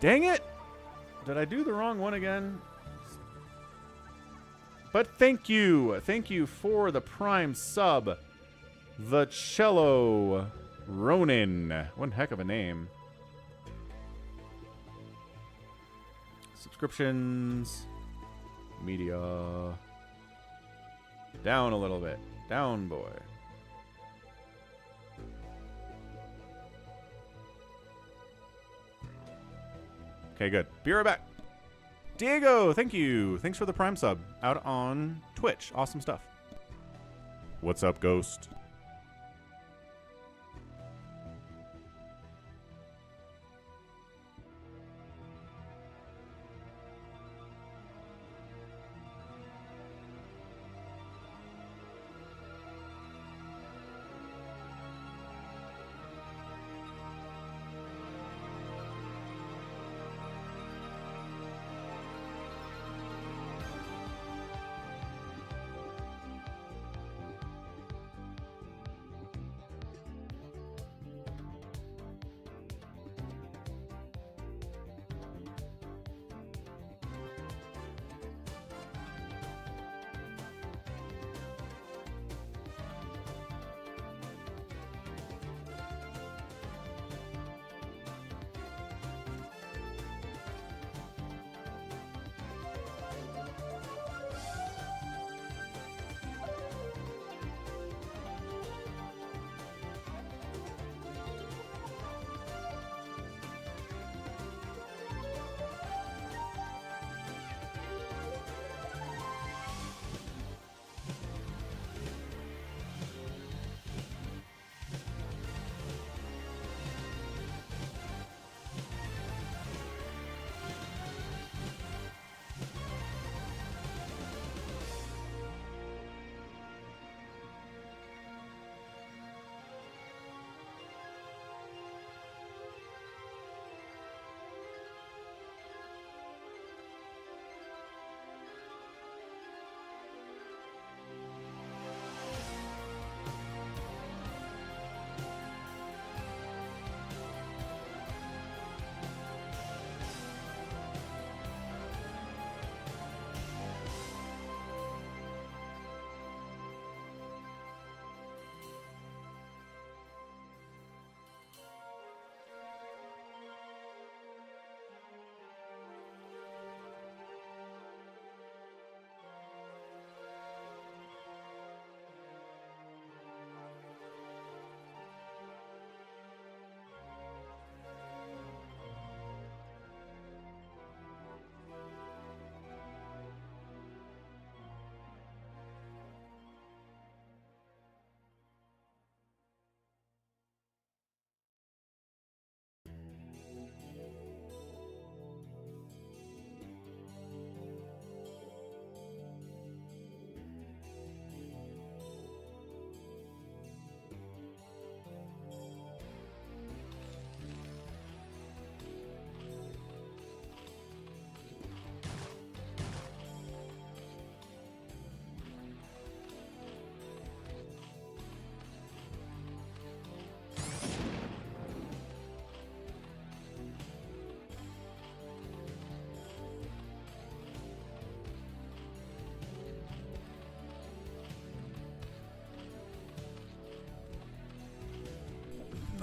Dang it! Did I do the wrong one again? But thank you. Thank you for the Prime sub. The Cello Ronin. One heck of a name. Subscriptions. Media. Down a little bit. Down, boy. Okay, good. Be right back. Diego, thank you. Thanks for the Prime sub out on Twitch. Awesome stuff. What's up, Ghost?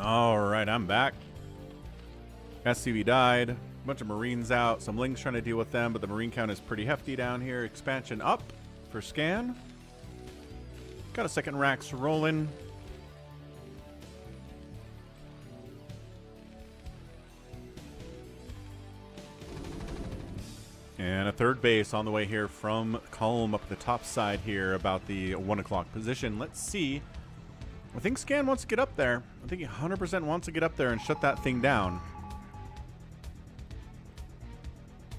All right, I'm back. SCV died. A bunch of Marines out. Some Lings trying to deal with them, but the Marine count is pretty hefty down here. Expansion up for Scan. Got a second Rax rolling. And a third base on the way here from Culm up the top side here about the 1 o'clock position. Let's see. I think Scan wants to get up there. I think he 100% wants to get up there and shut that thing down.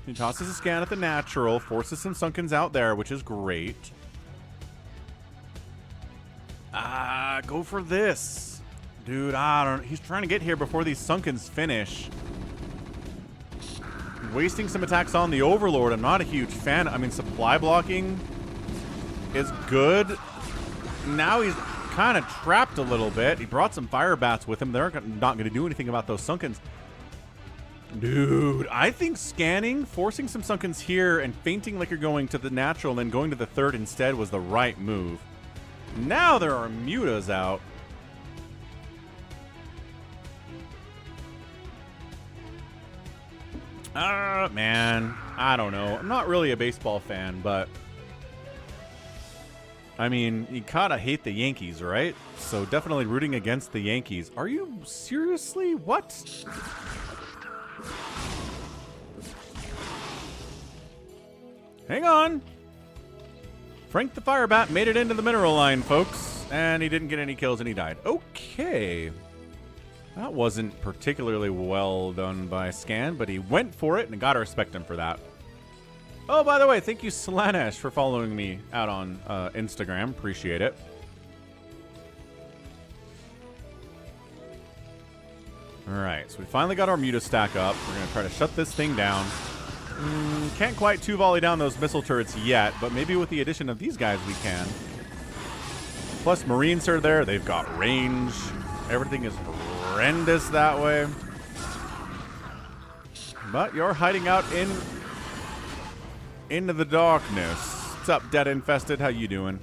He tosses a Scan at the natural, forces some Sunkens out there, which is great. Go for this. Dude, I don't know. He's trying to get here before these Sunkens finish. Wasting some attacks on the Overlord. I'm not a huge fan. I mean, supply blocking is good. Now he's kind of trapped a little bit. He brought some fire bats with him. They're not going to do anything about those Sunkens. Dude, I think scanning, forcing some Sunkens here, and feinting like you're going to the natural and then going to the third instead was the right move. Now there are mutas out. Man, I don't know. I'm not really a baseball fan, but I mean, you gotta hate the Yankees, right? So definitely rooting against the Yankees. Are you seriously? What? Hang on. Frank the Firebat made it into the mineral line, folks. And he didn't get any kills and he died. Okay. That wasn't particularly well done by Scan, but he went for it and gotta respect him for that. Oh, by the way, thank you, Slanesh, for following me out on Instagram. Appreciate it. Alright, so we finally got our Muta stack up. We're going to try to shut this thing down. Can't quite two-volley down those missile turrets yet, but maybe with the addition of these guys we can. Plus, Marines are there. They've got range. Everything is horrendous that way. But you're hiding out into the darkness. What's up, Dead Infested? How you doing?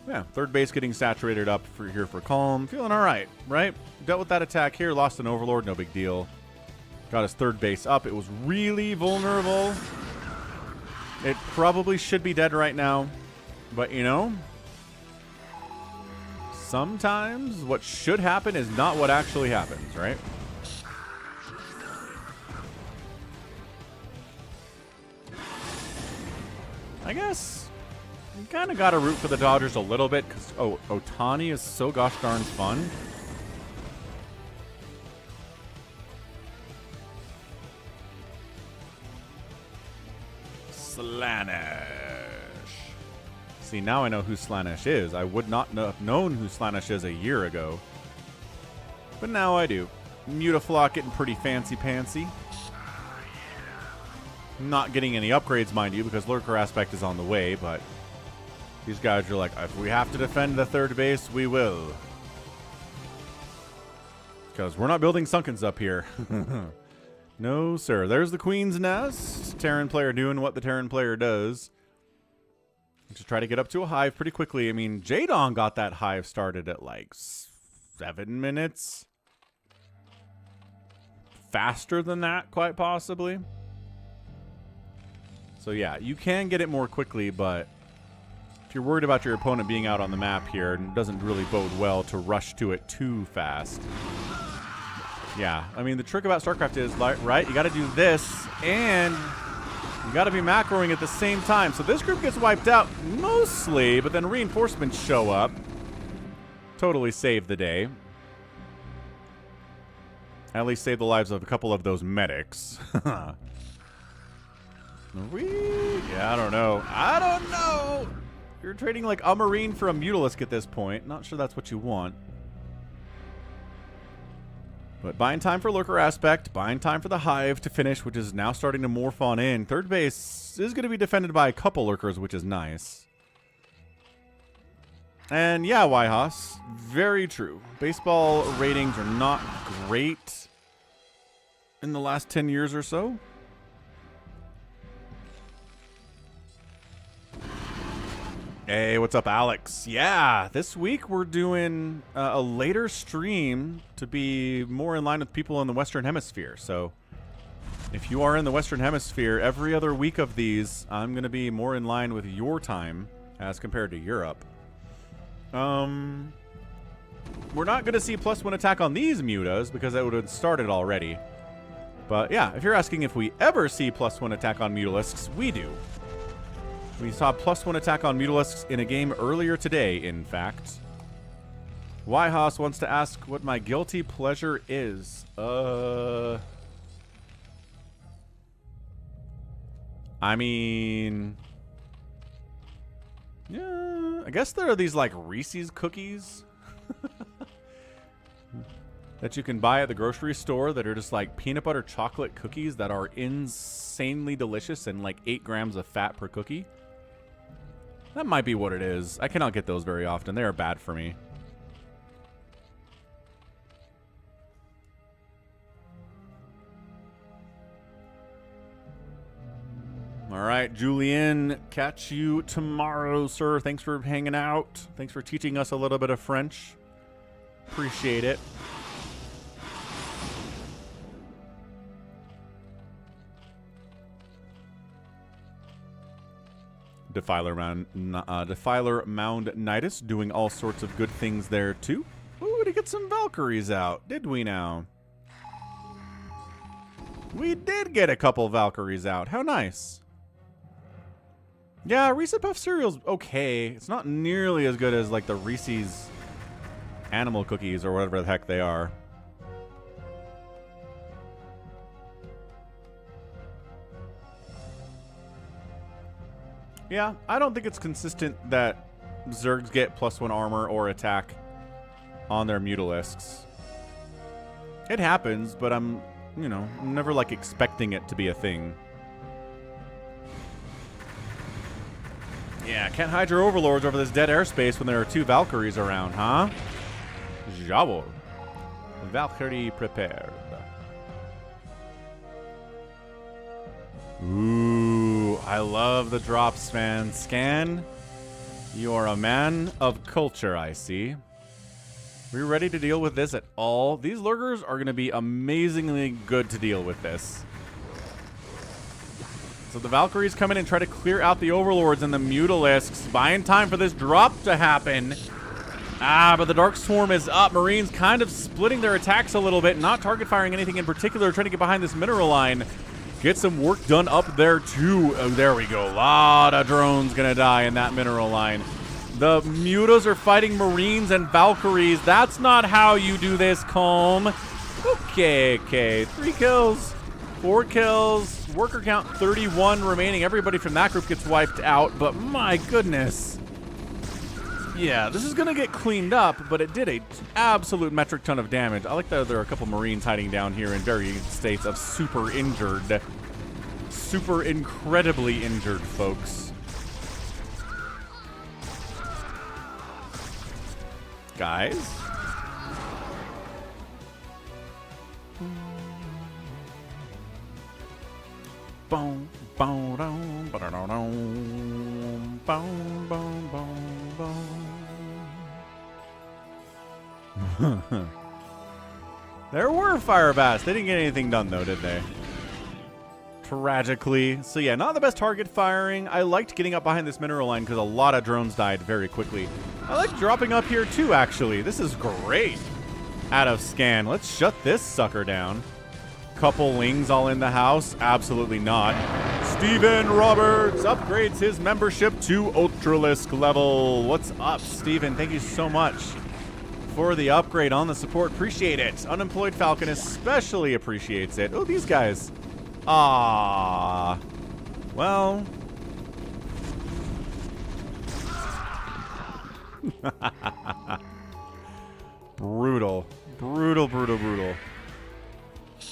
Yeah, third base getting saturated up here for Calm. Feeling all right, right? Dealt with that attack here. Lost an Overlord. No big deal. Got his third base up. It was really vulnerable. It probably should be dead right now. But, you know, sometimes what should happen is not what actually happens, right? I guess you kind of got to root for the Dodgers a little bit because, oh, Otani is so gosh darn fun. Slanesh. See, now I know who Slanesh is. I would not have known who Slanesh is a year ago. But now I do. Mutaflock getting pretty fancy-pantsy. Not getting any upgrades, mind you, because Lurker Aspect is on the way, but these guys are like, if we have to defend the third base, we will. Because we're not building Sunkens up here. No, sir. There's the Queen's Nest. Terran player doing what the Terran player does. Just try to get up to a hive pretty quickly. I mean, Jaedong got that hive started at like 7 minutes. Faster than that, quite possibly. So yeah, you can get it more quickly, but if you're worried about your opponent being out on the map here, it doesn't really bode well to rush to it too fast. Yeah, I mean, the trick about StarCraft is, right, you got to do this, and you got to be macroing at the same time. So this group gets wiped out mostly, but then reinforcements show up. Totally save the day. At least save the lives of a couple of those medics. Yeah, I don't know. I don't know. You're trading like a Marine for a Mutalisk at this point. Not sure that's what you want. But buying time for Lurker Aspect, buying time for the Hive to finish, which is now starting to morph on in. Third base is going to be defended by a couple Lurkers, which is nice. And yeah, Wyhas, very true. Baseball ratings are not great in the last 10 years or so. Hey, what's up, Alex? Yeah, this week we're doing a later stream to be more in line with people in the Western Hemisphere. So if you are in the Western Hemisphere, every other week of these, I'm going to be more in line with your time as compared to Europe. We're not going to see +1 attack on these mutas because that would have started already. But yeah, if you're asking if we ever see +1 attack on Mutalisks, we do. We saw +1 attack on Mutalisks in a game earlier today, in fact. Wyhas wants to ask what my guilty pleasure is. I mean... yeah, I guess there are these, like, Reese's cookies that you can buy at the grocery store that are just, like, peanut butter chocolate cookies that are insanely delicious and, like, 8 grams of fat per cookie. That might be what it is. I cannot get those very often. They are bad for me. All right, Julien, catch you tomorrow, sir. Thanks for hanging out. Thanks for teaching us a little bit of French. Appreciate it. Defiler Mound Nidus doing all sorts of good things there too. Ooh, to get some Valkyries out, did we now? We did get a couple Valkyries out. How nice. Yeah, Reese Puff cereal's okay. It's not nearly as good as like the Reese's animal cookies or whatever the heck they are. Yeah, I don't think it's consistent that Zergs get +1 armor or attack on their Mutalisks. It happens, but I'm never like expecting it to be a thing. Yeah, can't hide your overlords over this dead airspace when there are 2 Valkyries around, huh? Jawohl. Valkyrie prepared. Ooh, I love the drops, man. Scan, you are a man of culture, I see. Are you ready to deal with this at all? These lurkers are going to be amazingly good to deal with this. So the Valkyries come in and try to clear out the Overlords and the Mutalisks, buying time for this drop to happen. But the Dark Swarm is up. Marines kind of splitting their attacks a little bit, not target firing anything in particular, trying to get behind this mineral line. Get some work done up there, too. Oh, there we go. A lot of drones going to die in that mineral line. The Mutas are fighting Marines and Valkyries. That's not how you do this, Calm. Okay. 3 kills, 4 kills. Worker count 31 remaining. Everybody from that group gets wiped out, but my goodness. Yeah, this is going to get cleaned up, but it did a absolute metric ton of damage. I like that there are a couple Marines hiding down here in various states of super injured. Super incredibly injured, folks. Guys. Boom, boom, boom, boom, boom, boom, boom. There were fire bats. They didn't get anything done, though, did they? Tragically. So, yeah, not the best target firing. I liked getting up behind this mineral line because a lot of drones died very quickly. I like dropping up here, too, actually. This is great. Out of Scan. Let's shut this sucker down. Couple wings all in the house? Absolutely not. Steven Roberts upgrades his membership to Ultralisk level. What's up, Steven? Thank you so much for the upgrade on the support. Appreciate it. Unemployed Falcon especially appreciates it. Oh, these guys. Ah. Well. Brutal. Brutal.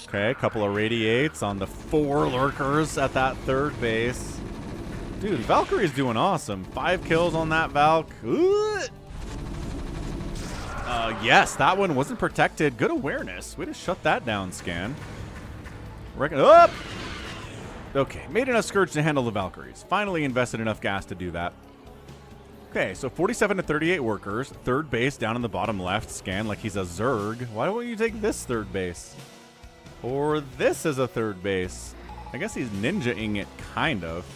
Okay, a couple of radiates on the 4 lurkers at that third base. Dude, Valkyrie's doing awesome. 5 kills on that Valk. Yes, that one wasn't protected. Good awareness. Way to shut that down, Scan. Reckon up. Okay, made enough Scourge to handle the Valkyries. Finally invested enough gas to do that. Okay, so 47 to 38 workers. Third base down in the bottom left. Scan like he's a Zerg. Why don't you take this third base? Or this as a third base. I guess he's ninja-ing it, kind of.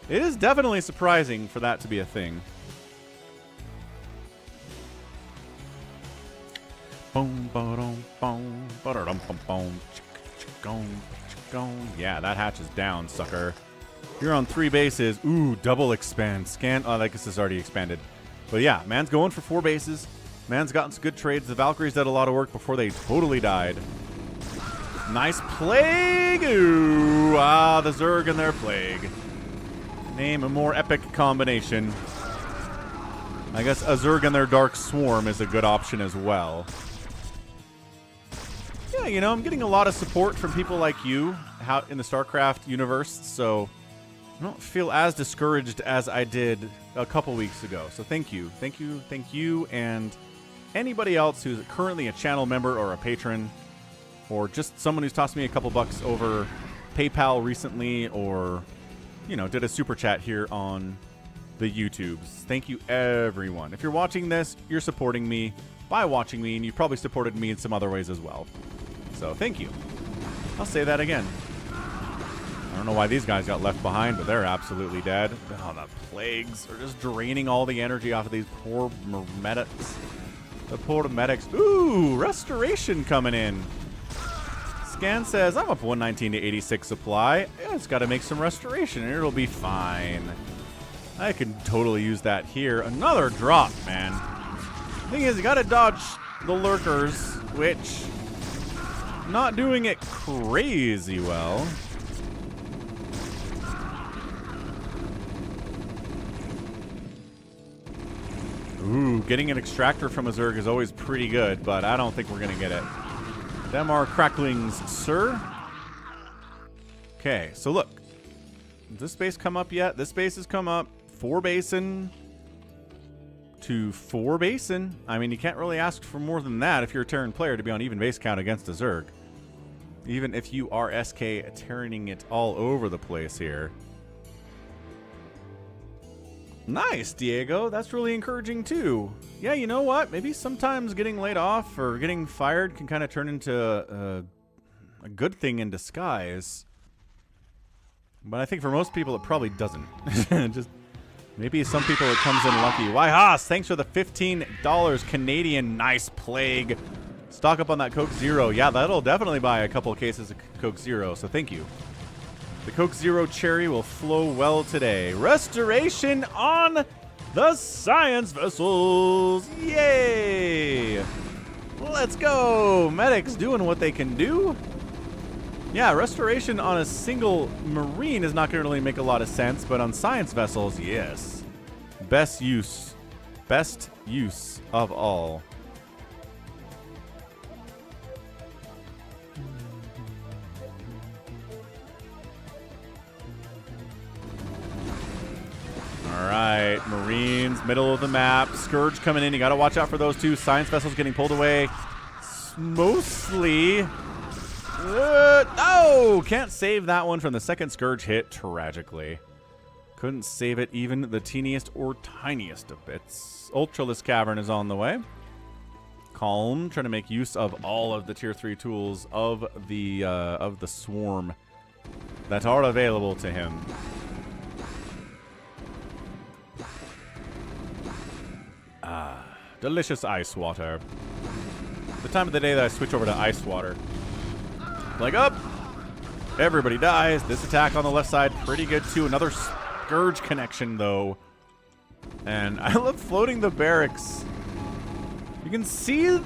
It is definitely surprising for that to be a thing. Yeah, that hatch is down, sucker. You're on 3 bases. Ooh, double expand. Scan. Oh, I guess it's already expanded. But yeah, man's going for 4 bases. Man's gotten some good trades. The Valkyries did a lot of work before they totally died. Nice Plague! Ooh, the Zerg and their Plague. Name a more epic combination. I guess a Zerg and their Dark Swarm is a good option as well. Yeah, you know, I'm getting a lot of support from people like you out in the StarCraft universe, so I don't feel as discouraged as I did a couple weeks ago. So thank you. Thank you, and anybody else who's currently a channel member or a patron, or just someone who's tossed me a couple bucks over PayPal recently, or, you know, did a super chat here on the YouTubes. Thank you, everyone. If you're watching this, you're supporting me by watching me, and you probably supported me in some other ways as well. So thank you. I'll say that again. I don't know why these guys got left behind, but they're absolutely dead. Oh, the Plagues are just draining all the energy off of these poor medics. The poor medics. Ooh, restoration coming in. Scan says, I'm up 119 to 86 supply. Yeah, it's got to make some restoration, and it'll be fine. I can totally use that here. Another drop, man. Thing is, you gotta dodge the lurkers, which not doing it crazy well. Ooh, getting an extractor from a Zerg is always pretty good, but I don't think we're gonna get it. Them are cracklings, sir. Okay, so look. Does this base come up yet? This base has come up. 4 basin to 4 basin. I mean, you can't really ask for more than that if you're a Terran player to be on even base count against a Zerg. Even if you are SK Terraning it all over the place here. Nice, Diego. That's really encouraging, too. Yeah, you know what? Maybe sometimes getting laid off or getting fired can kind of turn into a good thing in disguise. But I think for most people, it probably doesn't. Just maybe some people it comes in lucky. Why, Haas, thanks for the $15 Canadian. Nice plague. Stock up on that Coke Zero. Yeah, that'll definitely buy a couple of cases of Coke Zero, so thank you. The Coke Zero cherry will flow well today. Restoration on the science vessels. Yay! Let's go. Medics doing what they can do. Yeah, restoration on a single marine is not going to really make a lot of sense, but on science vessels, yes. Best use of all. Alright, Marines, middle of the map. Scourge coming in. You got to watch out for those two. Science vessels getting pulled away. Mostly. No! Can't save that one from the second Scourge hit, tragically. Couldn't save it even the teeniest or tiniest of bits. Ultralisk Cavern is on the way. Calm, trying to make use of all of the tier 3 tools of the swarm that are available to him. Ah, delicious ice water. The time of the day that I switch over to ice water. Like, up. Everybody dies. This attack on the left side, pretty good too. Another Scourge connection, though. And I love floating the barracks. You can see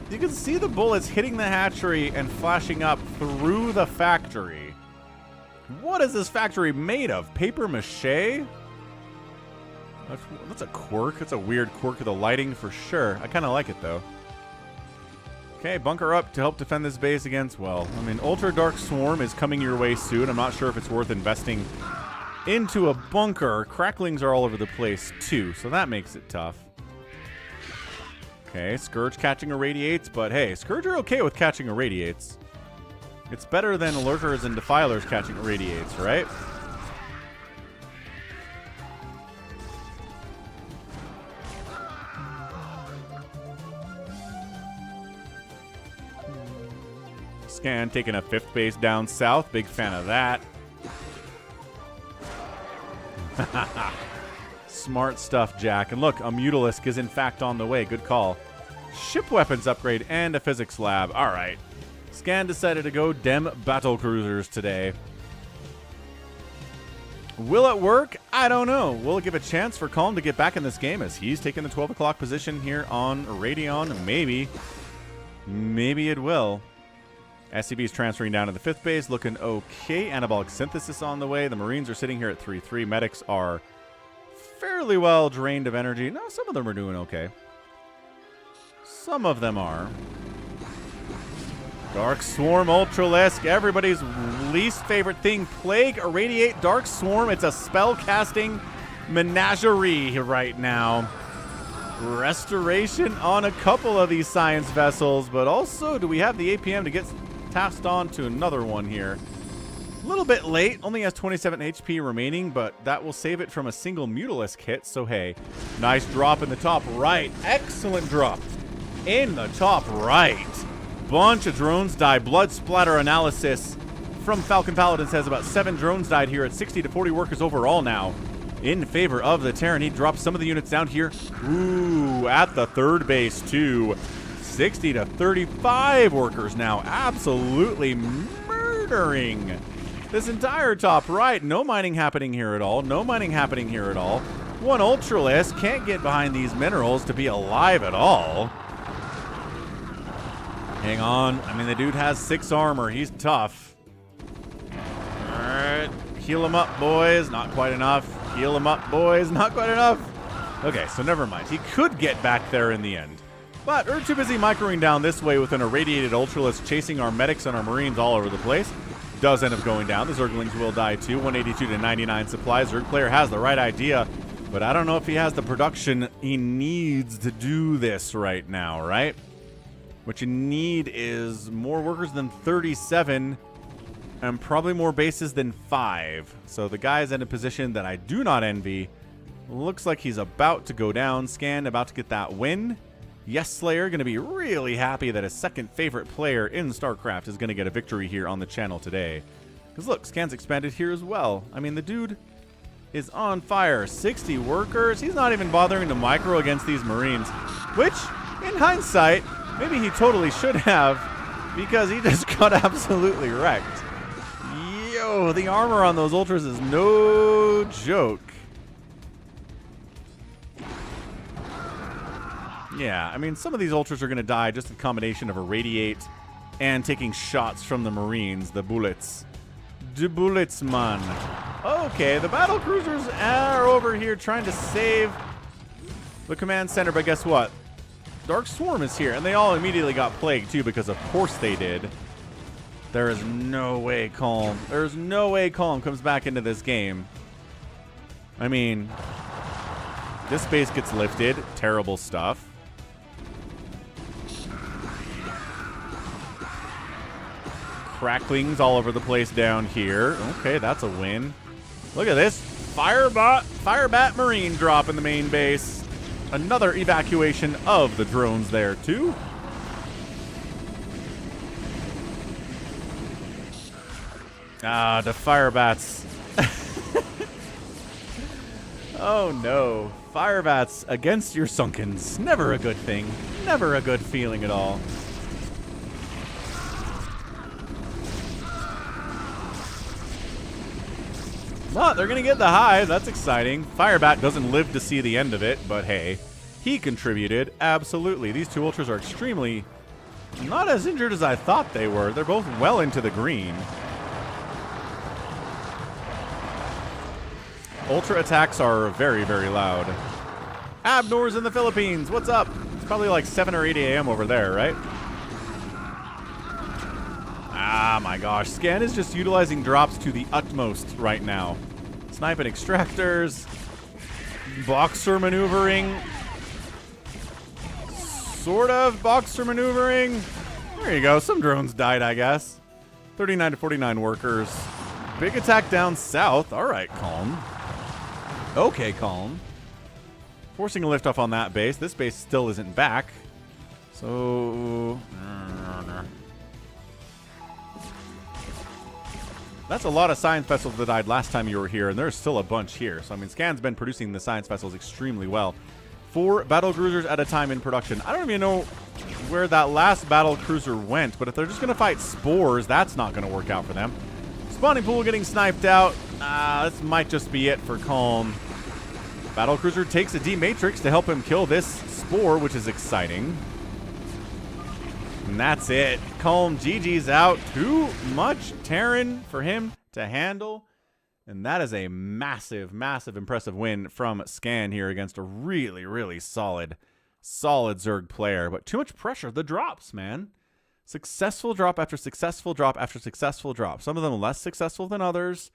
the bullets hitting the hatchery and flashing up through the factory. What is this factory made of? Paper mache? That's a quirk. That's a weird quirk of the lighting for sure. I kind of like it, though. Okay, bunker up to help defend this base against, well, I mean, Ultra Dark Swarm is coming your way soon. I'm not sure if it's worth investing into a bunker. Cracklings are all over the place, too, so that makes it tough. Okay, Scourge catching irradiates, but hey, Scourge are okay with catching irradiates. It's better than Lurkers and Defilers catching irradiates, right? Scan taking a 5th base down south. Big fan of that. Smart stuff, Jack. And look, a Mutalisk is in fact on the way. Good call. Ship weapons upgrade and a physics lab. All right. Scan decided to go Dem battle cruisers today. Will it work? I don't know. Will it give a chance for Calm to get back in this game as he's taking the 12 o'clock position here on Radion? Maybe. Maybe it will. SCB is transferring down to the 5th base, looking okay. Anabolic Synthesis on the way. The Marines are sitting here at 3-3. Medics are fairly well drained of energy. No, some of them are doing okay. Some of them are. Dark Swarm, Ultralisk, everybody's least favorite thing. Plague, Irradiate, Dark Swarm. It's a spell-casting menagerie right now. Restoration on a couple of these science vessels, but also do we have the APM to get tasked on to another one here? A little bit late, only has 27 HP remaining, but that will save it from a single Mutalisk hit, so hey, nice drop in the top right. Excellent drop in the top right. Bunch of drones die. Blood splatter analysis from Falcon Paladin says about 7 drones died here at 60 to 40 workers overall now in favor of the Terran. He dropped some of the units down here. Ooh, at the 3rd base too. 60 to 35 workers now. Absolutely murdering This entire top right. No mining happening here at all. No mining happening here at all. One Ultralisk can't get behind these minerals to be alive at all. Hang on. I mean, the dude has 6 armor. He's tough. All right. Heal him up, boys. Not quite enough. Heal him up, boys. Not quite enough. Okay, so never mind. He could get back there in the end. But we're too busy microing down this way with an irradiated Ultralisk chasing our medics and our Marines all over the place. Does end up going down. The Zerglings will die too. 182 to 99 supply. Zerg player has the right idea, but I don't know if he has the production he needs to do this right now, right? What you need is more workers than 37 and probably more bases than 5. So the guy is in a position that I do not envy. Looks like he's about to go down. Scan about to get that win. Yes, Slayer going to be really happy that his second favorite player in StarCraft is going to get a victory here on the channel today. Because look, Scan's expanded here as well. I mean, the dude is on fire. 60 workers. He's not even bothering to micro against these Marines. Which, in hindsight, maybe he totally should have, because he just got absolutely wrecked. Yo, the armor on those Ultras is no joke. Yeah, I mean, some of these Ultras are going to die just a combination of irradiate and taking shots from the Marines, the bullets. The bullets, man. Okay, the battle cruisers are over here trying to save the command center, but guess what? Dark Swarm is here, and they all immediately got plagued, too, because of course they did. There is no way Calm. There's no way Calm comes back into this game. I mean, this base gets lifted. Terrible stuff. Cracklings all over the place down here. Okay, that's a win. Look at this. Firebat Marine drop in the main base. Another evacuation of the drones there, too. Ah, the Firebats. Oh, no. Firebats against your Sunkens. Never a good thing. Never a good feeling at all. Well, they're going to get the hive. That's exciting. Firebat doesn't live to see the end of it, but hey, he contributed. Absolutely. These two Ultras are extremely not as injured as I thought they were. They're both well into the green. Ultra attacks are very, very loud. Abnor's in the Philippines. What's up? It's probably like 7 or 8 a.m. over there, right? Ah, my gosh. Scan is just utilizing drops to the utmost right now. Sniping extractors. Boxer maneuvering. Sort of boxer maneuvering. There you go. Some drones died, I guess. 39 to 49 workers. Big attack down south. All right, Calm. Okay, Calm. Forcing a liftoff on that base. This base still isn't back. So... That's a lot of science vessels that died last time you were here, and there's still a bunch here. So, I mean, Scan's been producing the science vessels extremely well. 4 battle cruisers at a time in production. I don't even know where that last battle cruiser went, but if they're just going to fight spores, that's not going to work out for them. Spawning pool getting sniped out. This might just be it for Calm. Battle cruiser takes a D-Matrix to help him kill this spore, which is exciting. And that's it. Calm GG's out. Too much Terran for him to handle. And that is a massive, massive, impressive win from Scan here against a really, really solid Zerg player. But too much pressure. The drops, man. Successful drop after successful drop after successful drop. Some of them less successful than others.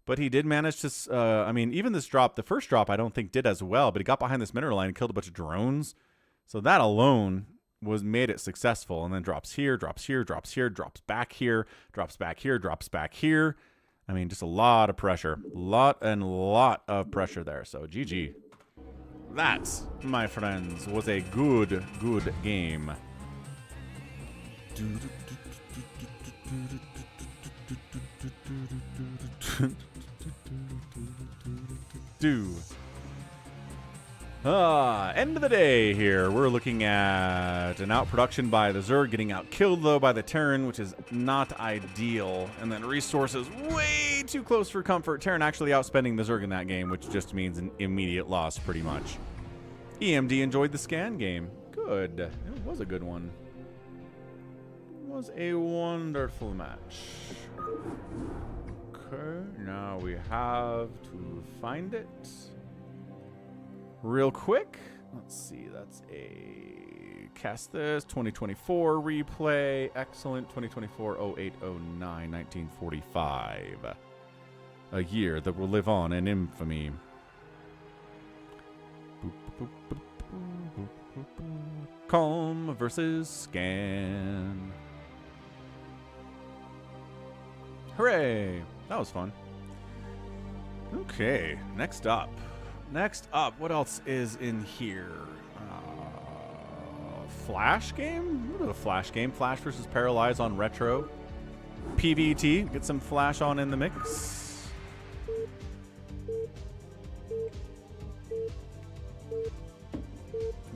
But he did manage to, I mean, even this drop, the first drop I don't think did as well. But he got behind this mineral line and killed a bunch of drones. So that alone made it successful. And then drops here, drops here, drops here, drops back here, drops back here, drops back here. I mean, just a lot of pressure. Lot of pressure there. So GG. That, my friends, was a good game. End of the day here. We're looking at an outproduction by the Zerg, getting out-killed, though, by the Terran, which is not ideal. And then resources way too close for comfort. Terran actually outspending the Zerg in that game, which just means an immediate loss, pretty much. EMD enjoyed the scan game. Good. It was a good one. It was a wonderful match. Okay, now we have to find it. Real quick, let's see, that's a cast this 2024 replay. Excellent. 2024 0809 1945. A year that will live on in infamy. Calm versus Scan. Hooray! That was fun. Okay, next up. Next up, what else is in here? Flash game? What is a Flash game? Flash versus Paralyze on Retro. PvT. Get some Flash on in the mix.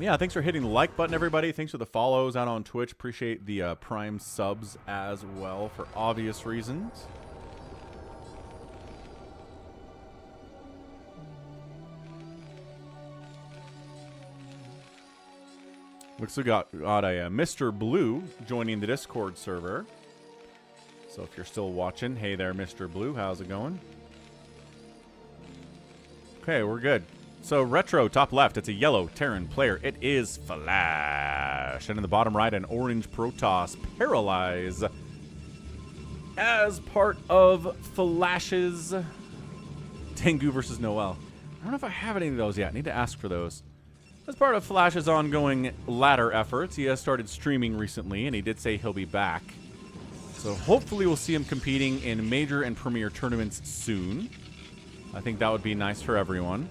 Yeah, thanks for hitting the like button, everybody. Thanks for the follows out on Twitch. Appreciate the Prime subs as well for obvious reasons. Looks like we got a Mr. Blue joining the Discord server. So if you're still watching, hey there, Mr. Blue. How's it going? Okay, we're good. So Retro, top left, it's a yellow Terran player. It is Flash. And in the bottom right, an orange Protoss Paralyze. As part of Flash's Tengu versus Noel. I don't know if I have any of those yet. I need to ask for those. As part of Flash's ongoing ladder efforts, he has started streaming recently, and he did say he'll be back. So hopefully we'll see him competing in major and premier tournaments soon. I think that would be nice for everyone.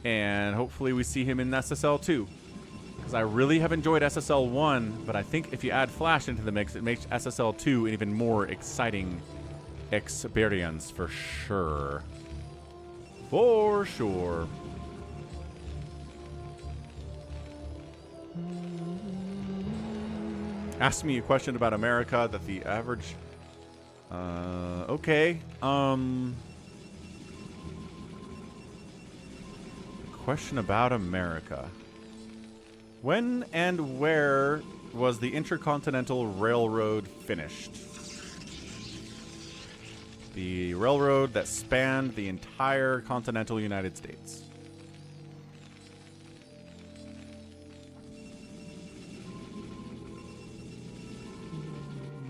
And hopefully we see him in SSL 2. Because I really have enjoyed SSL 1, but I think if you add Flash into the mix, it makes SSL 2 an even more exciting experience for sure. For sure. Asked me a question about America that the average... okay. Question about America. When and where was the Intercontinental Railroad finished? The railroad that spanned the entire continental United States.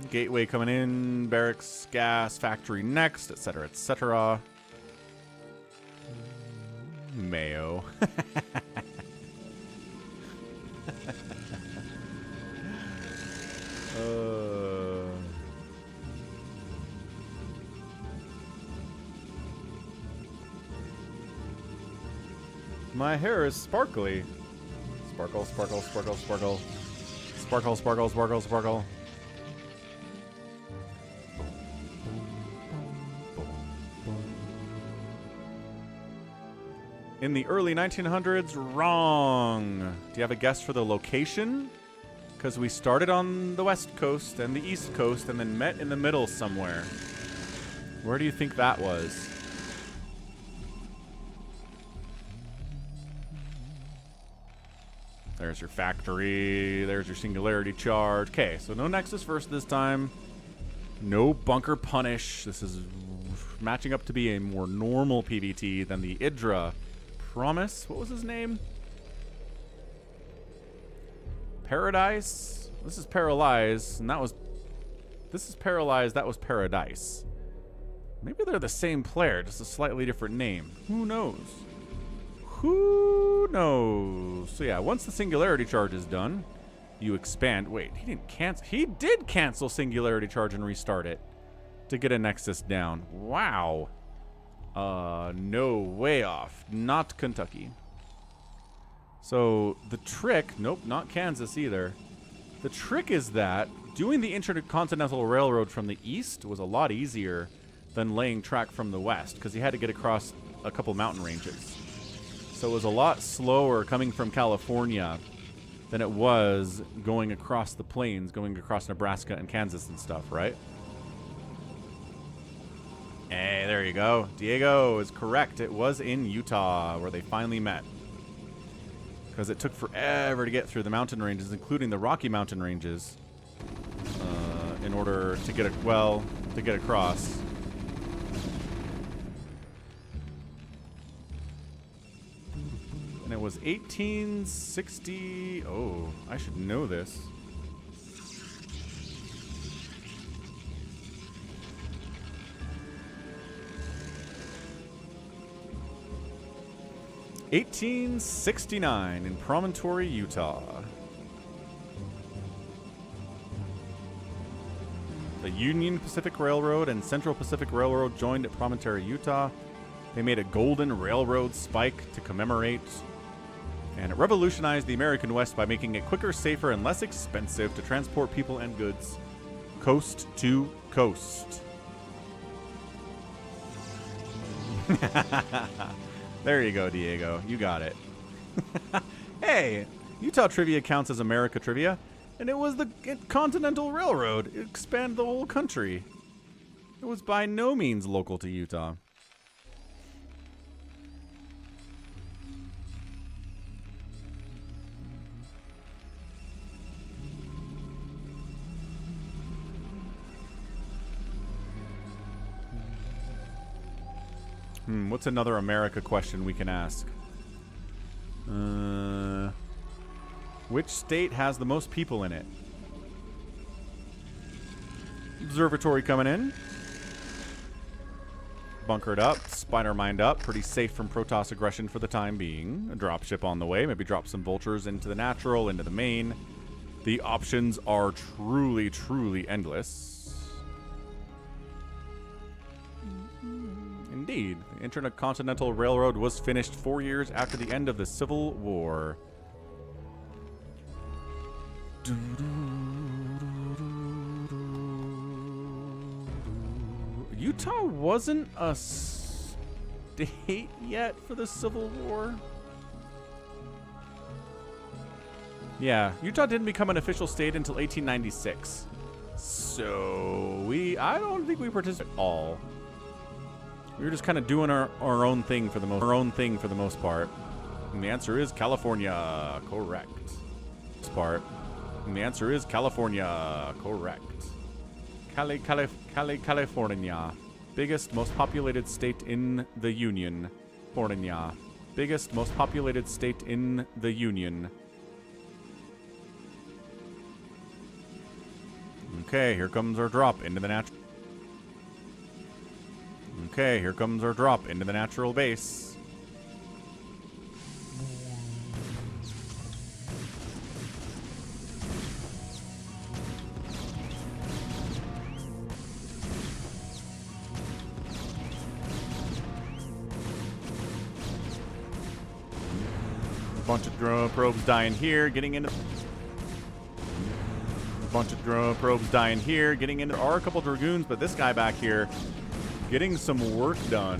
Gateway coming in, barracks, gas, factory next, etc., etc. Mayo. My hair is sparkly. Sparkle, sparkle, sparkle, sparkle. Sparkle, sparkle, sparkle, sparkle. In the early 1900s, wrong. Do you have a guess for the location? Because we started on the West Coast and the East Coast and then met in the middle somewhere. Where do you think that was? There's your factory. There's your singularity charge. Okay, so no Nexus first this time. No bunker punish. This is matching up to be a more normal PvT than the IdrA promise. What was his name? Paradise. This is Paralyze, and that was... This is Paralyze, that was Paradise. Maybe they're the same player, just a slightly different name. Who knows? Who knows? So yeah, once the singularity charge is done, you expand. Wait, he didn't cancel. He did cancel singularity charge and restart it to get a Nexus down. Wow. No, way off. Not Kentucky. So the trick, nope, not Kansas either. The trick is that doing the Intercontinental Railroad from the east was a lot easier than laying track from the west, because you had to get across a couple mountain ranges. So it was a lot slower coming from California than it was going across the plains, going across Nebraska and Kansas and stuff, right? Hey, there you go. Diego is correct. It was in Utah where they finally met. Because it took forever to get through the mountain ranges, including the Rocky Mountain ranges, in order to get across. And it was 1860. Oh, I should know this. 1869 in Promontory, Utah. The Union Pacific Railroad and Central Pacific Railroad joined at Promontory, Utah. They made a golden railroad spike to commemorate, and it revolutionized the American West by making it quicker, safer, and less expensive to transport people and goods coast to coast. There you go, Diego. You got it. Hey, Utah trivia counts as America trivia, and it was the Continental Railroad. It expanded the whole country. It was by no means local to Utah. What's another America question we can ask? Which state has the most people in it? Observatory coming in. Bunkered up. Spider mined up. Pretty safe from Protoss aggression for the time being. A dropship on the way. Maybe drop some vultures into the natural, into the main. The options are truly, truly endless. Indeed, the Intercontinental Railroad was finished 4 years after the end of the Civil War. Utah wasn't a state yet for the Civil War. Yeah, Utah didn't become an official state until 1896. So I don't think we participated at all. We were just kind of doing our own thing for the most part. And the answer is California. Correct. And the answer is California. Correct. California. Biggest, most populated state in the Union. California. Biggest, most populated state in the Union. Okay, here comes our drop into the natural. Okay, here comes our drop into the natural base. A bunch of drone probes dying here, getting into... A bunch of drone probes dying here, getting into... There are a couple Dragoons, but this guy back here... getting some work done.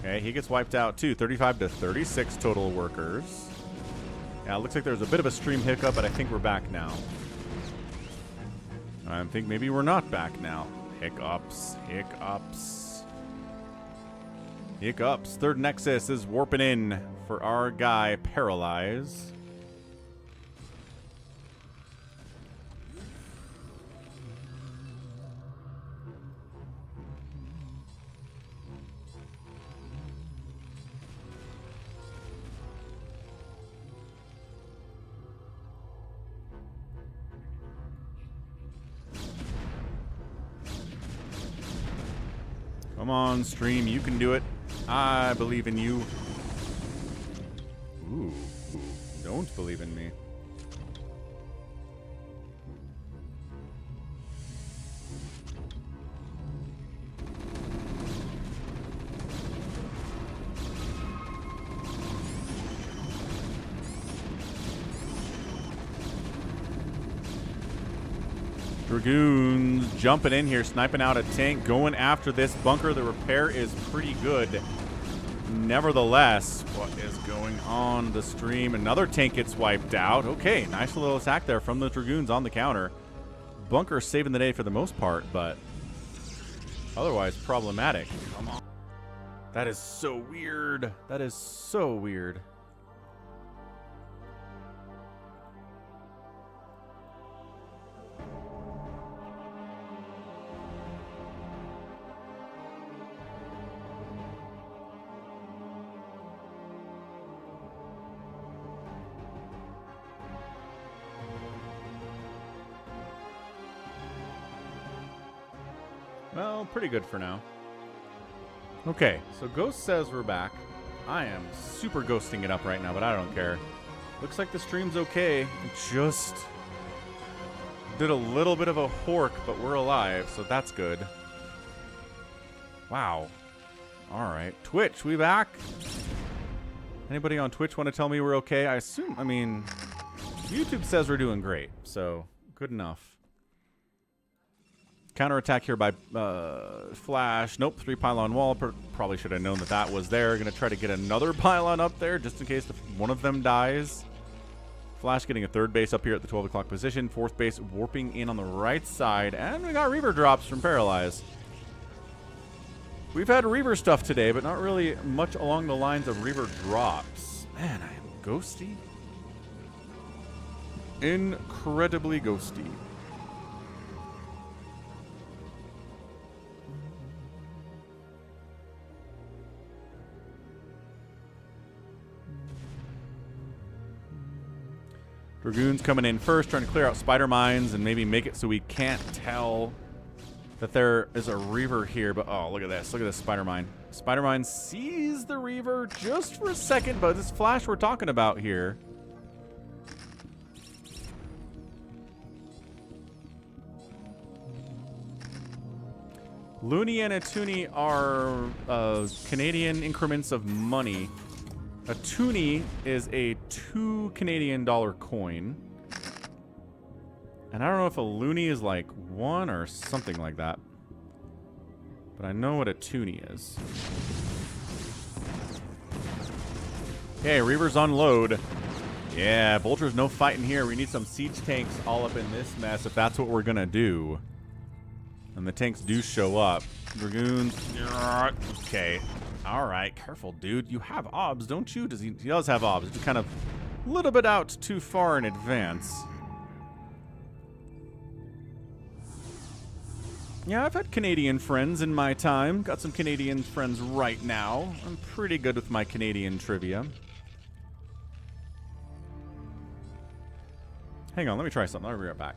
Okay, he gets wiped out too. 35 to 36 total workers. Yeah, it looks like there's a bit of a stream hiccup, but I think we're back now. I think maybe we're not back now. Hiccups. Third Nexus is warping in for our guy, Paralyze. Come on, stream. You can do it. I believe in you. Ooh. Don't believe in me. Dragoons jumping in here, sniping out a tank, going after this bunker. The repair is pretty good. Nevertheless, what is going on the stream? Another tank gets wiped out. Okay, nice little attack there from the Dragoons on the counter. Bunker saving the day for the most part, but otherwise problematic. Come on. That is so weird. That is so weird. Well, pretty good for now. Okay, so Ghost says we're back. I am super ghosting it up right now, but I don't care. Looks like the stream's okay. It just did a little bit of a hork, but we're alive, so that's good. Wow. All right. Twitch, we back? Anybody on Twitch want to tell me we're okay? I assume, I mean, YouTube says we're doing great, so good enough. Counterattack here by Flash. Nope, 3 pylon wall. Probably should have known that that was there. Going to try to get another pylon up there just in case one of them dies. Flash getting a 3rd base up here at the 12 o'clock position. 4th base warping in on the right side. And we got Reaver drops from Paralyze. We've had Reaver stuff today, but not really much along the lines of Reaver drops. Man, I am ghosty. Incredibly ghosty. Dragoons coming in first, trying to clear out spider mines and maybe make it so we can't tell that there is a Reaver here. But oh, look at this. Look at this spider mine. Spider mine sees the Reaver just for a second, but this Flash we're talking about here. Looney and a Toonie are Canadian increments of money. A toonie is a $2 Canadian coin. And I don't know if a loony is like 1 or something like that. But I know what a toonie is. Okay, Reavers unload. Yeah, Vulture's no fighting here. We need some siege tanks all up in this mess if that's what we're gonna do. And the tanks do show up. Dragoons. Okay. All right, careful, dude. You have obs, don't you? He does have obs. It's kind of a little bit out too far in advance. Yeah, I've had Canadian friends in my time. Got some Canadian friends right now. I'm pretty good with my Canadian trivia. Hang on, let me try something. I'll be right back.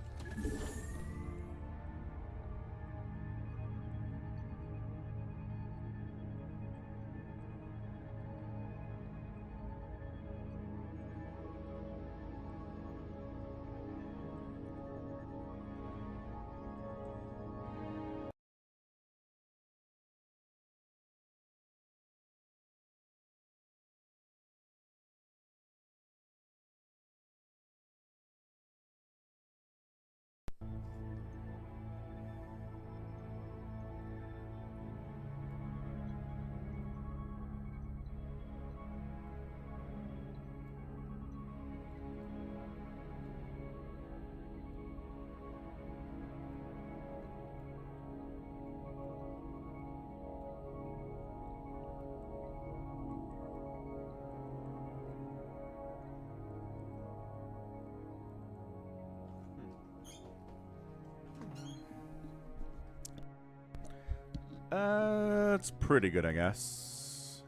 It's pretty good, I guess.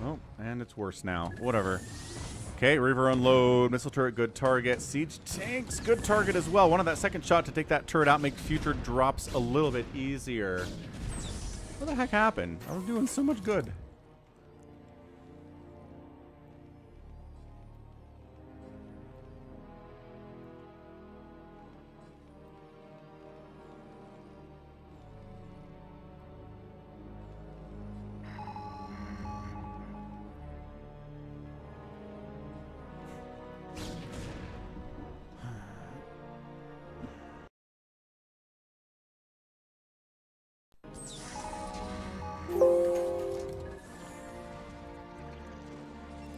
Oh, and it's worse now. Whatever. Okay, Reaver unload. Missile turret, good target. Siege tanks, good target as well. One of that second shot to take that turret out, make future drops a little bit easier. What the heck happened? I was doing so much good.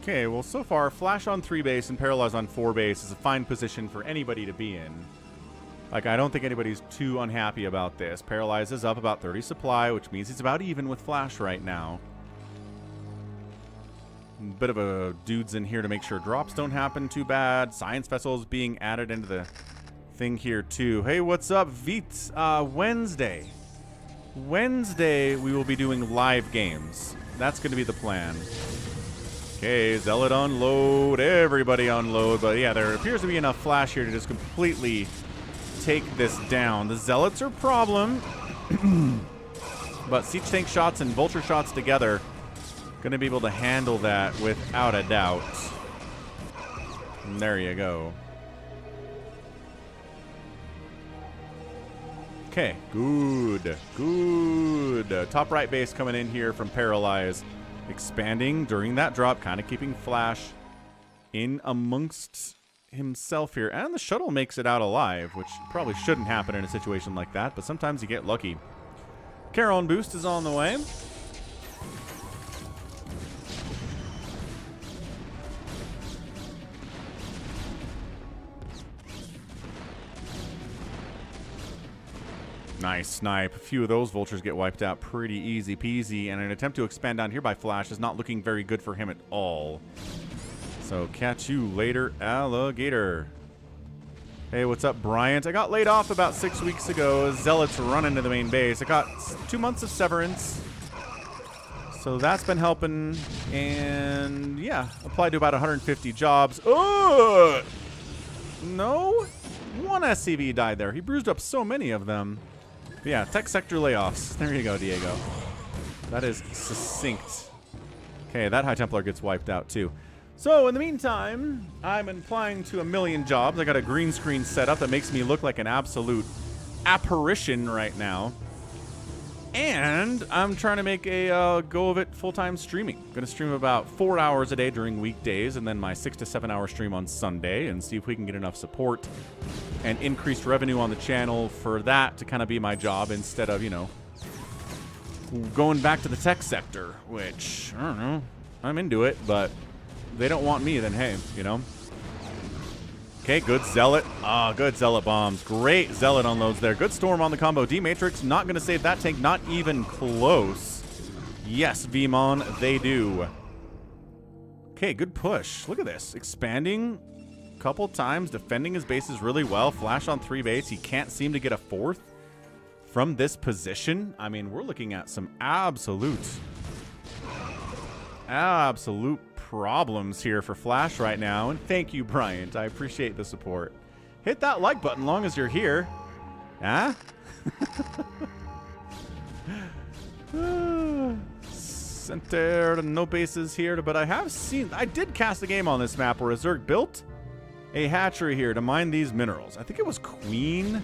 Okay, well, so far, Flash on 3 base and Paralyze on 4 base is a fine position for anybody to be in. Like, I don't think anybody's too unhappy about this. Paralyze is up about 30 supply, which means he's about even with Flash right now. Bit of a dudes in here to make sure drops don't happen too bad. Science vessels being added into the thing here, too. Hey, what's up, Vit? Wednesday. Wednesday, we will be doing live games. That's going to be the plan. Okay, Zealot unload, everybody unload, but yeah, there appears to be enough Flash here to just completely take this down. The Zealots are a problem, but Siege Tank shots and Vulture shots together going to be able to handle that without a doubt. And there you go. Okay, good, good. Top right base coming in here from Paralyze. Expanding during that drop, kind of keeping Flash in amongst himself here. And the shuttle makes it out alive, which probably shouldn't happen in a situation like that, but sometimes you get lucky. Carol boost is on the way. Nice snipe. A few of those vultures get wiped out pretty easy peasy, and an attempt to expand down here by Flash is not looking very good for him at all. So catch you later, alligator. Hey, what's up, Bryant? I got laid off about 6 weeks ago. Zealots run into the main base. I got 2 months of severance, so that's been helping. And yeah, applied to about 150 jobs. Oh no, one SCV died there. He bruised up so many of them. But yeah, tech sector layoffs. There you go, Diego. That is succinct. Okay, that High Templar gets wiped out too. So in the meantime, I'm applying to a million jobs. I got a green screen set up that makes me look like an absolute apparition right now. And I'm trying to make a go of it full-time streaming. I'm going to stream about 4 hours a day during weekdays, and then my 6 to 7 hour stream on Sunday, and see if we can get enough support and increased revenue on the channel for that to kind of be my job instead of, you know, going back to the tech sector, which, I don't know, I'm into it, but they don't want me, then hey, you know. Okay, good Zealot. Good Zealot bombs. Great Zealot unloads there. Good Storm on the combo. D-Matrix not going to save that tank. Not even close. Yes, VMon, they do. Okay, good push. Look at this. Expanding a couple times. Defending his bases really well. Flash on 3 base. He can't seem to get a 4th from this position. I mean, we're looking at some absolute problems here for Flash right now. And thank you, Bryant. I appreciate the support. Hit that like button long as you're here. Huh? Center, no bases here, but I did cast a game on this map where a Zerg built a hatchery here to mine these minerals. I think it was Queen.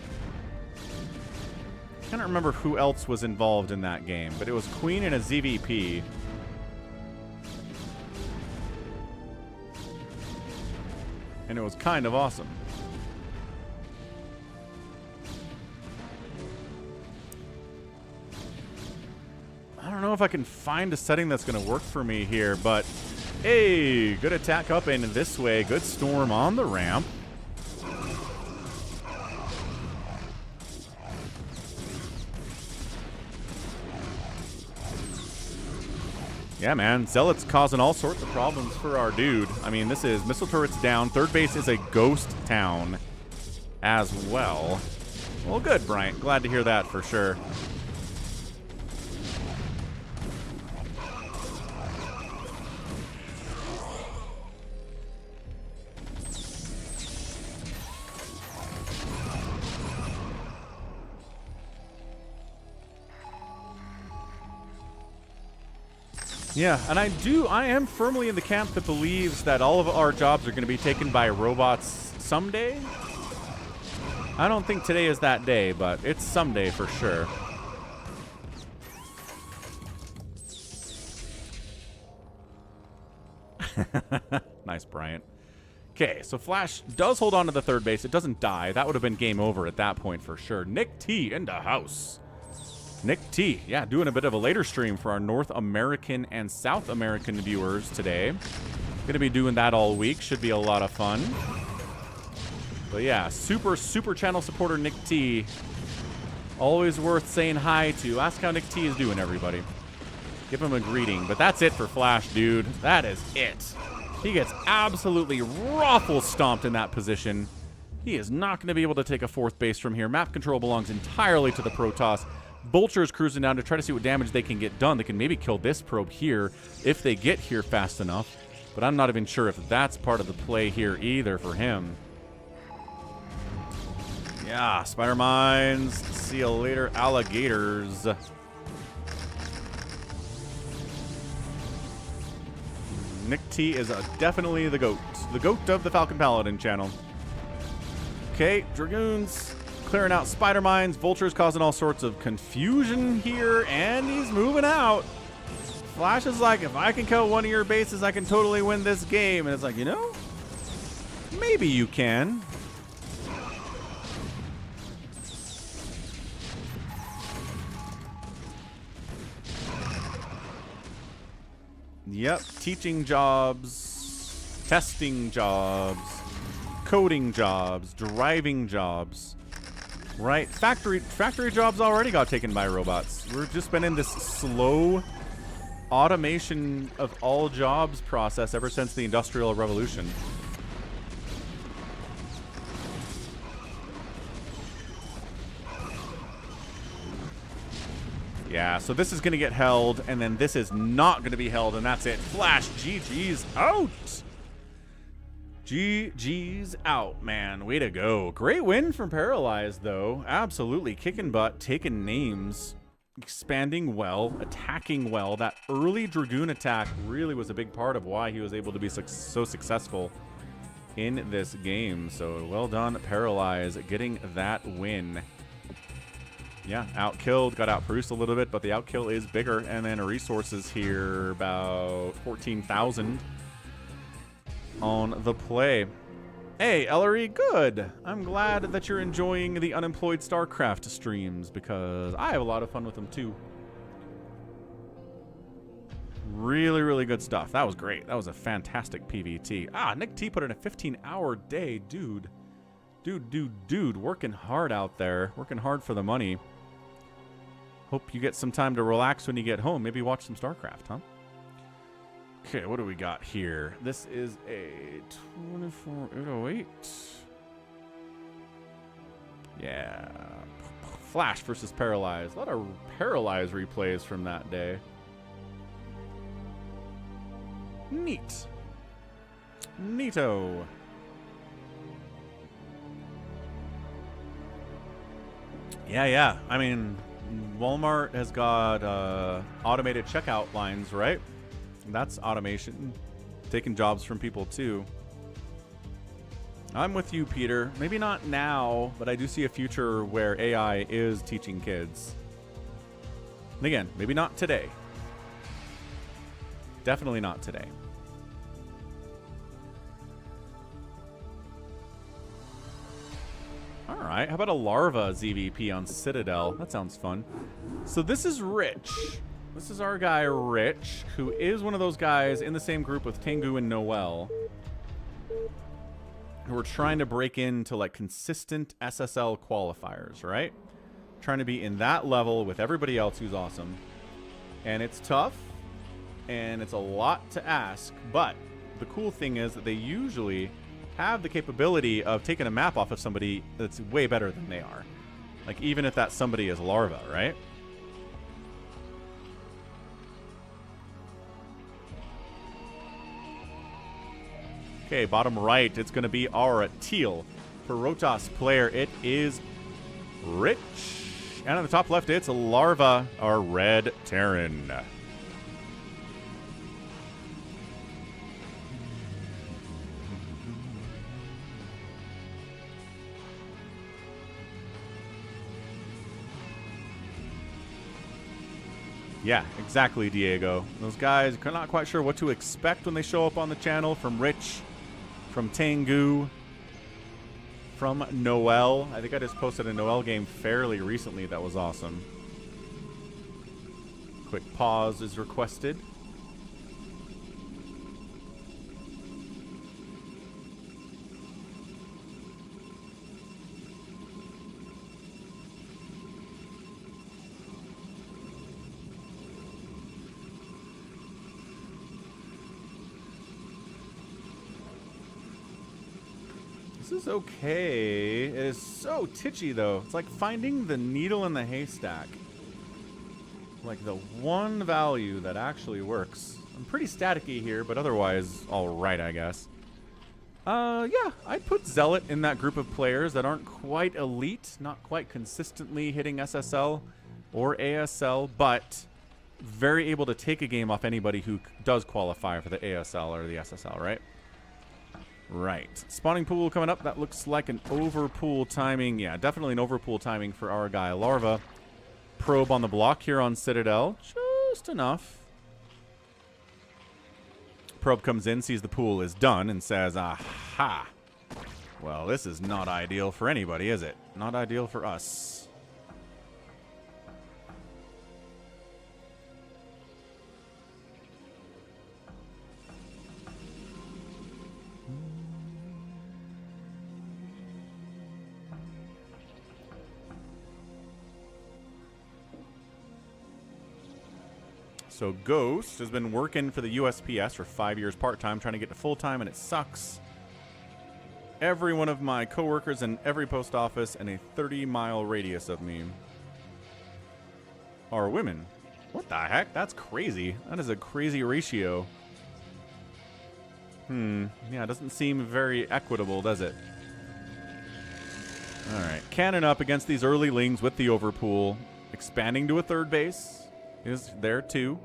I can't remember who else was involved in that game, but it was Queen and a ZVP. And it was kind of awesome. I don't know if I can find a setting that's going to work for me here, but hey, good attack up and this way. Good Storm on the ramp. Yeah, man. Zealot's causing all sorts of problems for our dude. I mean, this is missile turrets down. Third base is a ghost town as well. Well, good, Bryant. Glad to hear that for sure. Yeah, and I am firmly in the camp that believes that all of our jobs are going to be taken by robots someday. I don't think today is that day, but it's someday for sure. Nice, Bryant. Okay, so Flash does hold on to the third base. It doesn't die. That would have been game over at that point for sure. Nick T in the house. Nick T, yeah, doing a bit of a later stream for our North American and South American viewers today. Gonna be doing that all week. Should be a lot of fun. But yeah, super channel supporter Nick T. Always worth saying hi to. Ask how Nick T is doing, everybody. Give him a greeting. But that's it for Flash, dude. That is it. He gets absolutely raffle stomped in that position. He is not going to be able to take a fourth base from here. Map control belongs entirely to the Protoss. Vulture's cruising down to try to see what damage they can get done. They can maybe kill this probe here if they get here fast enough. But I'm not even sure if that's part of the play here either for him. Yeah, spider mines. See you later, alligators. Nick T is definitely the GOAT. The GOAT of the Falcon Paladin channel. Okay, Dragoons clearing out spider mines. Vulture's causing all sorts of confusion here, and he's moving out. Flash is like, if I can kill one of your bases, I can totally win this game. And it's like, you know, maybe you can. Yep, teaching jobs, testing jobs, coding jobs, driving jobs, right? Factory jobs already got taken by robots. We've just been in this slow automation of all jobs process ever since the Industrial Revolution. Yeah, so this is going to get held, and then this is not going to be held, and that's it. Flash, GG's out. GG's out, man. Way to go. Great win from Paralyze, though. Absolutely. Kicking butt, taking names, expanding well, attacking well. That early Dragoon attack really was a big part of why he was able to be so successful in this game. So well done, Paralyze, getting that win. Yeah, outkilled, got outproduced a little bit, but the outkill is bigger. And then resources here, about 14,000 on the play. Hey, Ellery, good. I'm glad that you're enjoying the unemployed StarCraft streams, because I have a lot of fun with them too. Really, really good stuff. That was great. That was a fantastic PvT. Ah, Nick T put in a 15-hour day, dude. Dude, working hard out there. Working hard for the money. Hope you get some time to relax when you get home. Maybe watch some StarCraft, huh? Okay, what do we got here? This is a 2408. Yeah. Flash versus Paralyze. A lot of Paralyze replays from that day. Neat. Neato. Yeah. I mean, Walmart has got automated checkout lines, right? That's automation. Taking jobs from people, too. I'm with you, Peter. Maybe not now, but I do see a future where AI is teaching kids. And again, maybe not today. Definitely not today. All right, how about a Larva ZVP on Citadel? That sounds fun. So this is Rich. This is our guy, Rich, who is one of those guys in the same group with Tengu and Noel, who are trying to break into, like, consistent SSL qualifiers, right? Trying to be in that level with everybody else who's awesome. And it's tough, and it's a lot to ask, but the cool thing is that they usually have the capability of taking a map off of somebody that's way better than they are. Like, even if that somebody is Larva, right? Okay, bottom right, it's going to be our teal Protoss player. It is Rich. And on the top left, it's Larva, our red Terran. Yeah, exactly, Diego. Those guys are not quite sure what to expect when they show up on the channel. From Rich, from Tengu, from Noel. I think I just posted a Noel game fairly recently that was awesome. Quick pause is requested. This is okay. It is so titchy, though. It's like finding the needle in the haystack. Like the one value that actually works. I'm pretty staticky here, but otherwise alright, I guess. Yeah, I'd put Zealot in that group of players that aren't quite elite, not quite consistently hitting SSL or ASL, but very able to take a game off anybody who does qualify for the ASL or the SSL, right? Right. Spawning pool coming up. That looks like an overpool timing. Yeah, definitely an overpool timing for our guy, Larva. Probe on the block here on Citadel. Just enough. Probe comes in, sees the pool is done, and says, aha. Well, this is not ideal for anybody, is it? Not ideal for us. So Ghost has been working for the USPS for 5 years part-time, trying to get to full-time, and it sucks. Every one of my coworkers in every post office and a 30-mile radius of me are women. What the heck? That's crazy. That is a crazy ratio. Yeah, it doesn't seem very equitable, does it? Alright, cannon up against these early lings with the overpool. Expanding to a third base is there too.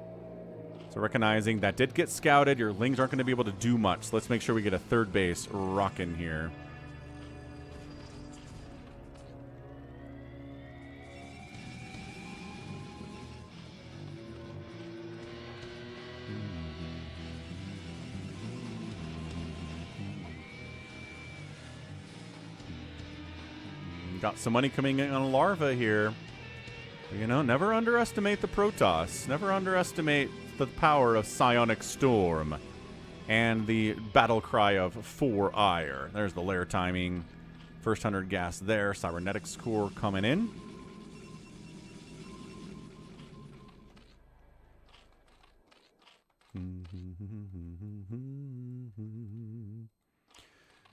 So recognizing that did get scouted, your lings aren't going to be able to do much. So let's make sure we get a third base rocking here. Got some money coming in on Larva here. You know, never underestimate the Protoss. Never underestimate the power of Psionic Storm and the battle cry of For Ire. There's the lair timing. First 100 gas there. Cybernetics core coming in.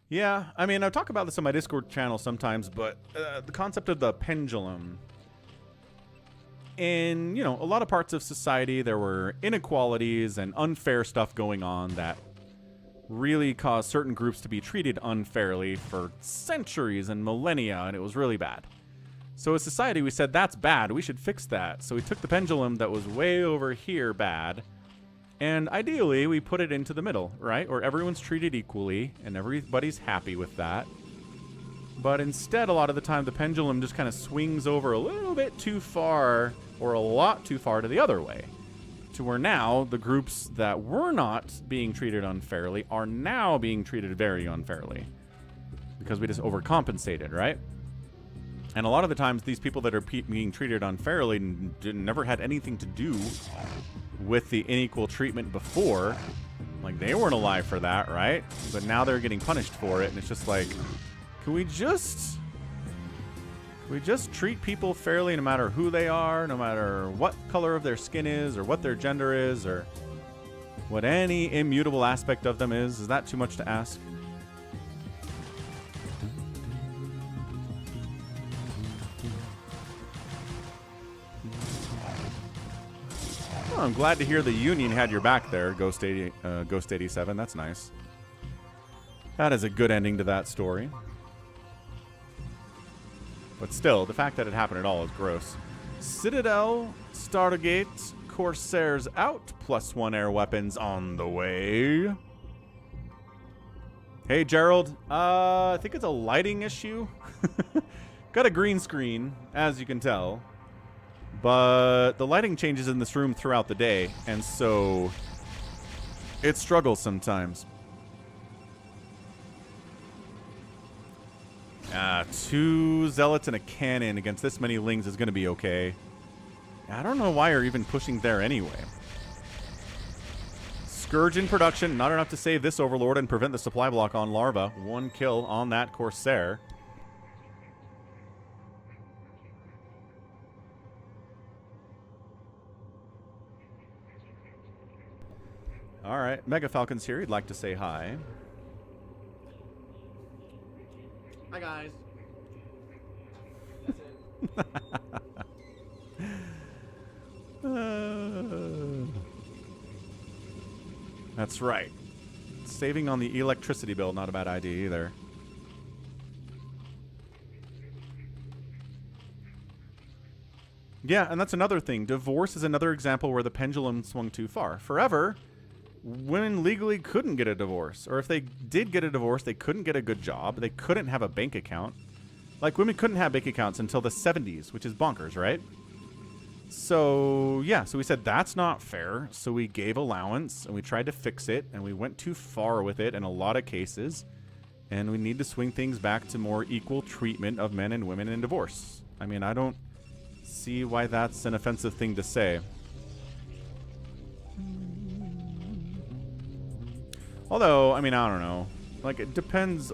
Yeah, I mean, I talk about this on my Discord channel sometimes, but the concept of the pendulum. In, you know, a lot of parts of society, there were inequalities and unfair stuff going on that really caused certain groups to be treated unfairly for centuries and millennia, and it was really bad. So as society, we said, that's bad. We should fix that. So we took the pendulum that was way over here bad, and ideally, we put it into the middle, right? Where everyone's treated equally, and everybody's happy with that. But instead, a lot of the time, the pendulum just kind of swings over a little bit too far, or a lot too far to the other way. To where now, the groups that were not being treated unfairly are now being treated very unfairly. Because we just overcompensated, right? And a lot of the times, these people that are being treated unfairly never had anything to do with the unequal treatment before. Like, they weren't alive for that, right? But now they're getting punished for it, and it's just like, can we just treat people fairly no matter who they are, no matter what color of their skin is, or what their gender is, or what any immutable aspect of them is? Is that too much to ask? Oh, I'm glad to hear the Union had your back there, Ghost 87. That's nice. That is a good ending to that story. But still, the fact that it happened at all is gross. Citadel, Stargate, Corsairs out, +1 air weapons on the way. Hey, Gerald. I think it's a lighting issue. Got a green screen, as you can tell. But the lighting changes in this room throughout the day, and so it struggles sometimes. 2 zealots and a cannon against this many lings is going to be okay. I don't know why you're even pushing there anyway. Scourge in production, not enough to save this Overlord and prevent the supply block on Larva. 1 kill on that Corsair. All right, Mega Falcon's here. He'd like to say hi. Hi, guys. That's right. Saving on the electricity bill, not a bad idea either. Yeah, and that's another thing. Divorce is another example where the pendulum swung too far. Forever, women legally couldn't get a divorce. Or if they did get a divorce, they couldn't get a good job. They couldn't have a bank account. Like, women couldn't have bank accounts until the 70s, which is bonkers, right? So, yeah, so we said that's not fair. So we gave allowance, and we tried to fix it, and we went too far with it in a lot of cases. And we need to swing things back to more equal treatment of men and women in divorce. I mean, I don't see why that's an offensive thing to say. Although, I mean, I don't know. Like, it depends.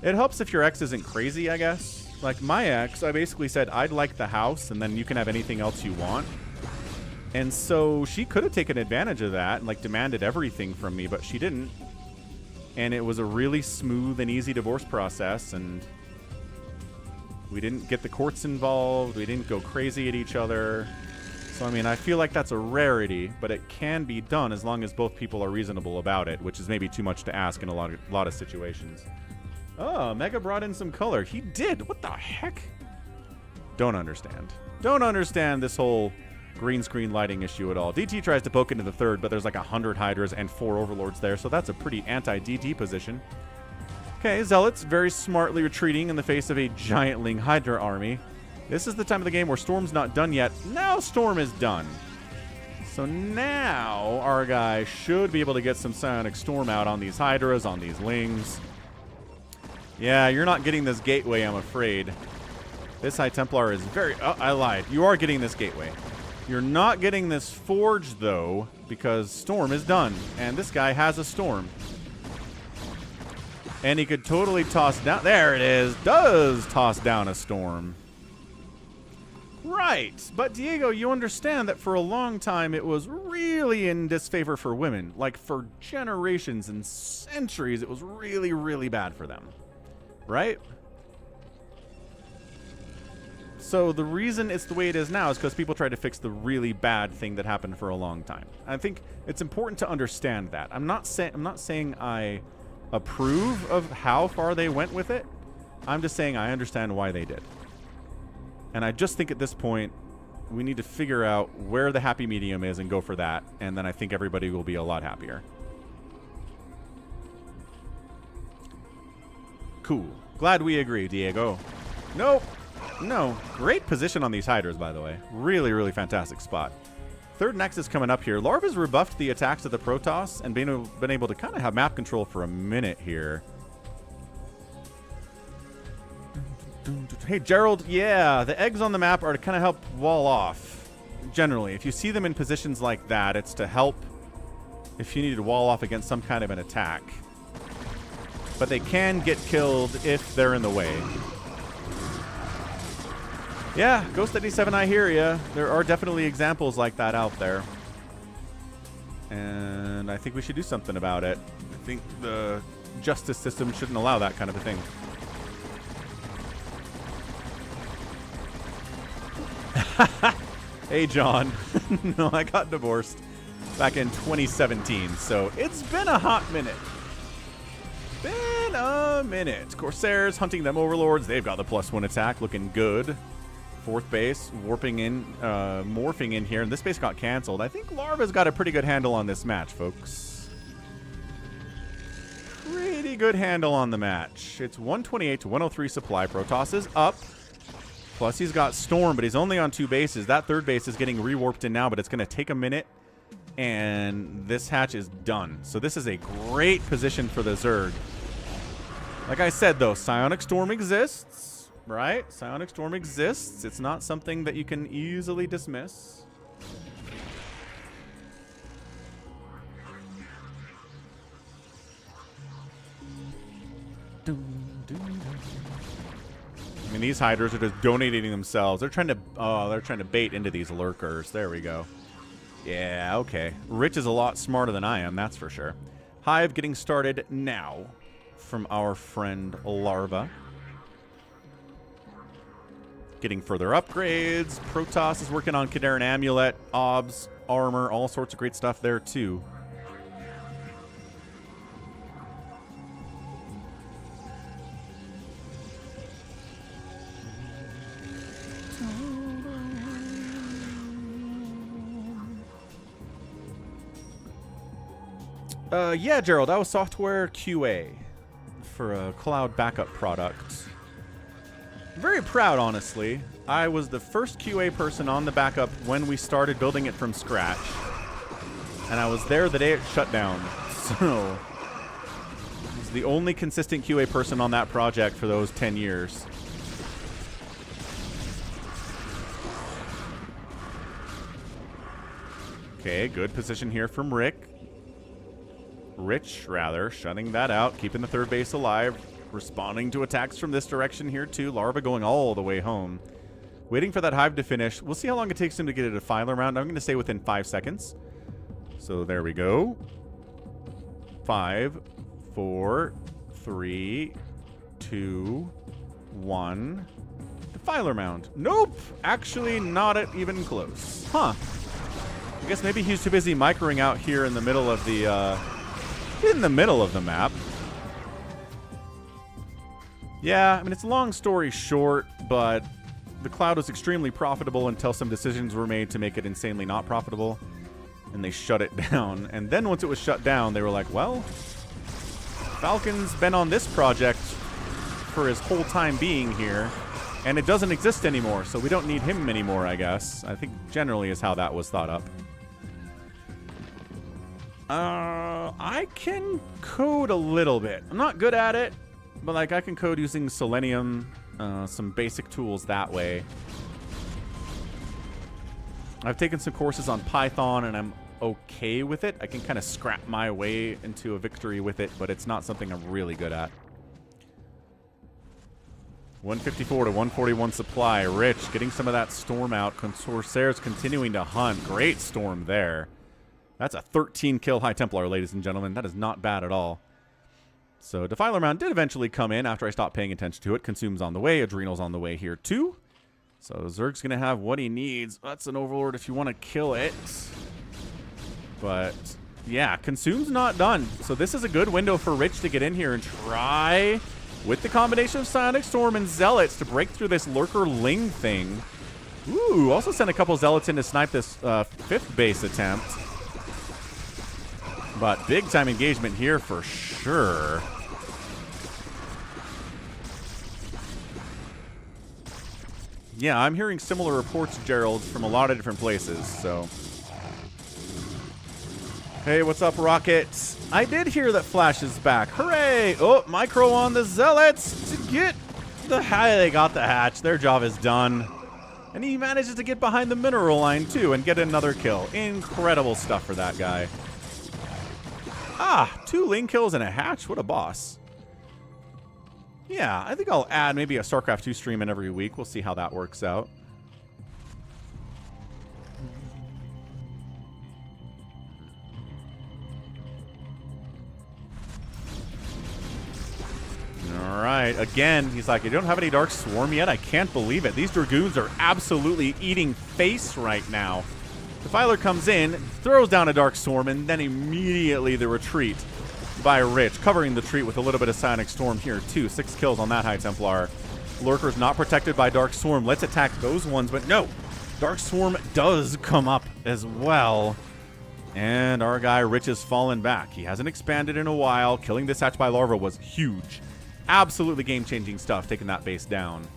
It helps if your ex isn't crazy, I guess. Like, my ex, I basically said, I'd like the house, and then you can have anything else you want. And so she could have taken advantage of that and, like, demanded everything from me, but she didn't. And it was a really smooth and easy divorce process, and we didn't get the courts involved. We didn't go crazy at each other. So, I mean, I feel like that's a rarity, but it can be done as long as both people are reasonable about it, which is maybe too much to ask in a lot of situations. Oh, Mega brought in some color. He did. What the heck? Don't understand. Don't understand this whole green screen lighting issue at all. DT tries to poke into the third, but there's like 100 Hydras and 4 Overlords there, so that's a pretty anti-DT position. Okay, Zealots very smartly retreating in the face of a giantling Hydra army. This is the time of the game where Storm's not done yet. Now Storm is done. So now our guy should be able to get some Psionic Storm out on these Hydras, on these Lings. Yeah, you're not getting this gateway, I'm afraid. This High Templar is very... Oh, I lied. You are getting this gateway. You're not getting this Forge, though, because Storm is done. And this guy has a Storm. And he could totally toss down... There it is. Does toss down a Storm. Right. But, Diego, you understand that for a long time it was really in disfavor for women. Like, for generations and centuries, it was really, really bad for them. Right? So the reason it's the way it is now is because people tried to fix the really bad thing that happened for a long time. I think it's important to understand that. I'm not saying I approve of how far they went with it. I'm just saying I understand why they did. And I just think at this point we need to figure out where the happy medium is and go for that, and then I think everybody will be a lot happier. Cool. Glad we agree, Diego. Nope. No. Great position on these Hydras, by the way. Really, really fantastic spot. Third Nexus coming up here. Larva's rebuffed the attacks of the Protoss and been able to kind of have map control for a minute here. Hey, Gerald. Yeah, the eggs on the map are to kind of help wall off. Generally, if you see them in positions like that, it's to help if you need to wall off against some kind of an attack. But they can get killed if they're in the way. Yeah, Ghost 87, I hear ya. There are definitely examples like that out there. And I think we should do something about it. I think the justice system shouldn't allow that kind of a thing. Hey, John. No, I got divorced back in 2017, so it's been a hot minute. Been a minute. Corsairs hunting them Overlords. They've got the +1 attack, looking good. Fourth base, warping in, morphing in here, and this base got canceled. I think Larva's got a pretty good handle on this match, folks. Pretty good handle on the match. It's 128 to 103 supply. Protoss is up. Plus, he's got Storm, but he's only on 2 bases. That third base is getting rewarped in now, but it's going to take a minute, and this hatch is done. So this is a great position for the Zerg. Like I said, though, Psionic Storm exists, right? Psionic Storm exists. It's not something that you can easily dismiss. I mean, these Hydras are just donating themselves. They're trying to bait into these lurkers. There we go. Yeah, okay. Rich is a lot smarter than I am, that's for sure. Hive getting started now. from our friend Larva. Getting further upgrades. Protoss is working on Kadarin Amulet, Obs, armor, all sorts of great stuff there too. Yeah, Gerald, I was software QA for a cloud backup product. Very proud, honestly. I was the first QA person on the backup when we started building it from scratch. And I was there the day it shut down. So, I was the only consistent QA person on that project for those 10 years. Okay, good position here from Rich, rather, shutting that out, keeping the third base alive, responding to attacks from this direction here too. Larva going all the way home. Waiting for that hive to finish. We'll see how long it takes him to get a defiler round. I'm going to say within 5 seconds. So there we go. 5, 4, 3, 2, 1. Defiler round. Nope! Actually, not even close. Huh. I guess maybe he's too busy microing out here in the middle of the, map. Yeah, I mean, it's a long story short, but the cloud was extremely profitable until some decisions were made to make it insanely not profitable, and they shut it down. And then once it was shut down, they were like, well, Falcon's been on this project for his whole time being here, and it doesn't exist anymore, so we don't need him anymore, I guess. I think generally is how that was thought up. I can code a little bit. I'm not good at it, but like I can code using Selenium, some basic tools that way. I've taken some courses on Python and I'm okay with it. I can kind of scrap my way into a victory with it, but it's not something I'm really good at. 154 to 141 supply. Rich getting some of that storm out. Corsair's continuing to hunt. Great storm there. That's a 13 kill High Templar, ladies and gentlemen. That is not bad at all. So Defiler round did eventually come in after I stopped paying attention to it. Consume's on the way. Adrenal's on the way here too. So Zerg's going to have what he needs. That's an Overlord if you want to kill it. But yeah, Consume's not done. So this is a good window for Rich to get in here and try with the combination of Psionic Storm and Zealots to break through this Lurker Ling thing. Ooh, also sent a couple Zealots in to snipe this 5th base attempt. But big time engagement here for sure. Yeah, I'm hearing similar reports, Gerald, from a lot of different places, so. Hey, what's up, Rocket? I did hear that Flash is back. Hooray! Oh, micro on the Zealots to get the hatch. They got the hatch. Their job is done. And he manages to get behind the mineral line, too, and get another kill. Incredible stuff for that guy. Ah, 2 Ling kills and a hatch. What a boss. Yeah, I think I'll add maybe a StarCraft 2 stream in every week. We'll see how that works out. All right, again, he's like, you don't have any Dark Swarm yet? I can't believe it. These Dragoons are absolutely eating face right now. Defiler comes in, throws down a Dark Storm, and then immediately the retreat by Rich, covering the retreat with a little bit of Psionic Storm here, too. 6 kills on that High Templar. Lurker's not protected by Dark Storm. Let's attack those ones, but no. Dark Swarm does come up as well. And our guy Rich has fallen back. He hasn't expanded in a while. Killing this hatch by Larva was huge. Absolutely game-changing stuff, taking that base down.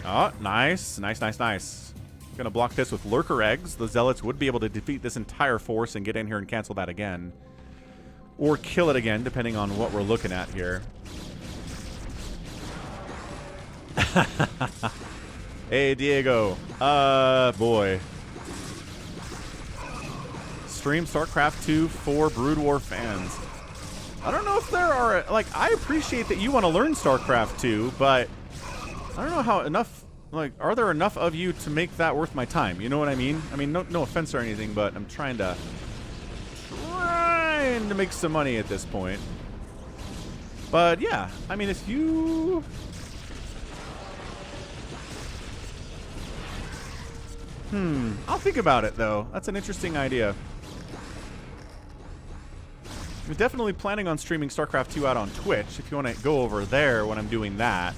Oh, nice. Nice, nice, nice. Gonna block this with Lurker Eggs. The Zealots would be able to defeat this entire force and get in here and cancel that again. Or kill it again, depending on what we're looking at here. Hey, Diego. Boy. Stream StarCraft 2 for Brood War fans. I don't know if there are... Like, I appreciate that you want to learn StarCraft 2, but... I don't know how enough, like, are there enough of you to make that worth my time? You know what I mean? I mean, no offense or anything, but I'm trying to starting to make some money at this point. But yeah, I mean, if you... I'll think about it, though. That's an interesting idea. I'm definitely planning on streaming StarCraft 2 out on Twitch. If you want to go over there when I'm doing that,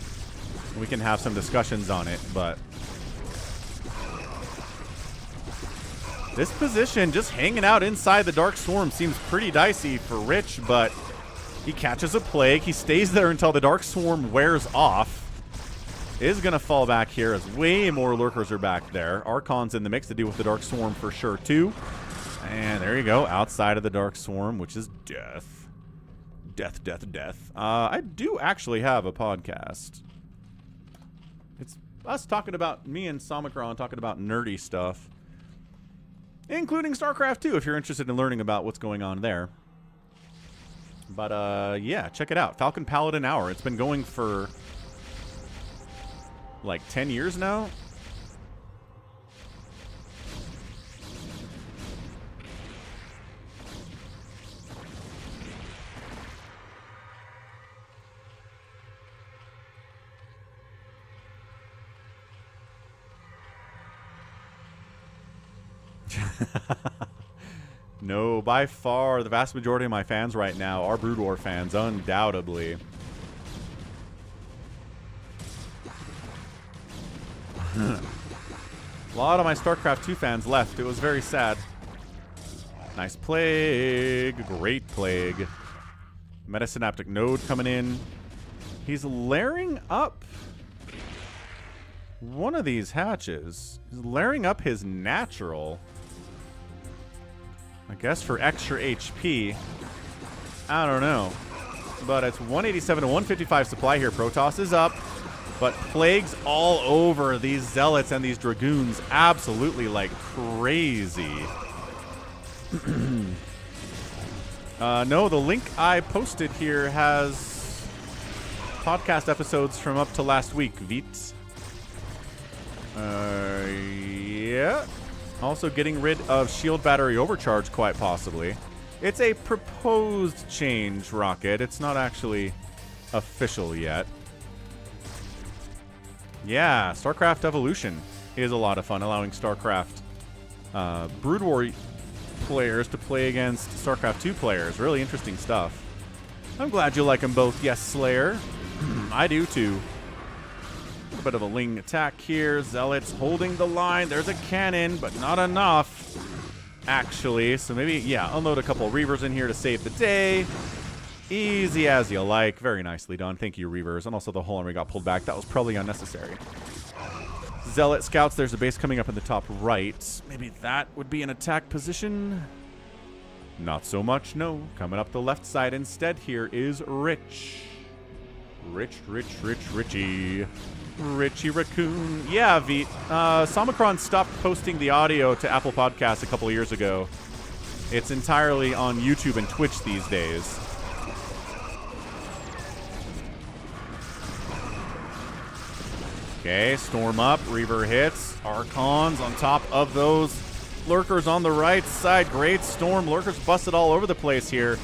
we can have some discussions on it, but... this position, just hanging out inside the Dark Swarm, seems pretty dicey for Rich, but he catches a Plague. He stays there until the Dark Swarm wears off. Is going to fall back here as way more lurkers are back there. Archon's in the mix to deal with the Dark Swarm for sure, too. And there you go, outside of the Dark Swarm, which is death. Death, death, death. I do actually have a podcast. It's us talking about, me and Somicron talking about nerdy stuff. Including StarCraft 2, if you're interested in learning about what's going on there. But, yeah, check it out. Falcon Paladin Hour. It's been going for, like, 10 years now. No, by far, the vast majority of my fans right now are Brood War fans, undoubtedly. A lot of my StarCraft 2 fans left. It was very sad. Nice Plague. Great Plague. Metasynaptic Node coming in. He's layering up one of these hatches. He's layering up his natural. I guess for extra HP. I don't know. But it's 187 to 155 supply here. Protoss is up. But Plague's all over these Zealots and these Dragoons absolutely like crazy. No, the link I posted here has podcast episodes from up to last week, Vit. Yeah. Also getting rid of shield battery overcharge, quite possibly. It's a proposed change, Rocket. It's not actually official yet. Yeah, StarCraft Evolution is a lot of fun, allowing StarCraft Brood War players to play against StarCraft 2 players. Really interesting stuff. I'm glad you like them both. Yes, Slayer. I do, too. A little bit of a Ling attack here. Zealots holding the line. There's a cannon, but not enough, actually. So maybe, yeah, unload a couple of Reavers in here to save the day. Easy as you like. Very nicely done. Thank you, Reavers. And also the whole army got pulled back. That was probably unnecessary. Zealot scouts. There's a base coming up in the top right. Maybe that would be an attack position. Not so much, no. Coming up the left side instead here is Rich. Richie. Richie Raccoon. Yeah, Vit. Somicron stopped posting the audio to Apple Podcasts a couple of years ago. It's entirely on YouTube and Twitch these days. Okay, Storm up. Reaver hits. Archons on top of those Lurkers on the right side. Great Storm. Lurkers busted all over the place here.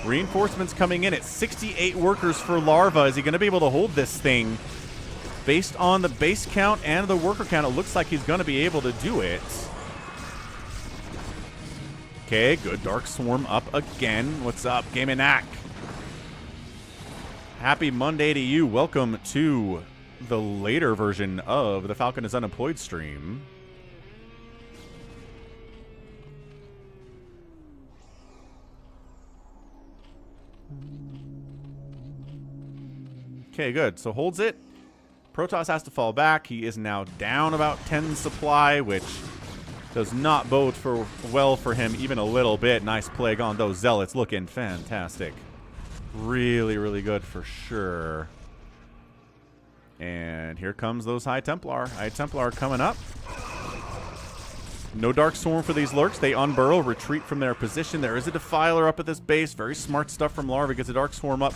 Reinforcements coming in at 68 workers for Larva. Is he going to be able to hold this thing? Based on the base count and the worker count, it looks like he's going to be able to do it. Okay, good. Dark Swarm up again. What's up, Game and Knack? Happy Monday to you. Welcome to the later version of the Falcon is Unemployed stream. Okay, good. So holds it. Protoss has to fall back. He is now down about 10 supply, which does not bode well for him even a little bit. Nice Plague on those Zealots. Looking fantastic. Really, really good for sure. And here comes those High Templar. High Templar coming up. No Dark Swarm for these Lurks. They unburrow, retreat from their position. There is a Defiler up at this base. Very smart stuff from Larva. Gets a Dark Swarm up.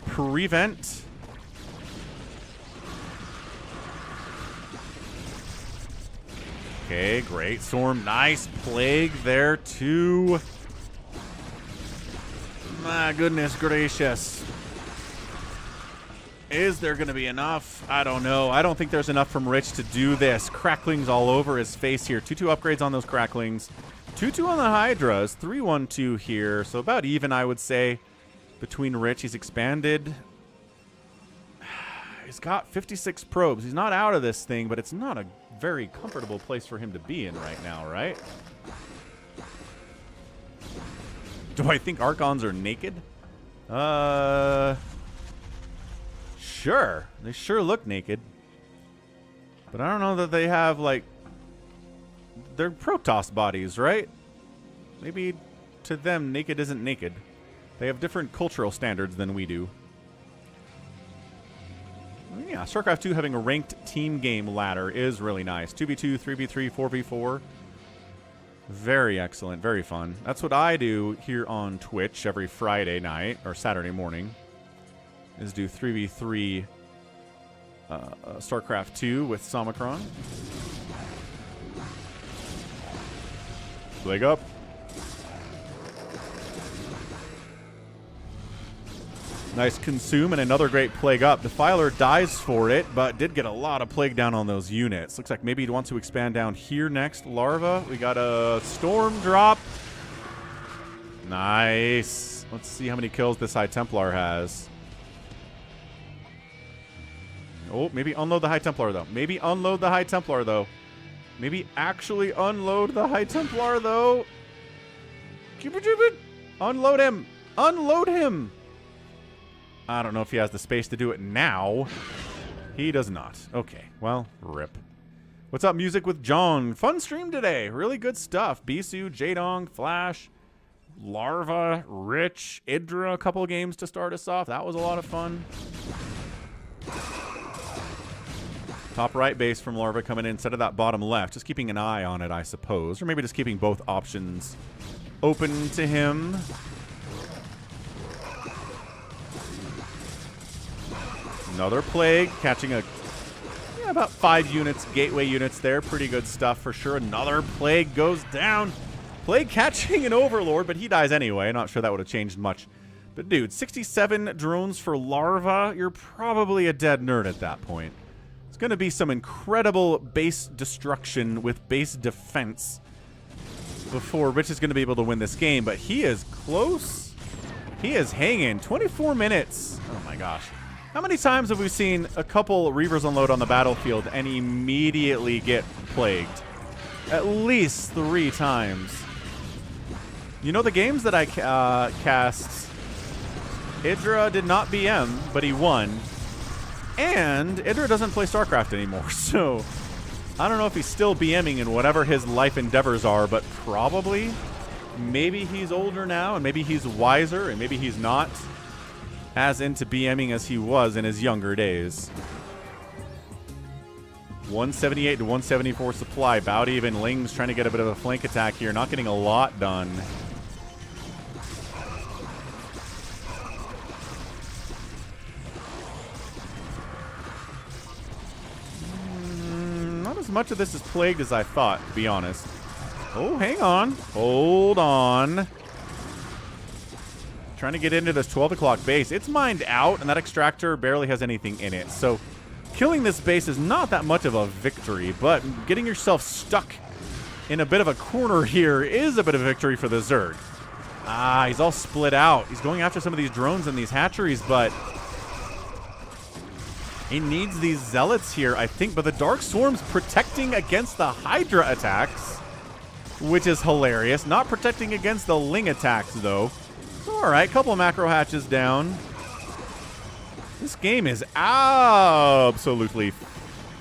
Prevent. Okay, great Storm. Nice Plague there too. My goodness gracious. Is there going to be enough? I don't know. I don't think there's enough from Rich to do this. Cracklings all over his face here. 2-2 upgrades on those cracklings. 2-2 on the Hydras. 3-1-2 here. So about even, I would say, between Rich. He's expanded. He's got 56 probes. He's not out of this thing, but it's not a very comfortable place for him to be in right now, right? Do I think Archons are naked? Sure. They sure look naked. But I don't know that they have, like... They're Protoss bodies, right? Maybe to them, naked isn't naked. They have different cultural standards than we do. Yeah, StarCraft 2 having a ranked team game ladder is really nice. 2v2, 3v3, 4v4. Very excellent. Very fun. That's what I do here on Twitch every Friday night, or Saturday morning. Is do 3v3 StarCraft 2 with Somicron. Leg up. Nice consume and another great plague up. Defiler dies for it, but did get a lot of plague down on those units. Looks like maybe he wants to expand down here next. Larva, we got a storm drop. Nice. Let's see how many kills this High Templar has. Oh, maybe unload the High Templar, though. Maybe unload the High Templar, though. Maybe actually unload the High Templar, though. Keep it. Unload him. Unload him. I don't know if he has the space to do it now. He does not. Okay, well, rip. What's up, Music with John? Fun stream today. Really good stuff. Bisu, Jaedong, Flash, Larva, Rich, IdrA, a couple of games to start us off. That was a lot of fun. Top right base from Larva coming in instead of that bottom left. Just keeping an eye on it, I suppose. Or maybe just keeping both options open to him. Another plague, catching about 5 units, gateway units there. Pretty good stuff for sure. Another plague goes down. Plague catching an overlord, but he dies anyway. Not sure that would have changed much. But dude, 67 drones for Larva. You're probably a dead nerd at that point. It's going to be some incredible base destruction with base defense before Rich is going to be able to win this game. But he is close. He is hanging. 24 minutes. Oh my gosh. How many times have we seen a couple Reavers unload on the battlefield and immediately get plagued? At least 3 times. You know, the games that I cast, IdrA did not BM, but he won. And IdrA doesn't play StarCraft anymore, so I don't know if he's still BMing in whatever his life endeavors are, but probably. Maybe he's older now, and maybe he's wiser, and maybe he's not as into BMing as he was in his younger days. 178 to 174 supply. About even. Ling's trying to get a bit of a flank attack here. Not getting a lot done. Not as much of this is plagued as I thought, to be honest. Oh, hang on. Hold on. Trying to get into this 12 o'clock base. It's mined out, and that extractor barely has anything in it. So killing this base is not that much of a victory, but getting yourself stuck in a bit of a corner here is a bit of a victory for the Zerg. Ah, he's all split out. He's going after some of these drones and these hatcheries, but he needs these zealots here, I think. But the Dark Swarm's protecting against the Hydra attacks, which is hilarious. Not protecting against the Ling attacks, though. All right, couple of macro hatches down. This game is absolutely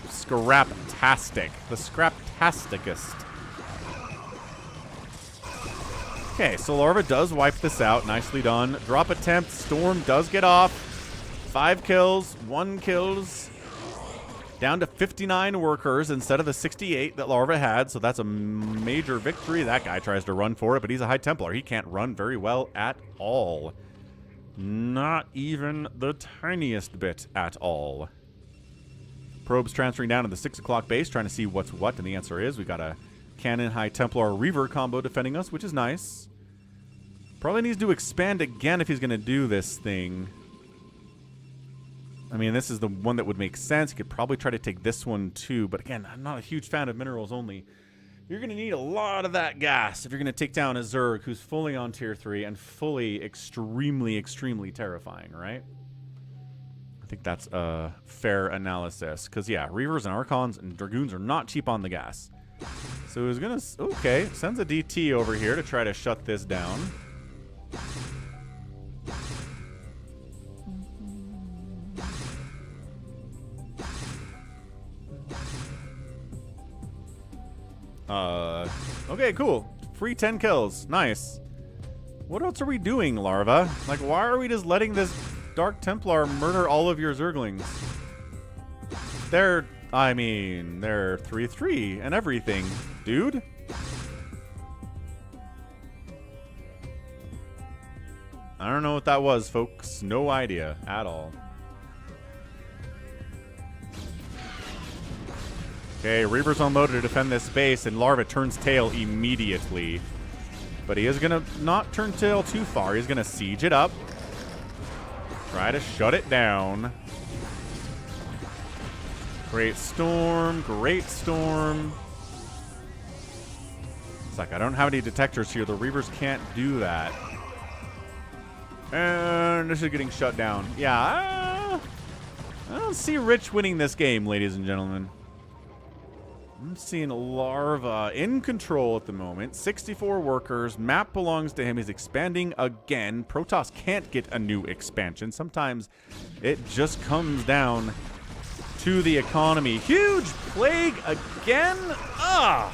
scraptastic. The scraptasticest. Okay, so Larva does wipe this out. Nicely done. Drop attempt. Storm does get off. 5 kills. 1 kills. Down to 59 workers instead of the 68 that Larva had, so that's a major victory. That guy tries to run for it, but he's a High Templar. He can't run very well at all. Not even the tiniest bit at all. Probes transferring down to the 6 o'clock base, trying to see what's what, and the answer is we got a Cannon High Templar Reaver combo defending us, which is nice. Probably needs to expand again if he's going to do this thing. I mean, this is the one that would make sense. He could probably try to take this one too. But again, I'm not a huge fan of minerals only. You're going to need a lot of that gas if you're going to take down a Zerg who's fully on tier 3 and fully extremely, extremely terrifying, right? I think that's a fair analysis. Because, yeah, Reavers and Archons and Dragoons are not cheap on the gas. So he's going to... Okay, sends a DT over here to try to shut this down. Okay, cool. Free 10 kills. Nice. What else are we doing, Larva? Like, why are we just letting this Dark Templar murder all of your Zerglings? They're 3/3 and everything, dude. I don't know what that was, folks. No idea at all. Okay, Reaver's unloaded to defend this space, and Larva turns tail immediately. But he is going to not turn tail too far. He's going to siege it up. Try to shut it down. Great storm. Great storm. It's like I don't have any detectors here. The Reavers can't do that. And this is getting shut down. Yeah, I don't see Rich winning this game, ladies and gentlemen. I'm seeing Larva in control at the moment. 64 workers. Map belongs to him. He's expanding again. Protoss can't get a new expansion. Sometimes it just comes down to the economy. Huge plague again. Ah!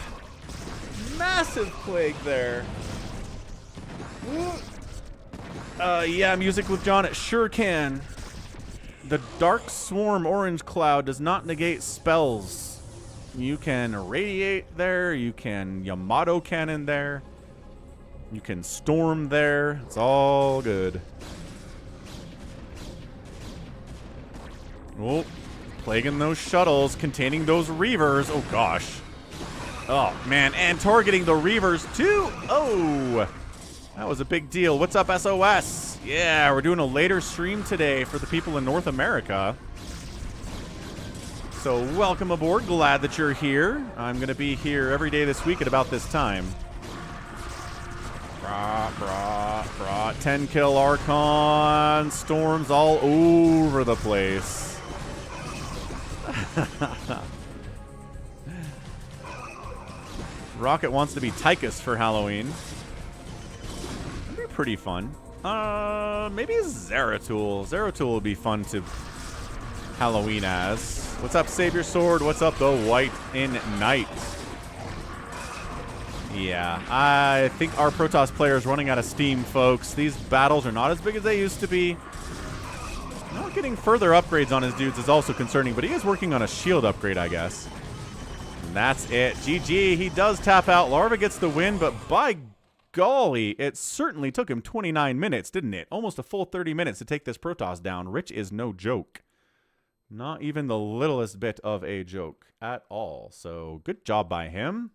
Massive plague there. Yeah, music with John, it sure can. The Dark Swarm Orange Cloud does not negate spells. You can radiate there. You can Yamato cannon there. You can storm there. It's all good. Oh, plaguing those shuttles, containing those Reavers. Oh, gosh. Oh, man. And targeting the Reavers, too. Oh, that was a big deal. What's up, SOS? Yeah, we're doing a later stream today for the people in North America. So welcome aboard. Glad that you're here. I'm going to be here every day this week at about this time. 10 kill Archon. Storms all over the place. Rocket wants to be Tychus for Halloween. That'd be pretty fun. Maybe Zeratul. Zeratul would be fun to Halloween as. What's up, Savior Sword? What's up, the White in Night? Yeah, I think our Protoss player is running out of steam, folks. These battles are not as big as they used to be. Not getting further upgrades on his dudes is also concerning, but he is working on a shield upgrade, I guess. And that's it. GG. He does tap out. Larva gets the win, but by golly, it certainly took him 29 minutes, didn't it? Almost a full 30 minutes to take this Protoss down. Rich is no joke. Not even the littlest bit of a joke at all. So good job by him.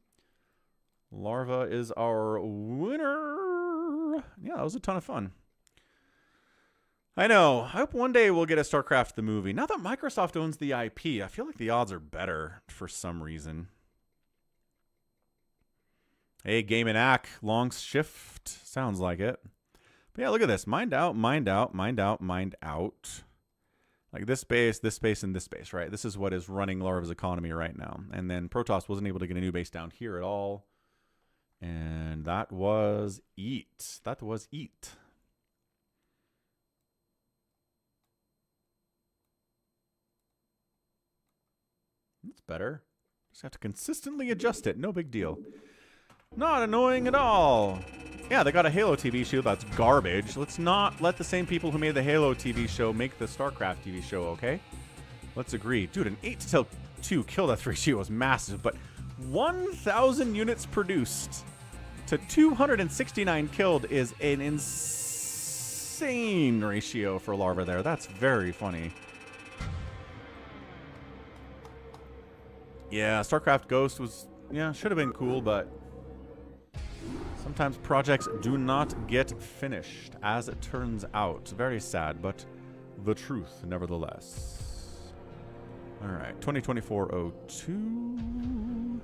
Larva is our winner. Yeah, that was a ton of fun. I know. I hope one day we'll get a StarCraft the movie. Now that Microsoft owns the IP, I feel like the odds are better for some reason. Hey, Game and Ack. Long shift. Sounds like it. But yeah, look at this. Mind out, mind out, mind out, mind out. Like this base, and this base, right? This is what is running Larva's economy right now. And then Protoss wasn't able to get a new base down here at all. And that was eat. That was eat. That's better. Just have to consistently adjust it. No big deal. Not annoying at all. Yeah, they got a Halo TV show that's garbage. Let's not let the same people who made the Halo TV show make the StarCraft TV show, okay? Let's agree. Dude, an 8-2 kill death ratio was massive, but 1,000 units produced to 269 killed is an insane ratio for Larva there. That's very funny. Yeah, StarCraft Ghost was, yeah, should have been cool, but Sometimes projects do not get finished, as it turns out. Very sad, but the truth, nevertheless. All right, 2024-02.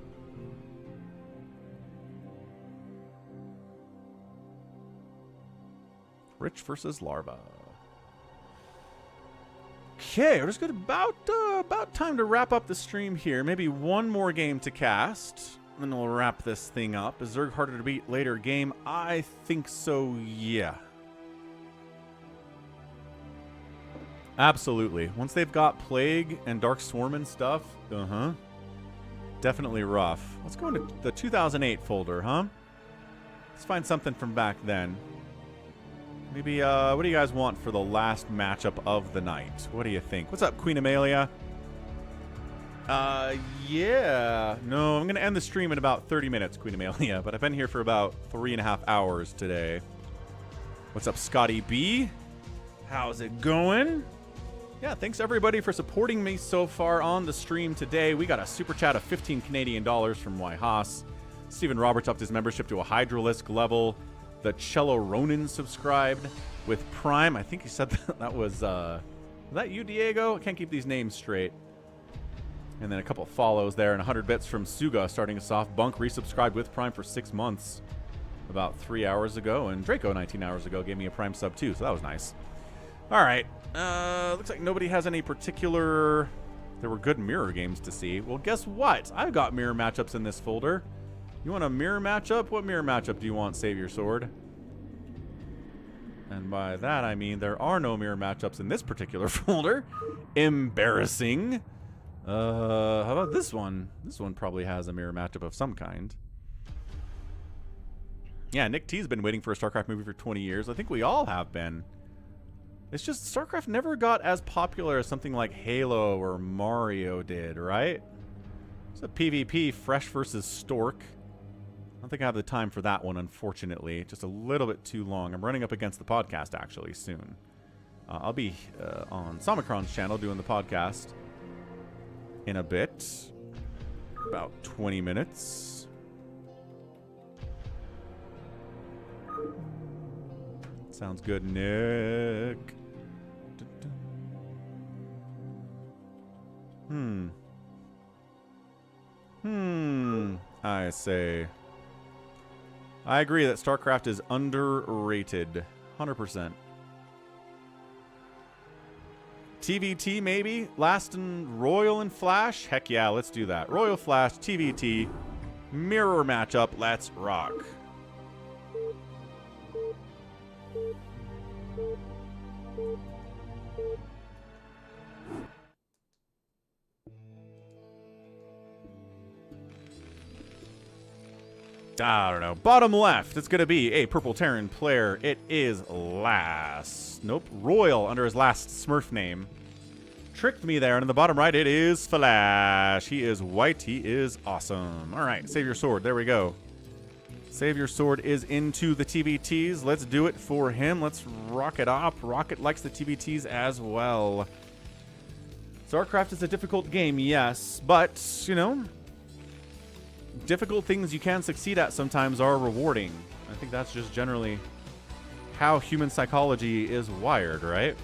Rich versus Larva. Okay, we're just good. About time to wrap up the stream here. Maybe one more game to cast, and then we'll wrap this thing up. Is Zerg harder to beat later game? I think so, yeah. Absolutely. Once they've got Plague and Dark Swarm and stuff, definitely rough. Let's go into the 2008 folder, huh? Let's find something from back then. Maybe, what do you guys want for the last matchup of the night? What do you think? What's up, Queen Amelia? Yeah. No, I'm going to end the stream in about 30 minutes, Queen Amelia, but I've been here for about 3.5 hours today. What's up, Scotty B? How's it going? Yeah, thanks everybody for supporting me so far on the stream today. We got a super chat of 15 Canadian dollars from Y Haas. Stephen Roberts upped his membership to a Hydralisk level. The Cello Ronin subscribed with Prime. I think he said that was that you, Diego? I can't keep these names straight. And then a couple of follows there and 100 bits from Suga starting us off. Bunk resubscribed with Prime for 6 months about 3 hours ago. And Draco 19 hours ago gave me a Prime sub too, so that was nice. All right. Looks like nobody has any particular... There were good mirror games to see. Well, guess what? I've got mirror matchups in this folder. You want a mirror matchup? What mirror matchup do you want, Save Your Sword? And by that, I mean there are no mirror matchups in this particular folder. Embarrassing. How about this one? This one probably has a mirror matchup of some kind. Yeah, Nick T's been waiting for a StarCraft movie for 20 years. I think we all have been. It's just StarCraft never got as popular as something like Halo or Mario did, right? It's a PvP, Fresh versus Stork. I don't think I have the time for that one, unfortunately. Just a little bit too long. I'm running up against the podcast, actually, soon. I'll be on Samacron's channel doing the podcast in a bit. About 20 minutes. Sounds good, Nick. I say... I agree that StarCraft is underrated. 100%. TvT, maybe? Last in RoyaL and Flash? Heck yeah, let's do that. RoyaL Flash, TvT, mirror matchup, let's rock. I don't know. Bottom left, it's going to be a Purple Terran player. It is last. Nope. RoyaL under his last Smurf name. Tricked me there. And in the bottom right, it is Flash. He is white. He is awesome. All right. Save Your Sword. There we go. Save Your Sword is into the TvTs. Let's do it for him. Let's rock it up. Rocket likes the TvTs as well. StarCraft is a difficult game, yes. But, you know... difficult things you can succeed at sometimes are rewarding. I think that's just generally how human psychology is wired, right?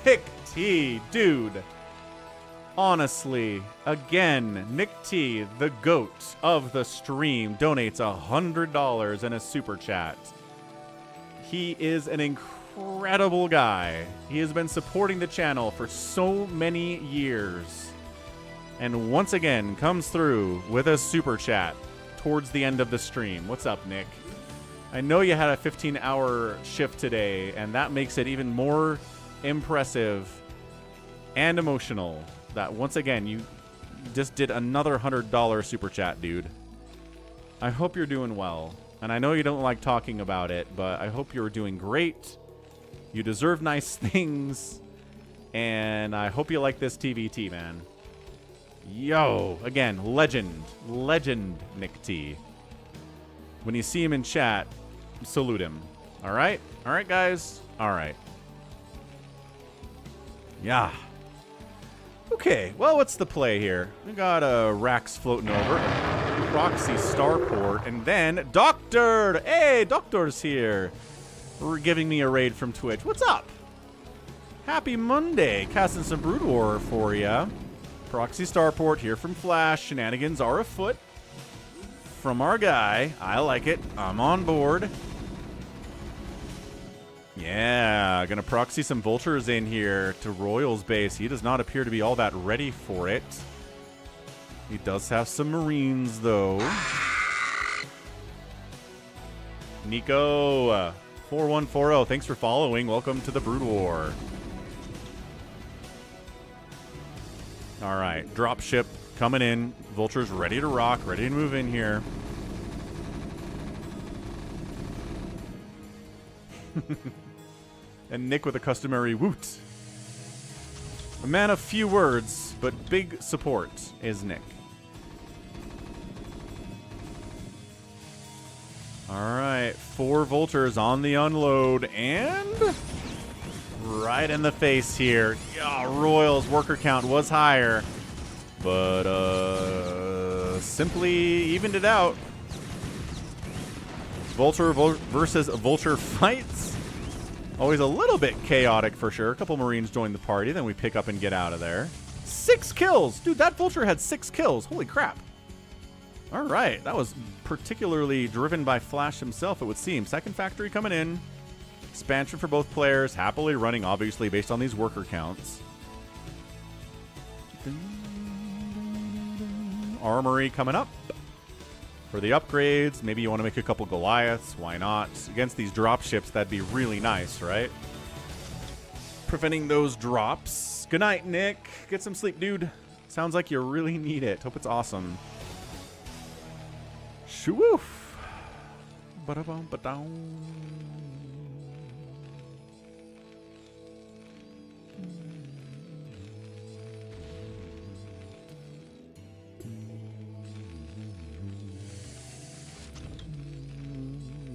Nick T, dude. Honestly, again, Nick T, the GOAT of the stream, donates $100 in a super chat. He is an incredible guy. He has been supporting the channel for so many years. And once again, comes through with a super chat towards the end of the stream. What's up, Nick? I know you had a 15-hour shift today, and that makes it even more impressive and emotional that once again you just did another $100 super chat, dude. I hope you're doing well, and I know you don't like talking about it, but I hope you're doing great. You deserve nice things, And I hope you like this TvT, man. Yo, again, legend Nick T. When you see him in chat, salute him. All right, guys. All right. Yeah. Okay, well, what's the play here? We got Rax floating over, Proxy Starport, and then Doctor. Hey, Doctor's here. We're giving me a raid from Twitch. What's up? Happy Monday. Casting some Brood War for ya. Proxy Starport here from Flash. Shenanigans are afoot. From our guy. I like it. I'm on board. Yeah, gonna proxy some vultures in here to RoyaL's base. He does not appear to be all that ready for it. He does have some Marines, though. Nico, 4140, thanks for following. Welcome to the Brood War. All right, dropship coming in. Vultures ready to rock, ready to move in here. And Nick with a customary woot. A man of few words, but big support is Nick. All right, 4 vultures on the unload, and right in the face here. Yeah, RoyaL's worker count was higher, but simply evened it out. Vulture versus vulture fights. Always a little bit chaotic for sure. A couple Marines join the party, then we pick up and get out of there. 6 kills! Dude, that vulture had 6 kills. Holy crap. All right, that was particularly driven by Flash himself, it would seem. Second factory coming in. Expansion for both players. Happily running, obviously, based on these worker counts. Armory coming up. For the upgrades, maybe you want to make a couple Goliaths. Why not? Against these drop ships, that'd be really nice, right? Preventing those drops. Good night, Nick. Get some sleep, dude. Sounds like you really need it. Hope it's awesome. Shoo-woof. Ba-da-bum-ba-down.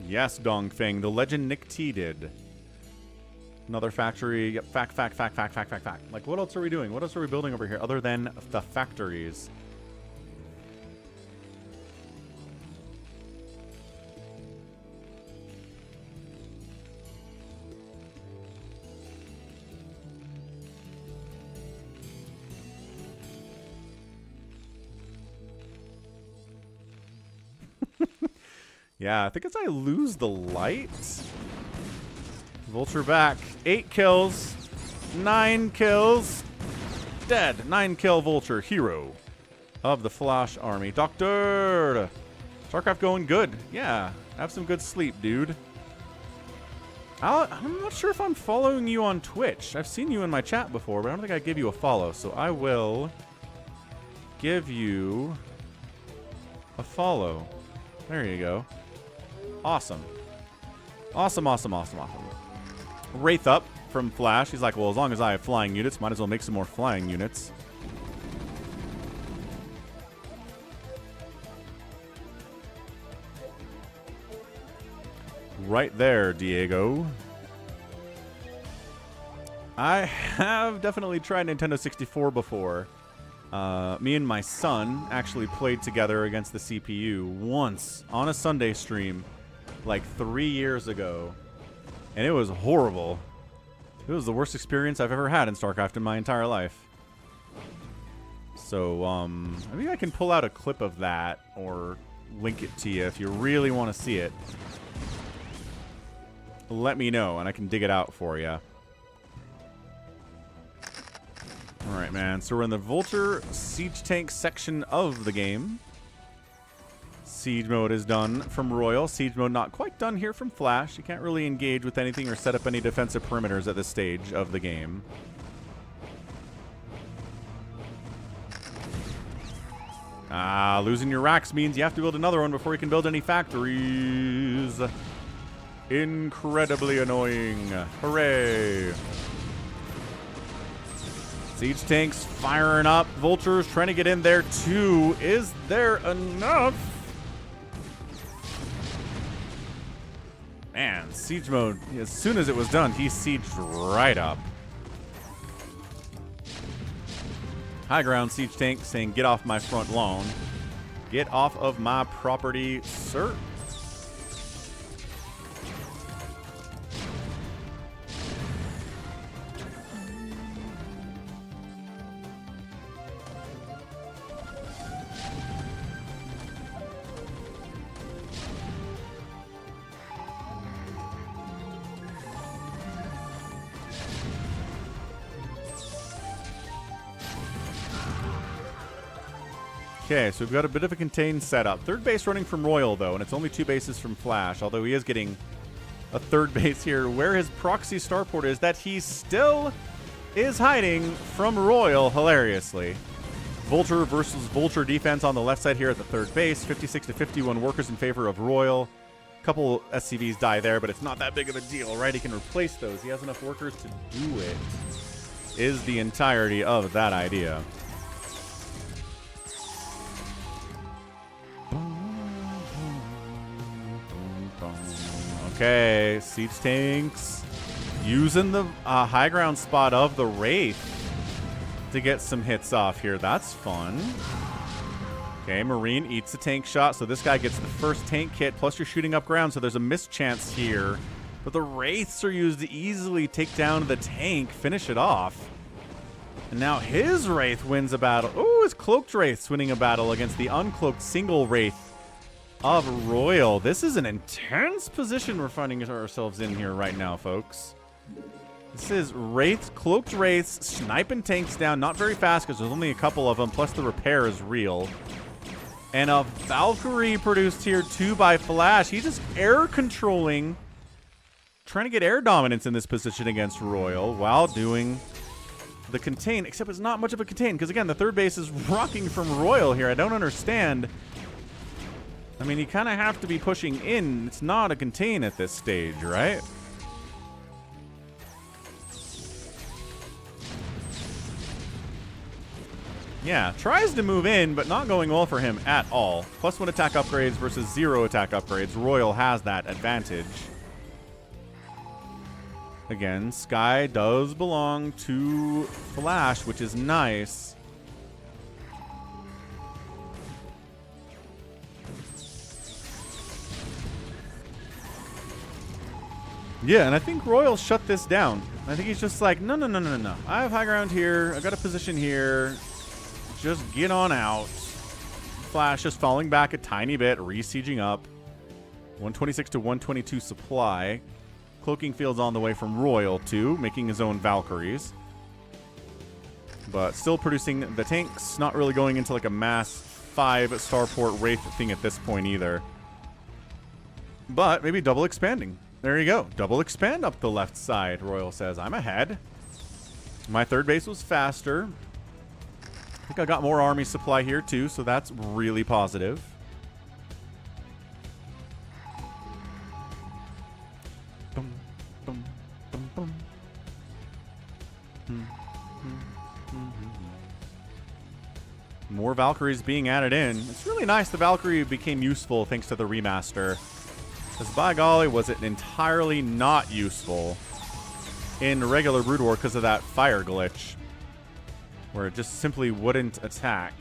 Yes, Dongfeng. The legend Nick T did. Another factory. Yep, fact. Like, what else are we doing? What else are we building over here other than the factories? Yeah, I think as I lose the light. Vulture back. 8 kills. 9 kills. Dead. 9-kill Vulture. Hero of the Flash army. Doctor! StarCraft going good. Yeah, have some good sleep, dude. I'm not sure if I'm following you on Twitch. I've seen you in my chat before, but I don't think I gave you a follow. So I will give you a follow. There you go. Awesome. Awesome. Wraith up from Flash. He's like, well, as long as I have flying units, might as well make some more flying units. Right there, Diego. I have definitely tried Nintendo 64 before. Me and my son actually played together against the CPU once on a Sunday stream like 3 years ago, and it was horrible. It was the worst experience I've ever had in StarCraft in my entire life. So, maybe I can pull out a clip of that or link it to you if you really want to see it. Let me know, and I can dig it out for you. Alright, man. So we're in the Vulture Siege Tank section of the game. Siege mode is done from RoyaL. Siege mode not quite done here from Flash. You can't really engage with anything or set up any defensive perimeters at this stage of the game. Losing your racks means you have to build another one before you can build any factories. Incredibly annoying. Hooray. Siege tanks firing up. Vultures trying to get in there too. Is there enough? Man, siege mode, as soon as it was done, he sieged right up. High ground siege tank saying, get off my front lawn. Get off of my property, sir. Okay, so we've got a bit of a contained setup. Third base running from RoyaL, though, and it's only 2 bases from Flash, although he is getting a third base here. Where his proxy starport is, that he still is hiding from RoyaL, hilariously. Vulture versus Vulture defense on the left side here at the third base. 56 to 51 workers in favor of RoyaL. Couple SCVs die there, but it's not that big of a deal, right? He can replace those. He has enough workers to do it, is the entirety of that idea. Okay, siege tanks using the high ground spot of the Wraith to get some hits off here. That's fun. Okay, Marine eats a tank shot, so this guy gets the first tank hit, plus you're shooting up ground, so there's a mischance here. But the Wraiths are used to easily take down the tank, finish it off. And now his Wraith wins a battle. Oh, his Cloaked Wraith's winning a battle against the uncloaked single Wraith of RoyaL. This is an intense position we're finding ourselves in here right now, folks. This is Wraiths, Cloaked Wraiths, sniping tanks down. Not very fast because there's only a couple of them, plus the repair is real. And a Valkyrie produced here too by Flash. He's just air controlling, trying to get air dominance in this position against RoyaL while doing the contain. Except it's not much of a contain because, again, the third base is rocking from RoyaL here. I don't understand. I mean, you kind of have to be pushing in. It's not a contain at this stage, right? Yeah, tries to move in, but not going well for him at all. +1 attack upgrades versus 0 attack upgrades. RoyaL has that advantage. Again, Sky does belong to Flash, which is nice. Yeah, and I think RoyaL shut this down. I think he's just like, no. I have high ground here. I got a position here. Just get on out. Flash just falling back a tiny bit, re-sieging up. 126 to 122 supply. Cloaking Field's on the way from RoyaL too, making his own Valkyries. But still producing the tanks, not really going into like a mass 5 starport Wraith thing at this point either. But maybe double expanding. There you go. Double expand up the left side. RoyaL says, I'm ahead. My third base was faster. I think I got more army supply here too, so that's really positive. Boom, boom, boom, boom. More Valkyries being added in. It's really nice the Valkyrie became useful thanks to the remaster. Because by golly, was it entirely not useful in regular Brood War because of that fire glitch, where it just simply wouldn't attack.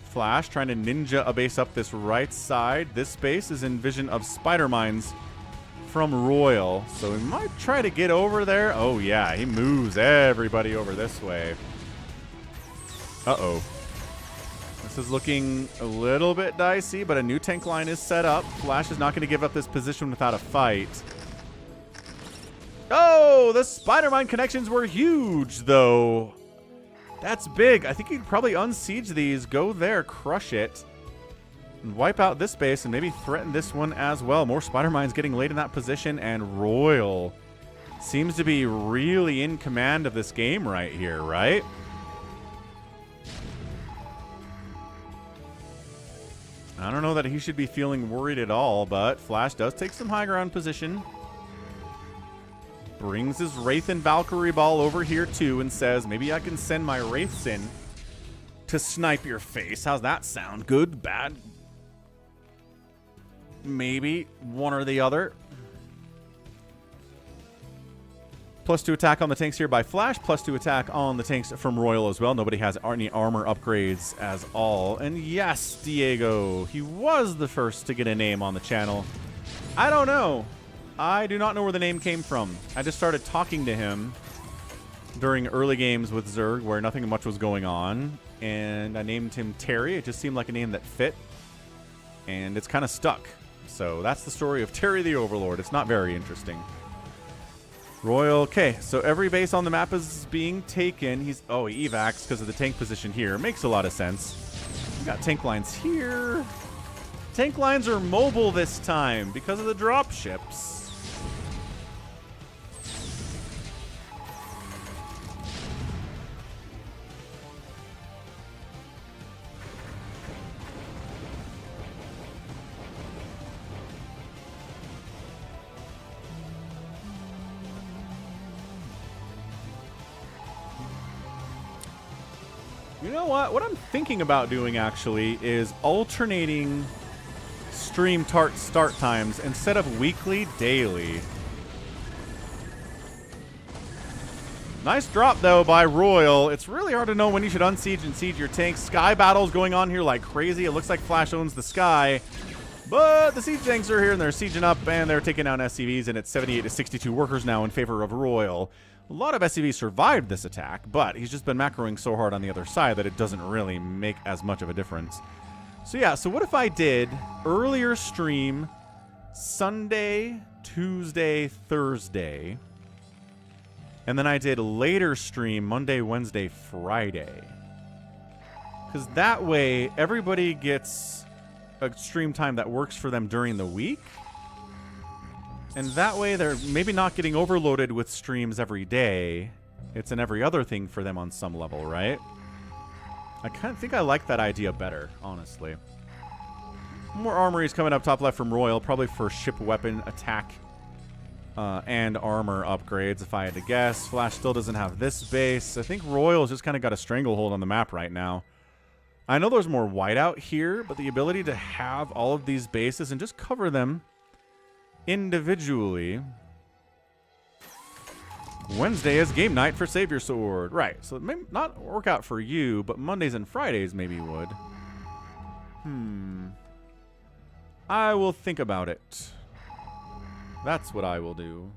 Flash trying to ninja a base up this right side. This base is in vision of spider mines from RoyaL, so we might try to get over there. Oh yeah, he moves everybody over this way. Uh-oh. This is looking a little bit dicey, but a new tank line is set up. Flash is not going to give up this position without a fight. Oh, the Spider-Mine connections were huge, though. That's big. I think he'd probably unsiege these, go there, crush it, and wipe out this base and maybe threaten this one as well. More Spider-Mines getting laid in that position, and RoyaL seems to be really in command of this game right here, right? I don't know that he should be feeling worried at all, but Flash does take some high ground position. brings his Wraith and Valkyrie ball over here too and says, maybe I can send my Wraiths in to snipe your face. How's that sound? Good? Bad? Maybe one or the other. +2 attack on the tanks here by Flash. +2 attack on the tanks from RoyaL as well. Nobody has any armor upgrades as all. And yes, Diego, he was the first to get a name on the channel. I don't know. I do not know where the name came from. I just started talking to him during early games with Zerg where nothing much was going on. And I named him Terry. It just seemed like a name that fit. And it's kind of stuck. So that's the story of Terry the Overlord. It's not very interesting. RoyaL, okay, so every base on the map is being taken. He evacs because of the tank position here. Makes a lot of sense. We got tank lines here. Tank lines are mobile this time because of the drop ships. You know what? What I'm thinking about doing, actually, is alternating stream start times instead of weekly, daily. Nice drop, though, by RoyaL. It's really hard to know when you should unsiege and siege your tanks. Sky battles going on here like crazy. It looks like Flash owns the sky. But the siege tanks are here, and they're sieging up, and they're taking down SCVs, and it's 78 to 62 workers now in favor of RoyaL. A lot of SCVs survived this attack, but he's just been macroing so hard on the other side that it doesn't really make as much of a difference. So yeah, so what if I did earlier stream Sunday, Tuesday, Thursday, and then I did later stream Monday, Wednesday, Friday? Because that way, everybody gets a stream time that works for them during the week. And that way, they're maybe not getting overloaded with streams every day. It's an every other thing for them on some level, right? I kind of think I like that idea better, honestly. More armories coming up top left from RoyaL, probably for ship weapon attack and armor upgrades, if I had to guess. Flash still doesn't have this base. I think RoyaL's just kind of got a stranglehold on the map right now. I know there's more whiteout here, but the ability to have all of these bases and just cover them individually. Wednesday is game night for Savior Sword. Right, so it may not work out for you, but Mondays and Fridays maybe would. I will think about it. That's what I will do.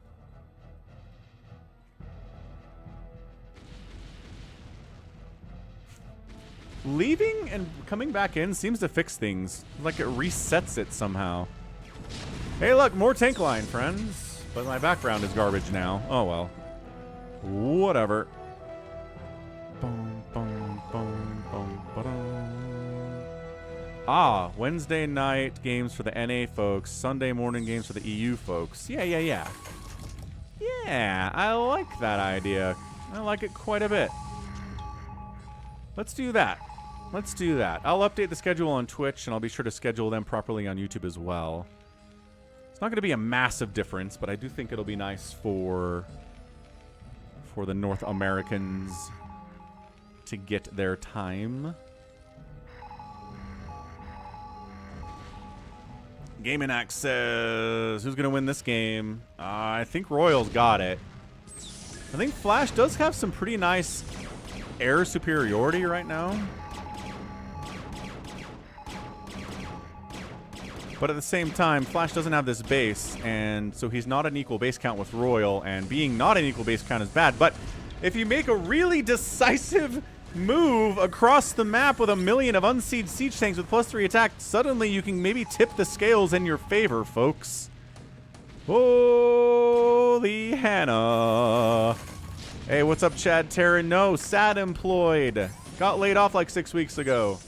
Leaving and coming back in seems to fix things. Like it resets it somehow. Hey, look, more tank line, friends. But my background is garbage now. Oh, well. Whatever. Ah, Wednesday night games for the NA folks. Sunday morning games for the EU folks. Yeah. Yeah, I like that idea. I like it quite a bit. Let's do that. I'll update the schedule on Twitch, and I'll be sure to schedule them properly on YouTube as well. It's not going to be a massive difference, but I do think it'll be nice for the North Americans to get their time. Gaming Axe says, who's going to win this game? I think RoyaL's got it. I think Flash does have some pretty nice air superiority right now. But at the same time, Flash doesn't have this base, and so he's not an equal base count with RoyaL, and being not an equal base count is bad. But if you make a really decisive move across the map with 1 million of unsieged siege tanks with +3 attack, suddenly you can maybe tip the scales in your favor, folks. Holy Hannah. Hey, what's up, Chad Terran? No, sad employed. Got laid off like 6 weeks ago.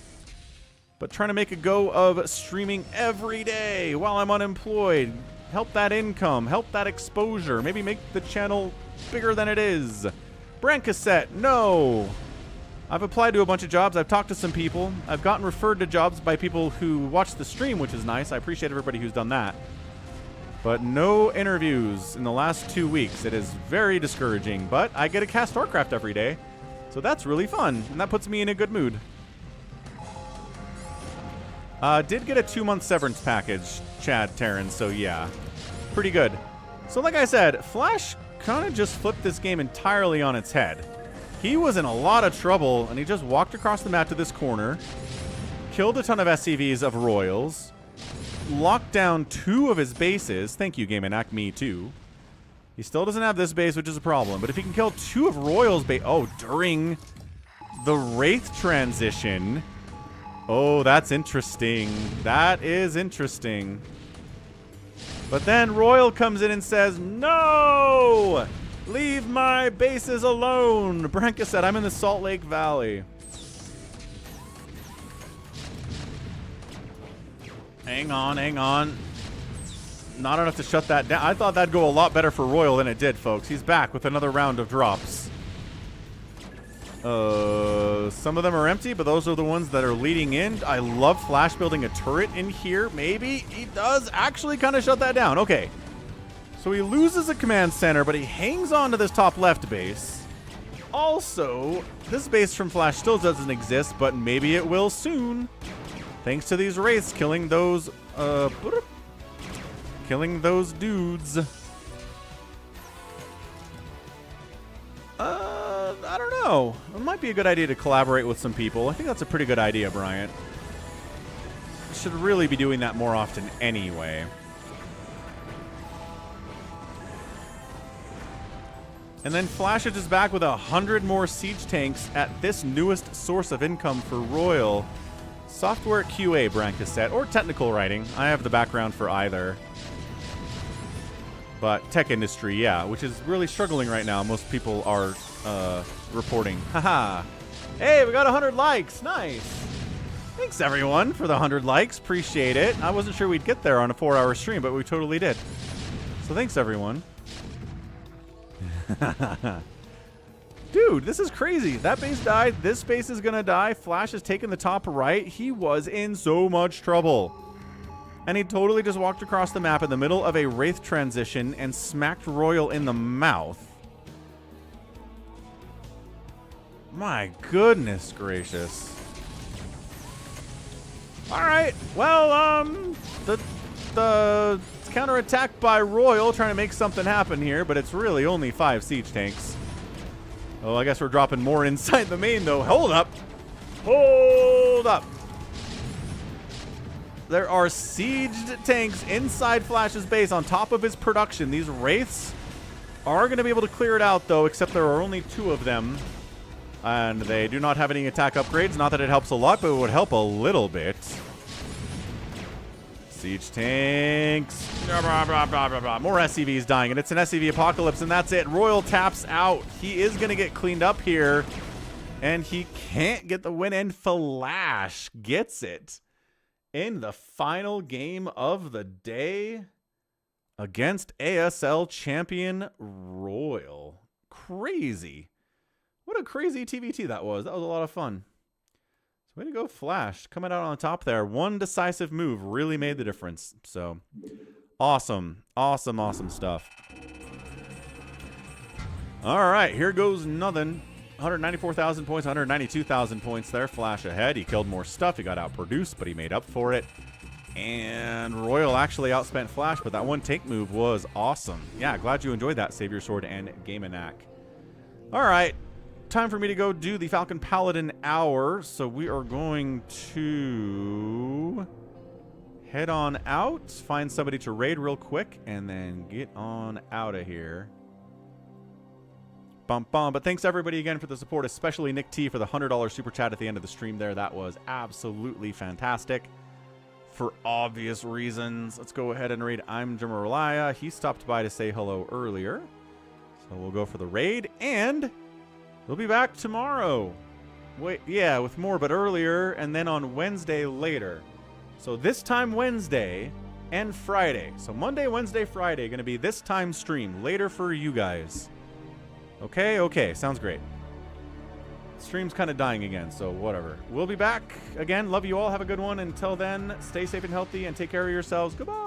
But trying to make a go of streaming every day while I'm unemployed. Help that income. Help that exposure. Maybe make the channel bigger than it is. Brancassette, no. I've applied to a bunch of jobs. I've talked to some people. I've gotten referred to jobs by people who watch the stream, which is nice. I appreciate everybody who's done that. But no interviews in the last 2 weeks. It is very discouraging, but I get to cast StarCraft every day. So that's really fun, and that puts me in a good mood. Did get a 2-month severance package, Chad Terran, so yeah. Pretty good. So like I said, Flash kind of just flipped this game entirely on its head. He was in a lot of trouble, and he just walked across the map to this corner, killed a ton of SCVs of Royals, locked down 2 of his bases. Thank you, Game and Act, me too. He still doesn't have this base, which is a problem. But if he can kill 2 of Royal's base... Oh, during the Wraith transition. Oh, that's interesting. That is interesting. But then Royal comes in and says, no! Leave my bases alone! Branka said, I'm in the Salt Lake Valley. Hang on, hang on. Not enough to shut that down. I thought that'd go a lot better for Royal than it did, folks. He's back with another round of drops. Some of them are empty, but those are the ones that are leading in. I love Flash building a turret in here. Maybe he does actually kind of shut that down. Okay. So he loses a command center, but he hangs on to this top left base. Also, this base from Flash still doesn't exist, but maybe it will soon. Thanks to these wraiths killing those, dudes. I don't know. It might be a good idea to collaborate with some people. I think that's a pretty good idea, Bryant. Should really be doing that more often anyway. And then Flash is back with 100 more siege tanks at this newest source of income for RoyaL. Software QA, Branka said, or technical writing. I have the background for either. But tech industry, yeah, which is really struggling right now. Most people are reporting. Haha. Hey, we got 100 likes. Nice. Thanks, everyone, for the 100 likes. Appreciate it. I wasn't sure we'd get there on a 4-hour stream, but we totally did. So thanks, everyone. Dude, this is crazy. That base died. This base is going to die. Flash has taken the top right. He was in so much trouble. And he totally just walked across the map in the middle of a Wraith transition and smacked RoyaL in the mouth. My goodness gracious. All right. Well, the counterattack by RoyaL trying to make something happen here, but it's really only 5 siege tanks. Oh, I guess we're dropping more inside the main, though. Hold up. Hold up. There are sieged tanks inside Flash's base on top of his production. These Wraiths are going to be able to clear it out, though, except there are only 2 of them. And they do not have any attack upgrades. Not that it helps a lot, but it would help a little bit. Siege tanks. More SCVs dying, and it's an SCV apocalypse, and that's it. RoyaL taps out. He is going to get cleaned up here, and he can't get the win, and Flash gets it in the final game of the day against ASL champion RoyaL. Crazy. What a crazy TvT that was. That was a lot of fun. So way to go, Flash. Coming out on top there. One decisive move really made the difference. So awesome. Awesome, awesome stuff. All right, here goes nothing. 194,000 points, 192,000 points there. Flash ahead. He killed more stuff. He got outproduced, but he made up for it. And RoyaL actually outspent Flash, but that one tank move was awesome. Yeah, glad you enjoyed that, Save Your Sword and Game and Knack. All right, time for me to go do the Falcon Paladin Hour. So we are going to head on out, find somebody to raid real quick, and then get on out of here. Bum, bum. But thanks everybody again for the support, especially Nick T for the $100 super chat at the end of the stream there. That was absolutely fantastic for obvious reasons. Let's go ahead and raid IdrA. He stopped by to say hello earlier. So we'll go for the raid, and we'll be back tomorrow. Wait, yeah, with more, but earlier, and then on Wednesday later. So this time Wednesday and Friday. So Monday, Wednesday, Friday, going to be this time stream later for you guys. Okay, okay, sounds great. Stream's kind of dying again, so whatever. We'll be back again. Love you all. Have a good one. Until then, stay safe and healthy and take care of yourselves. Goodbye.